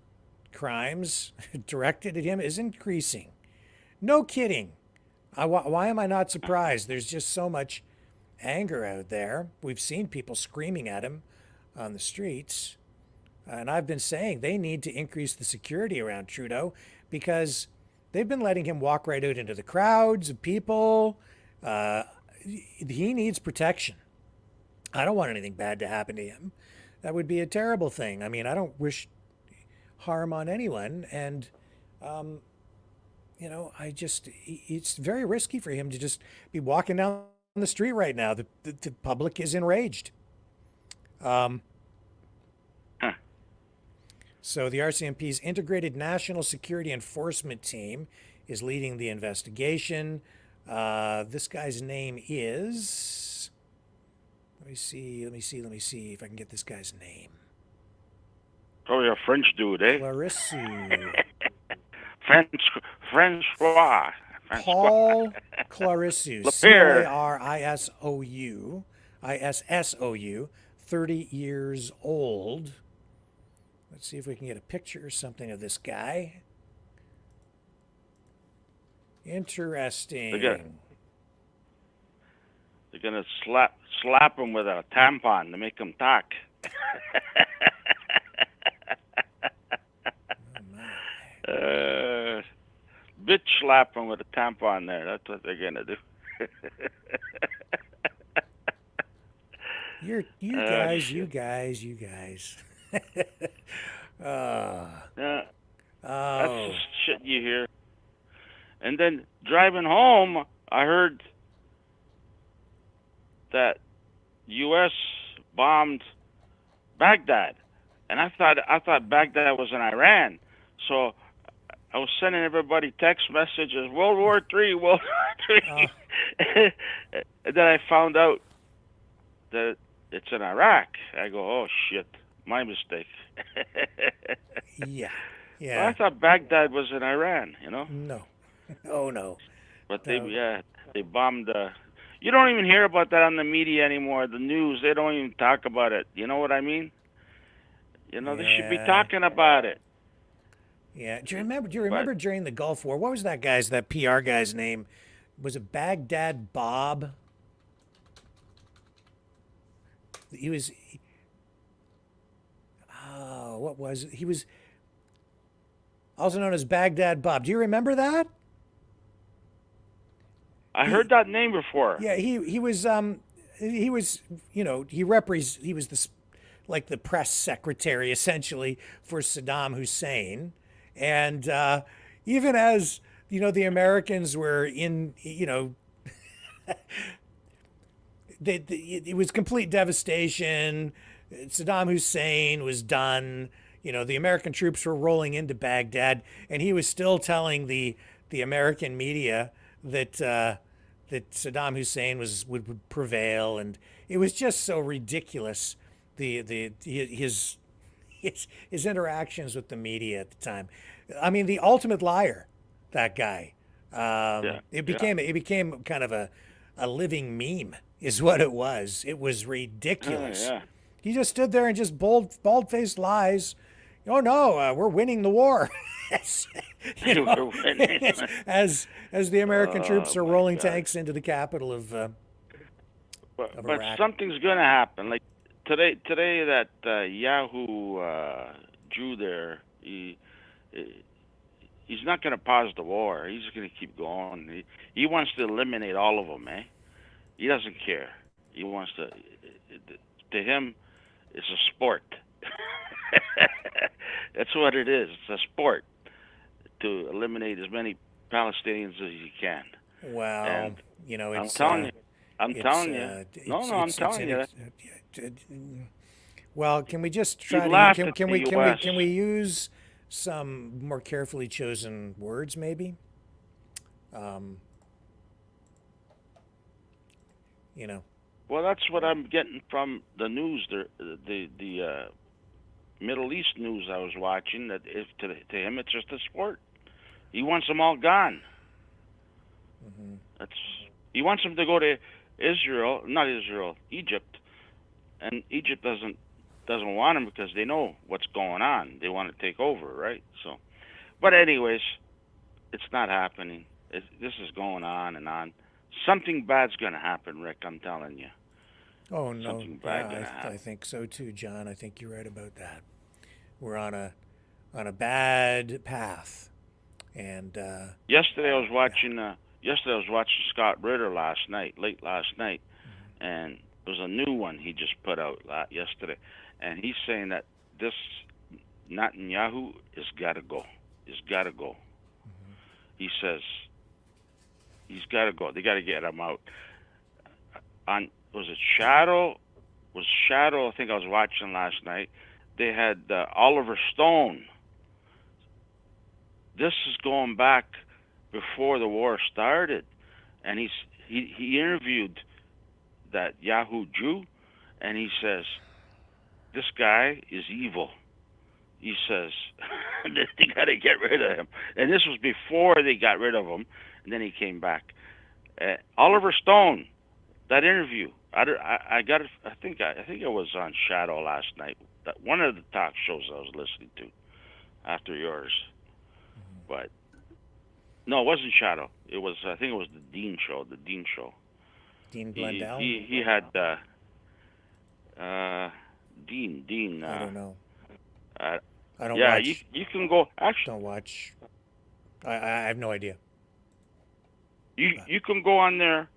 Speaker 2: crimes directed at him is increasing. No kidding. Why am I not surprised? There's just so much anger out there. We've seen people screaming at him on the streets. And I've been saying they need to increase the security around Trudeau because they've been letting him walk right out into the crowds of people. He needs protection. I don't want anything bad to happen to him. That would be a terrible thing. I mean, I don't wish harm on anyone. And, it's very risky for him to just be walking down the street right now. The public is enraged. So the RCMP's Integrated National Security Enforcement Team is leading the investigation. This guy's name is, let me see if I can get this guy's name.
Speaker 21: Probably a French dude, eh? Francois.
Speaker 2: Paul Clarissou. Clarisou. 30 years old. Let's see if we can get a picture or something of this guy. Interesting.
Speaker 21: They're gonna slap him with a tampon to make him talk. Bitch slap him with a tampon there. That's what they're gonna do.
Speaker 2: You guys.
Speaker 21: That's just shit you hear. And then driving home, I heard that U.S. bombed Baghdad, and I thought Baghdad was in Iran. So I was sending everybody text messages, World War III, World War III. And then I found out that it's in Iraq. I go, oh shit, my mistake.
Speaker 2: Yeah.
Speaker 21: Well, I thought Baghdad was in Iran,
Speaker 2: No. Oh, no.
Speaker 21: But they bombed. You don't even hear about that on the media anymore. The news, they don't even talk about it. You know what I mean? They should be talking about it.
Speaker 2: Yeah. Do you remember during the Gulf War? What was that PR guy's name? Was it Baghdad Bob? He was. Oh, what was it? He was also known as Baghdad Bob. Do you remember that?
Speaker 21: I heard that name before.
Speaker 2: Yeah, he was the press secretary essentially for Saddam Hussein, and even as the Americans were in it was complete devastation. Saddam Hussein was done. The American troops were rolling into Baghdad, and he was still telling the American media that Saddam Hussein would prevail, and it was just so ridiculous. His interactions with the media at the time. I mean, the ultimate liar, that guy. It became kind of a living meme, is what it was. It was ridiculous. He just stood there and just bald-faced lies. Oh no, we're winning the war. As the American troops are rolling tanks into the capital of
Speaker 21: but
Speaker 2: Iraq.
Speaker 21: Something's going to happen. Like today that Yahoo Jew there, he's not going to pause the war. He's going to keep going. He wants to eliminate all of them, eh? He doesn't care. He wants to him, it's a sport. That's what it is. It's a sport to eliminate as many Palestinians as you can.
Speaker 2: Well,
Speaker 21: and
Speaker 2: it's.
Speaker 21: I'm telling you. I'm telling you.
Speaker 2: Well, can we just try to can we use some more carefully chosen words, maybe?
Speaker 21: Well, that's what I'm getting from the news. The Middle East news I was watching. That if to him it's just a sport. He wants them all gone. Mm-hmm. He wants them to go to Egypt, and Egypt doesn't want them because they know what's going on. They want to take over, right? So, but anyways, it's not happening. This is going on and on. Something bad's going to happen, Rick. I'm telling you.
Speaker 2: Oh no!
Speaker 21: Something bad gonna
Speaker 2: Yeah,
Speaker 21: happen.
Speaker 2: I think so too, John. I think you're right about that. We're on a bad path, and
Speaker 21: Yesterday I was watching. Yesterday I was watching Scott Ritter late last night, and there's a new one he just put out yesterday, and he's saying that this Netanyahu has got to go. He's got to go. He says he's got to go. They got to get him out. Was it Shadow? Was Shadow? I think I was watching last night. They had Oliver Stone. This is going back before the war started, and he interviewed that Yahoo Jew, and he says this guy is evil. He says they got to get rid of him, and this was before they got rid of him, and then he came back. Oliver Stone, that interview. I got it. I think it was on Shadow last night. That one of the talk shows I was listening to after yours, but no, it wasn't Shadow. It was. I think it was the Dean show. The Dean show.
Speaker 2: Dean Blundell.
Speaker 21: He had Dean.
Speaker 2: I don't know.
Speaker 21: I
Speaker 2: don't
Speaker 21: yeah,
Speaker 2: watch.
Speaker 21: you can go. Actually,
Speaker 2: don't watch. I have no idea.
Speaker 21: You can go on there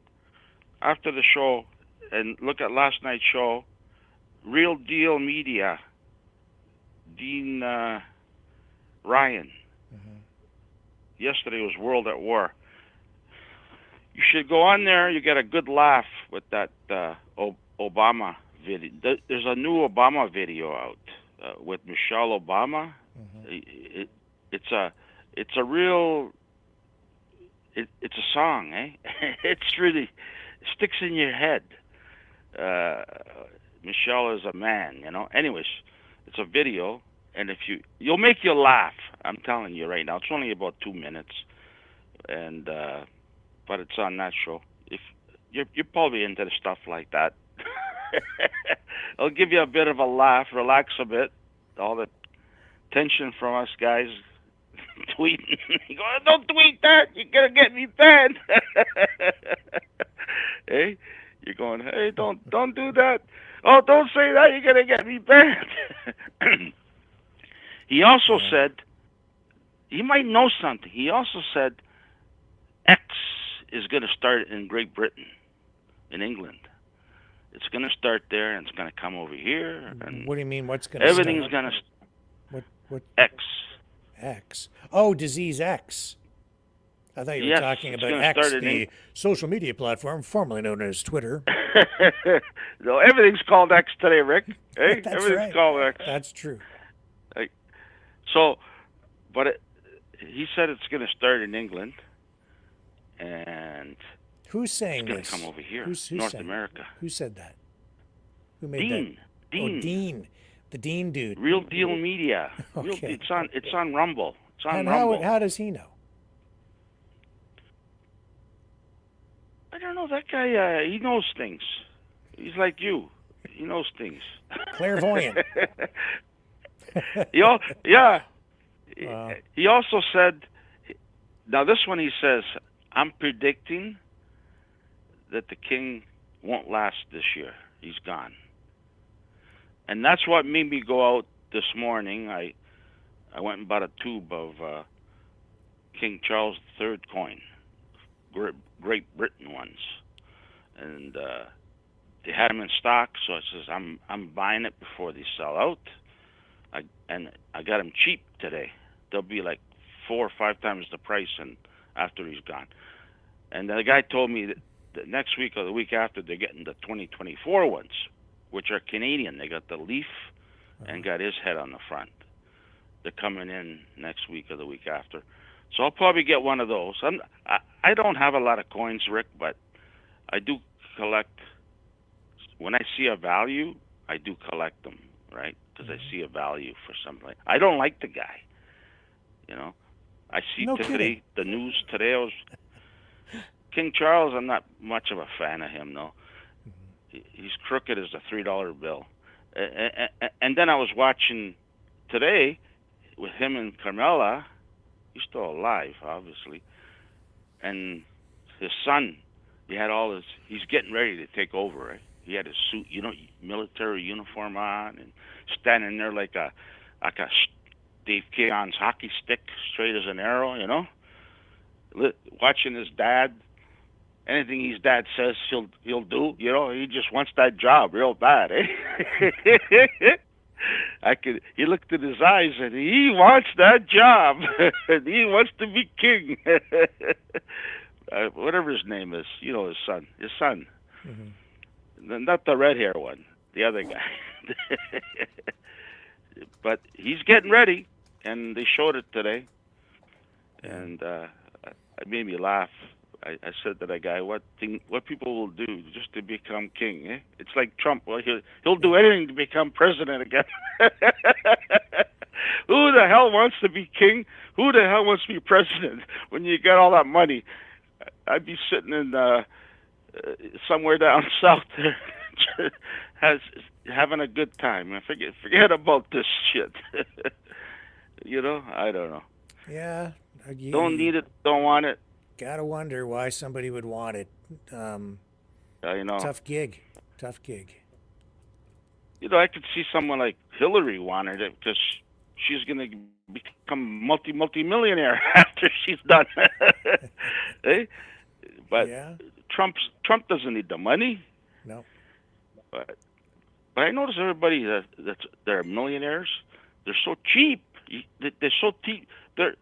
Speaker 21: after the show and look at last night's show. Real Deal Media. Dean Ryan. Yesterday was World at War. You should go on there. You get a good laugh with that Obama video. There's a new Obama video out with Michelle Obama. It's a real. It's a song, eh? It's really it sticks in your head. Michelle is a man, you know. Anyways, it's a video, and if you'll make you laugh. I'm telling you right now. It's only about 2 minutes, and but it's on that show. If you're probably into the stuff like that, it'll give you a bit of a laugh, relax a bit. All the tension from us guys tweeting. You go, don't tweet that. You're gonna get me banned. Hey, you're going. Hey, don't do that. Oh, don't say that. You're gonna get me banned. He also said, you might know something. He also said, X is going to start in Great Britain, in England. It's going to start there, and it's going to come over here. And
Speaker 2: what do you mean? What's going to?
Speaker 21: Everything's going to.
Speaker 2: What?
Speaker 21: X.
Speaker 2: X. Oh, disease X. I thought you were talking about X, the social media platform formerly known as Twitter.
Speaker 21: No, everything's called X today, Rick. Hey,
Speaker 2: That's
Speaker 21: everything's
Speaker 2: right.
Speaker 21: called X.
Speaker 2: That's true.
Speaker 21: So, but he said it's going to start in England, and
Speaker 2: who's saying
Speaker 21: it's going
Speaker 2: this?
Speaker 21: to come over here,
Speaker 2: Who's
Speaker 21: North
Speaker 2: saying
Speaker 21: America.
Speaker 2: Who said that? Who made
Speaker 21: Dean.
Speaker 2: that?
Speaker 21: Dean.
Speaker 2: Oh, Dean. The Dean dude.
Speaker 21: Real Deal Media.
Speaker 2: Okay.
Speaker 21: It's on Rumble. It's on
Speaker 2: and
Speaker 21: Rumble.
Speaker 2: how does he know?
Speaker 21: I don't know. That guy, he knows things. He's like you. He knows things.
Speaker 2: Clairvoyant.
Speaker 21: He also said, now this one he says, I'm predicting that the king won't last this year. He's gone. And that's what made me go out this morning. I went and bought a tube of King Charles III coin, Great Britain ones. And they had them in stock, so I says, I'm buying it before they sell out. I got them cheap today. They'll be like 4 or 5 times the price and after he's gone. And the guy told me that next week or the week after they're getting the 2024 ones, which are Canadian. They got the leaf and got his head on the front. They're coming in next week or the week after. So I'll probably get one of those. I don't have a lot of coins, Rick, but I do collect. When I see a value, I do collect them, right? Because I see a value for something. I don't like the guy, you know. I see today, the news today, King Charles, I'm not much of a fan of him, though. He's crooked as a $3 bill. And then I was watching today with him and Carmela. He's still alive, obviously. and his son, he's getting ready to take over, right? He had his suit, military uniform on, and standing there like a Dave Keon's hockey stick, straight as an arrow, watching his dad. Anything his dad says, he'll do. He just wants that job real bad, eh? He looked in his eyes and he wants that job. And he wants to be king. Whatever his name is, his son. His son. Mm-hmm. Not the red hair one, the other guy. But he's getting ready, and they showed it today. And it made me laugh. I said to that guy, what people will do just to become king, eh? It's like Trump. Well, he'll do anything to become president again. Who the hell wants to be king? Who the hell wants to be president when you get all that money? I'd be sitting in somewhere down south there, having a good time. And forget about this shit. I don't know.
Speaker 2: Yeah.
Speaker 21: Don't need it. Don't want it.
Speaker 2: Gotta wonder why somebody would want it. Tough gig.
Speaker 21: I could see someone like Hillary wanted it because she's going to become multi-millionaire after she's done. Eh? But
Speaker 2: yeah.
Speaker 21: Trump doesn't need the money.
Speaker 2: No.
Speaker 21: But I notice everybody they're millionaires. They're so cheap. They're so cheap. They're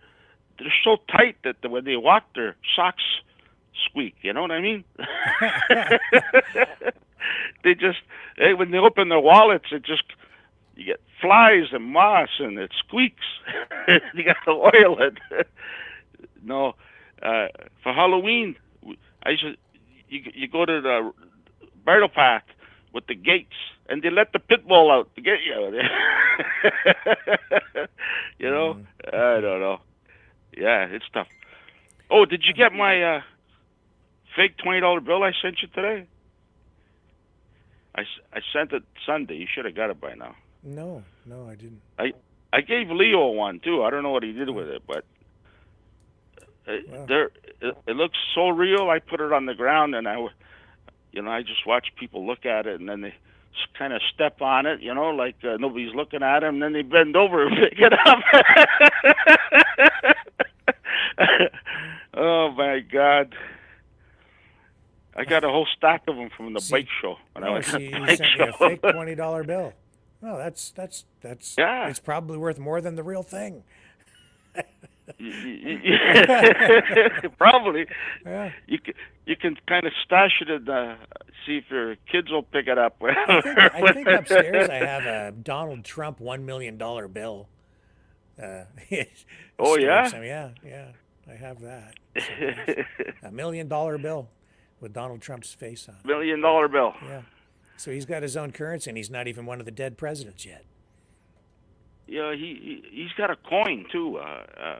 Speaker 21: so tight that when they walk, their socks squeak. You know what I mean? When they open their wallets, you get flies and moss, and it squeaks. You got to oil it. No, for Halloween, you go to the bridle path with the gates, and they let the pit bull out to get you. I don't know. Yeah, it's tough. Oh, did you get my fake $20 bill I sent you today? I sent it Sunday. You should have got it by now.
Speaker 2: No, I didn't.
Speaker 21: I gave Leo one too. I don't know what he did with it, but it looks so real. I put it on the ground, and I just watch people look at it, and then they kind of step on it, like nobody's looking at them, and then they bend over and pick it up. Oh my God! I got a whole stack of them from the bike show.
Speaker 2: You sent me a fake $20 bill. Oh, that's
Speaker 21: yeah.
Speaker 2: It's probably worth more than the real thing.
Speaker 21: Probably.
Speaker 2: Yeah.
Speaker 21: You can kind of stash it and see if your kids will pick it up.
Speaker 2: I think upstairs I have a Donald Trump $1 million bill.
Speaker 21: Oh yeah.
Speaker 2: Yeah. I have that. A $1 million bill with Donald Trump's face on it.
Speaker 21: $1 million bill.
Speaker 2: Yeah. So he's got his own currency, and he's not even one of the dead presidents yet.
Speaker 21: Yeah, he's got a coin too,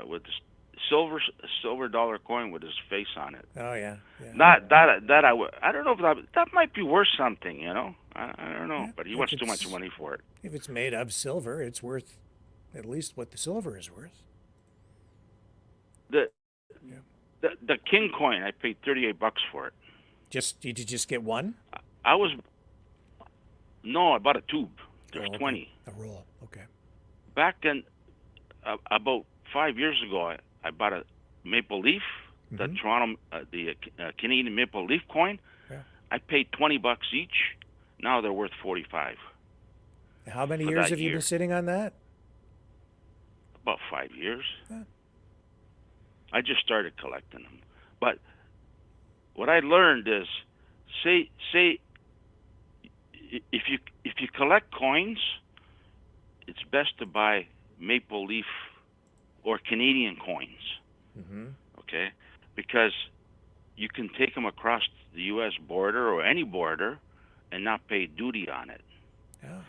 Speaker 21: with silver dollar coin with his face on it.
Speaker 2: Oh yeah.
Speaker 21: Not that I don't know if that might be worth something, I don't know, but he wants too much money for it.
Speaker 2: If it's made of silver, it's worth at least what the silver is worth.
Speaker 21: The king coin, I paid $38 for it.
Speaker 2: Did you just get one?
Speaker 21: I bought a tube. There's 20.
Speaker 2: A roll. Okay.
Speaker 21: Back then, about 5 years ago, I bought a maple leaf, the Toronto, the Canadian maple leaf coin.
Speaker 2: Yeah.
Speaker 21: I paid $20 each. Now they're worth $45.
Speaker 2: How many years have you been sitting on that?
Speaker 21: About 5 years.
Speaker 2: Yeah.
Speaker 21: I just started collecting them. But what I learned is, say if you collect coins, it's best to buy maple leaf or Canadian coins.
Speaker 2: Mm-hmm.
Speaker 21: Okay? Because you can take them across the U.S. border or any border and not pay duty on it.
Speaker 2: Yeah.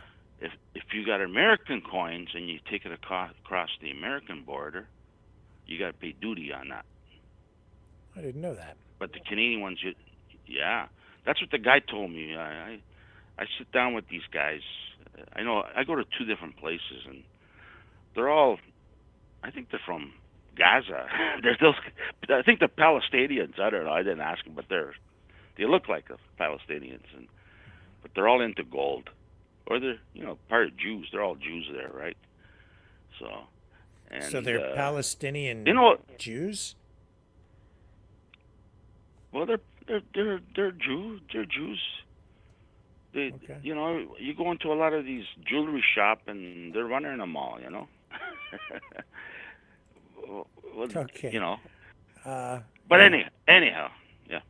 Speaker 21: If you got American coins and you take it across the American border, you got to pay duty on that.
Speaker 2: I didn't know that.
Speaker 21: But the Canadian ones, yeah, that's what the guy told me. I sit down with these guys. I go to 2 different places, and they're all, I think they're from Gaza. There's those. I think the Palestinians. I don't know. I didn't ask them, but they look like the Palestinians, but they're all into gold, or they're part of Jews. They're all Jews there, right? So
Speaker 2: they're Palestinian Jews.
Speaker 21: Well, they're Jews. They're Jews. They, you go into a lot of these jewelry shop and they're running them all. Well,
Speaker 2: okay.
Speaker 21: But anyhow, yeah.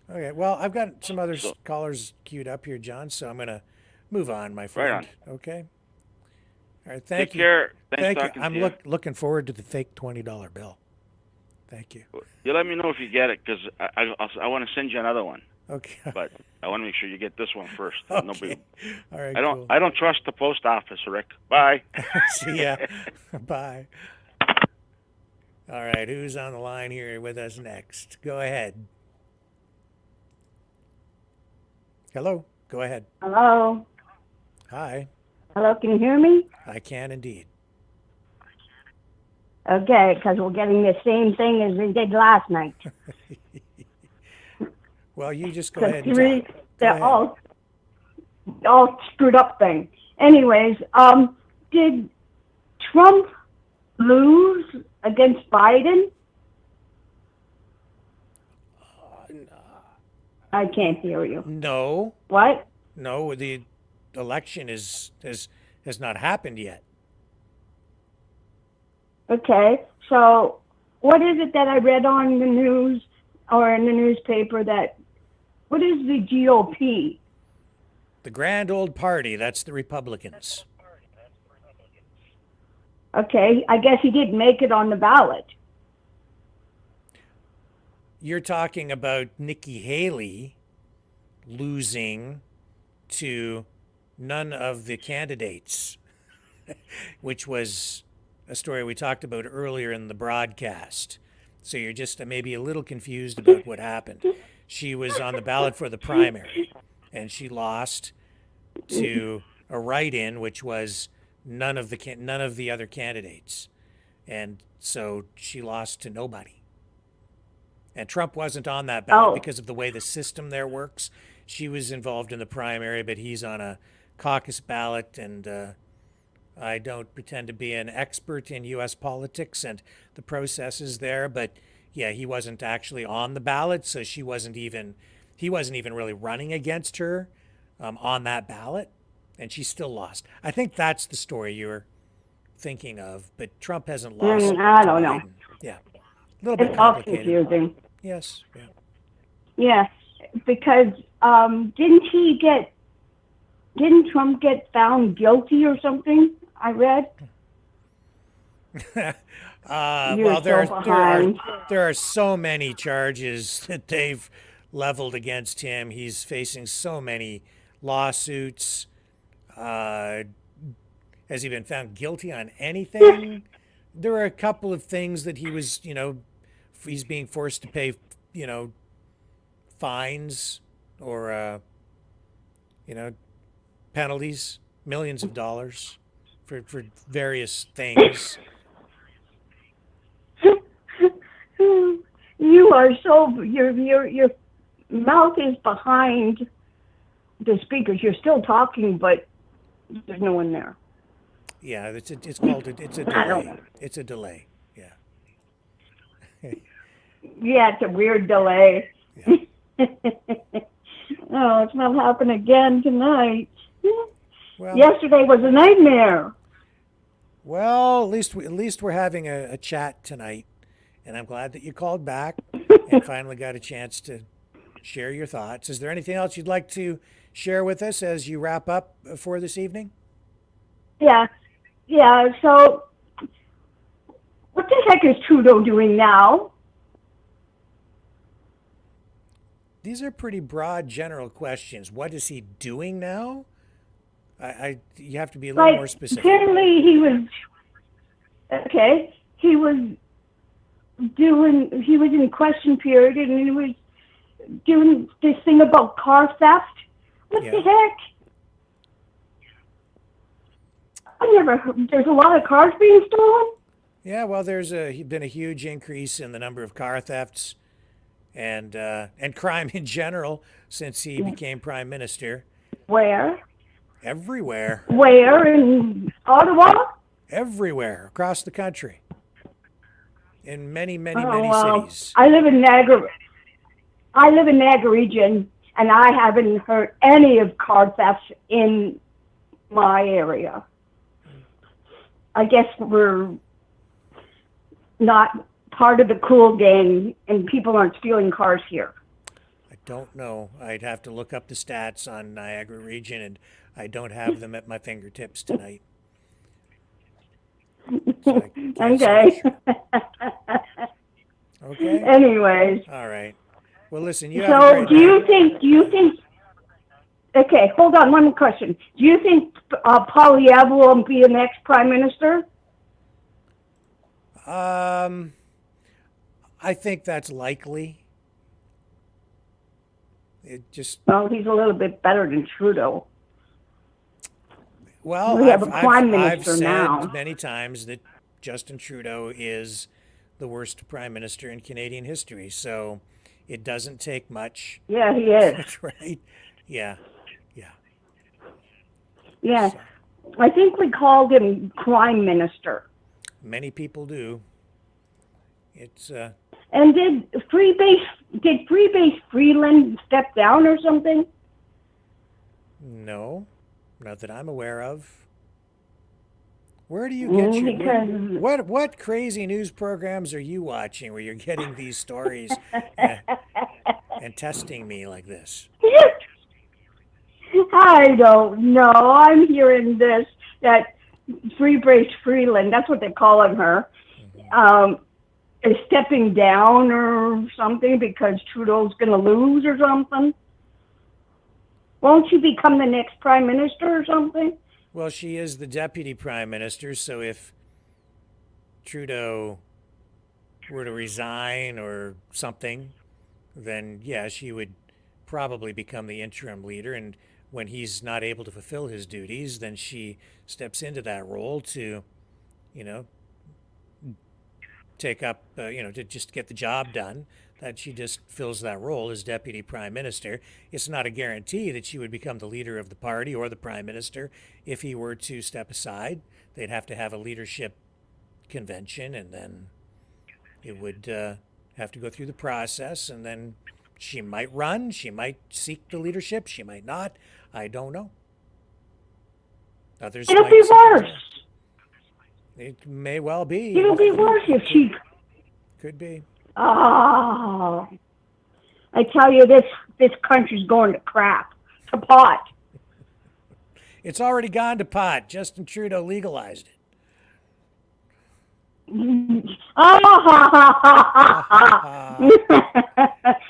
Speaker 2: Okay. Well, I've got some other callers queued up here, John. So I'm going to move on, my friend.
Speaker 21: Right on.
Speaker 2: Okay. All right. Thank you.
Speaker 21: Take care.
Speaker 2: Thank you.
Speaker 21: Talking
Speaker 2: I'm
Speaker 21: to you.
Speaker 2: looking forward to the fake $20 bill. Thank you.
Speaker 21: You let me know if you get it, because I want to send you another one.
Speaker 2: Okay.
Speaker 21: But I want to make sure you get this one first.
Speaker 2: Okay.
Speaker 21: Nobody.
Speaker 2: All right.
Speaker 21: I don't trust the post office, Rick. Bye.
Speaker 2: See ya. Bye. All right. Who's on the line here with us next? Go ahead. Hello. Go ahead.
Speaker 5: Hello.
Speaker 2: Hi.
Speaker 5: Hello. Can you hear me?
Speaker 2: I can indeed.
Speaker 5: Okay, because we're getting the same thing as we did last night.
Speaker 2: Well, you just go ahead and talk.
Speaker 5: They're all screwed up thing. Anyways, did Trump lose against Biden? I can't hear you.
Speaker 2: No.
Speaker 5: What?
Speaker 2: No, the election has not happened yet.
Speaker 5: Okay, so what is it that I read on the news or in the newspaper what is the GOP?
Speaker 2: The Grand Old Party, that's the Republicans.
Speaker 5: Okay, I guess he didn't make it on the ballot.
Speaker 2: You're talking about Nikki Haley losing to none of the candidates, which was a story we talked about earlier in the broadcast. So you're just maybe a little confused about what happened. She was on the ballot for the primary, and she lost to a write-in, which was none of the other candidates, and so she lost to nobody. And Trump wasn't on that ballot because of the way the system there works. She was involved in the primary, but he's on a caucus ballot, and I don't pretend to be an expert in U.S. politics and the processes there, but yeah, he wasn't actually on the ballot, so he wasn't even really running against her on that ballot, and she still lost. I think that's the story you're thinking of, but Trump hasn't lost.
Speaker 5: I don't know.
Speaker 2: Yeah, a little bit
Speaker 5: it's all
Speaker 2: complicated.
Speaker 5: confusing.
Speaker 2: Yes. Yeah.
Speaker 5: Yeah, because didn't Trump get found guilty or something? I read.
Speaker 2: Well, there are so many charges that they've leveled against him. He's facing so many lawsuits. Has he been found guilty on anything? There are a couple of things that he was, he's being forced to pay, fines or, penalties, millions of dollars for various things.
Speaker 5: You are your mouth is behind the speakers. You're still talking, but there's no one there.
Speaker 2: Yeah, it's a delay. It's a delay. Yeah.
Speaker 5: Yeah, it's a weird delay. Yeah. Oh, it's not happening again tonight. Well, yesterday was a nightmare.
Speaker 2: Well, at least we're having a chat tonight, and I'm glad that you called back and finally got a chance to share your thoughts. Is there anything else you'd like to share with us as you wrap up for this evening?
Speaker 5: Yeah. So, what the heck is Trudeau doing now?
Speaker 2: These are pretty broad, general questions. What is he doing now? You have to be a little more specific.
Speaker 5: Apparently he was in question period and he was doing this thing about car theft. What the heck? I never heard. There's a lot of cars being stolen?
Speaker 2: Yeah, well, there's been a huge increase in the number of car thefts and crime in general since he became prime minister.
Speaker 5: Where?
Speaker 2: Everywhere.
Speaker 5: Where in Ottawa?
Speaker 2: Everywhere across the country. In many, many,
Speaker 5: Oh,
Speaker 2: many
Speaker 5: well,
Speaker 2: cities.
Speaker 5: I live in Niagara region, and I haven't heard any of car thefts in my area. I guess we're not part of the cool gang, and people aren't stealing cars here.
Speaker 2: I don't know. I'd have to look up the stats on Niagara region, and I don't have them at my fingertips tonight. So
Speaker 5: Okay.
Speaker 2: Okay.
Speaker 5: Anyways.
Speaker 2: All right. Well, listen, you have a great
Speaker 5: So do you think, okay, hold on, one more question. Do you think Poilievre will be the next prime minister?
Speaker 2: I think that's likely. It just.
Speaker 5: Well, he's a little bit better than Trudeau.
Speaker 2: Well,
Speaker 5: we have a prime
Speaker 2: I've
Speaker 5: minister
Speaker 2: said
Speaker 5: now.
Speaker 2: many times that Justin Trudeau is the worst prime minister in Canadian history. So it doesn't take much.
Speaker 5: Yeah, he is.
Speaker 2: That's right. Yeah.
Speaker 5: Yeah. So. I think we called him prime minister.
Speaker 2: Many people do. It's
Speaker 5: And did Freebase Freeland step down or something?
Speaker 2: No, not that I'm aware of. Where do you get your what crazy news programs are you watching where you're getting these stories and testing me like this?
Speaker 5: I don't know. I'm hearing this that Freebase Freeland, that's what they're calling her, is stepping down or something because Trudeau's going to lose or something. Won't she become the next prime minister or something?
Speaker 2: Well, she is the deputy prime minister, so if Trudeau were to resign or something, then yeah, she would probably become the interim leader. And when he's not able to fulfill his duties, then she steps into that role to, take up, to just get the job done. That she just fills that role as deputy prime minister. It's not a guarantee that she would become the leader of the party or the prime minister if he were to step aside. They'd have to have a leadership convention, and then it would have to go through the process, and then she might run, she might seek the leadership, she might not. I don't know. Others
Speaker 5: It'll be worse.
Speaker 2: It may well be.
Speaker 5: It'll be worse if she...
Speaker 2: Could be.
Speaker 5: Oh, I tell you, this country's going to crap, to pot.
Speaker 2: It's already gone to pot. Justin Trudeau legalized it.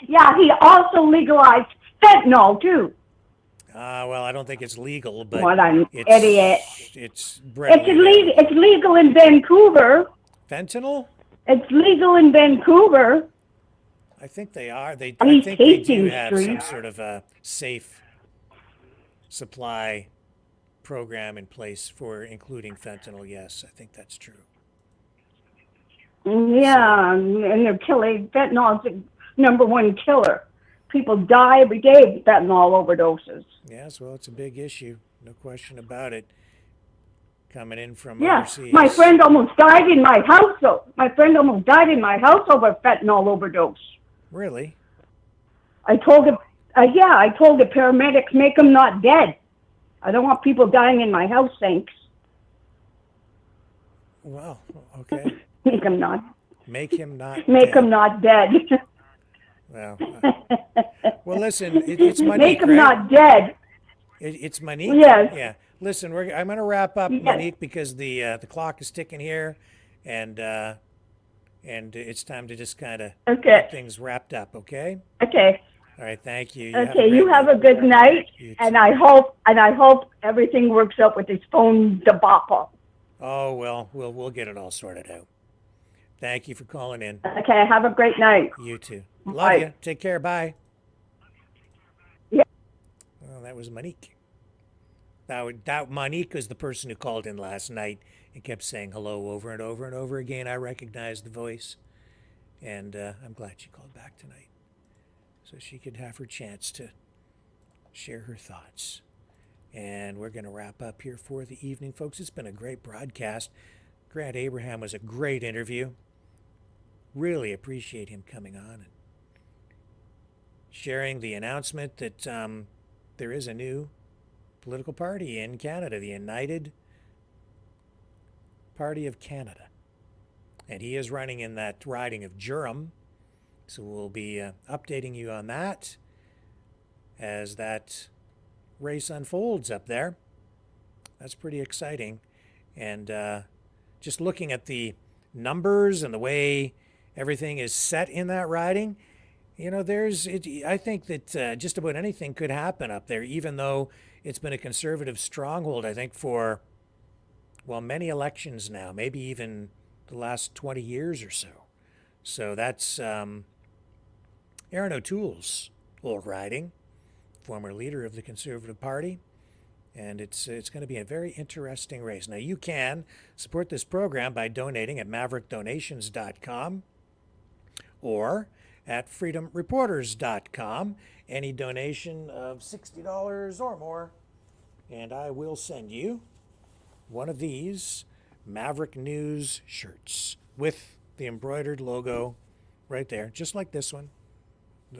Speaker 5: Yeah, he also legalized fentanyl too.
Speaker 2: Well, I don't think it's legal, but
Speaker 5: what an idiot!
Speaker 2: It's
Speaker 5: illegal. It's legal in Vancouver.
Speaker 2: Fentanyl?
Speaker 5: It's legal in Vancouver.
Speaker 2: I think they are. I think they do have some sort of a safe supply program in place for including fentanyl. Yes, I think that's true.
Speaker 5: Yeah, and they're killing. Fentanyl is the #1 killer. People die every day of fentanyl overdoses.
Speaker 2: Yes, well, it's a big issue. No question about it. Coming in from
Speaker 5: overseas.
Speaker 2: Yeah,
Speaker 5: my friend almost died in my house. My friend almost died in my house over fentanyl overdose.
Speaker 2: Really?
Speaker 5: I told him, I told the paramedics, make him not dead. I don't want people dying in my house, thanks.
Speaker 2: Well, okay.
Speaker 5: Make him not.
Speaker 2: Make him not.
Speaker 5: Make
Speaker 2: dead.
Speaker 5: him not dead.
Speaker 2: Well, well, listen, it's Monique.
Speaker 5: Make him
Speaker 2: right?
Speaker 5: not dead.
Speaker 2: It's Monique.
Speaker 5: Yes.
Speaker 2: Yeah. Listen, I'm going to wrap up, yes. Monique, because the clock is ticking here, and it's time to just kind of get things wrapped up. Okay.
Speaker 5: Okay.
Speaker 2: All right. Thank you.
Speaker 5: You have a good night, and I hope everything works out with this phone debacle.
Speaker 2: Oh well, we'll get it all sorted out. Thank you for calling in.
Speaker 5: Okay. Have a great night.
Speaker 2: You too. Love you. Take care. Bye.
Speaker 5: Yeah.
Speaker 2: Well, that was Monique. That Monique was the person who called in last night and kept saying hello over and over and over again. I recognized the voice, and I'm glad she called back tonight so she could have her chance to share her thoughts. And we're going to wrap up here for the evening, folks. It's been a great broadcast. Grant Abraham was a great interview. Really appreciate him coming on and sharing the announcement that there is a new political party in Canada, the United Party of Canada. And he is running in that riding of Durham. So we'll be updating you on that as that race unfolds up there. That's pretty exciting. And just looking at the numbers and the way everything is set in that riding, you know, I think that just about anything could happen up there, even though it's been a conservative stronghold, I think, for, well, many elections now, maybe even the last 20 years or so. So that's Aaron O'Toole's old riding, former leader of the Conservative Party. And it's going to be a very interesting race. Now, you can support this program by donating at maverickdonations.com or at freedomreporters.com. Any donation of $60 or more, and I will send you one of these Maverick News shirts with the embroidered logo right there, just like this one.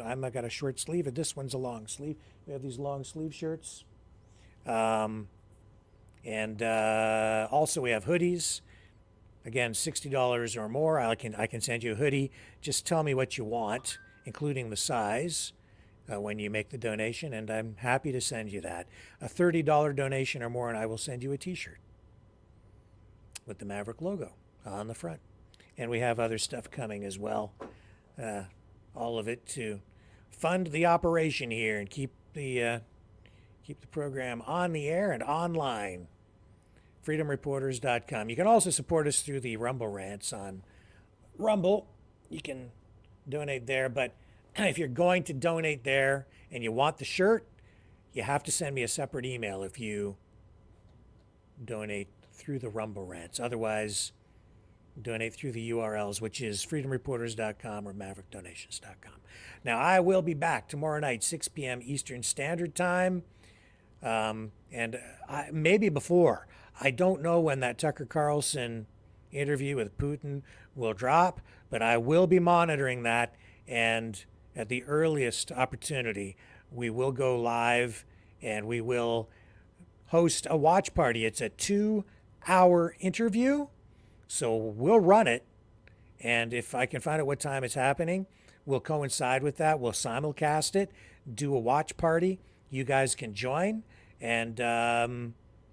Speaker 2: I've got a short sleeve, and this one's a long sleeve. We have these long sleeve shirts. And also we have hoodies. Again, $60 or more. I can send you a hoodie. Just tell me what you want, including the size, when you make the donation, and I'm happy to send you that. A $30 donation or more, and I will send you a T-shirt with the Maverick logo on the front. And we have other stuff coming as well. All of it to fund the operation here and keep the program on the air and online. freedomreporters.com. You can also support us through the Rumble rants on Rumble. You can donate there, but if you're going to donate there and you want the shirt, you have to send me a separate email if you donate through the Rumble rants. Otherwise, donate through the URLs, which is freedomreporters.com or maverickdonations.com. Now, I will be back tomorrow night, 6 p.m. Eastern Standard Time, and maybe before. I don't know when that Tucker Carlson interview with Putin will drop, but I will be monitoring that, and at the earliest opportunity, we will go live and we will host a watch party. It's a 2-hour interview, so we'll run it, and if I can find out what time it's happening, we'll coincide with that. We'll simulcast it, do a watch party. You guys can join, and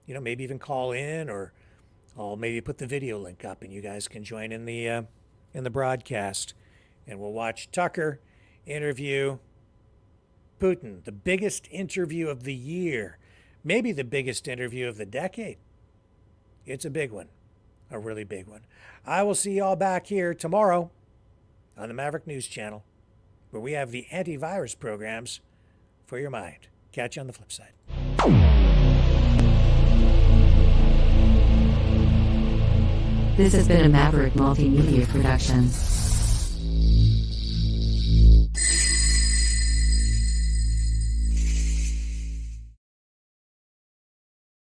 Speaker 2: maybe even call in, or I'll maybe put the video link up, and you guys can join in the broadcast, and we'll watch Tucker interview Putin, the biggest interview of the year, maybe the biggest interview of the decade. It's a big one, a really big one. I will see you all back here tomorrow on the Maverick News Channel, where we have the antivirus programs for your mind. Catch you on the flip side.
Speaker 4: This has been a Maverick Multimedia production.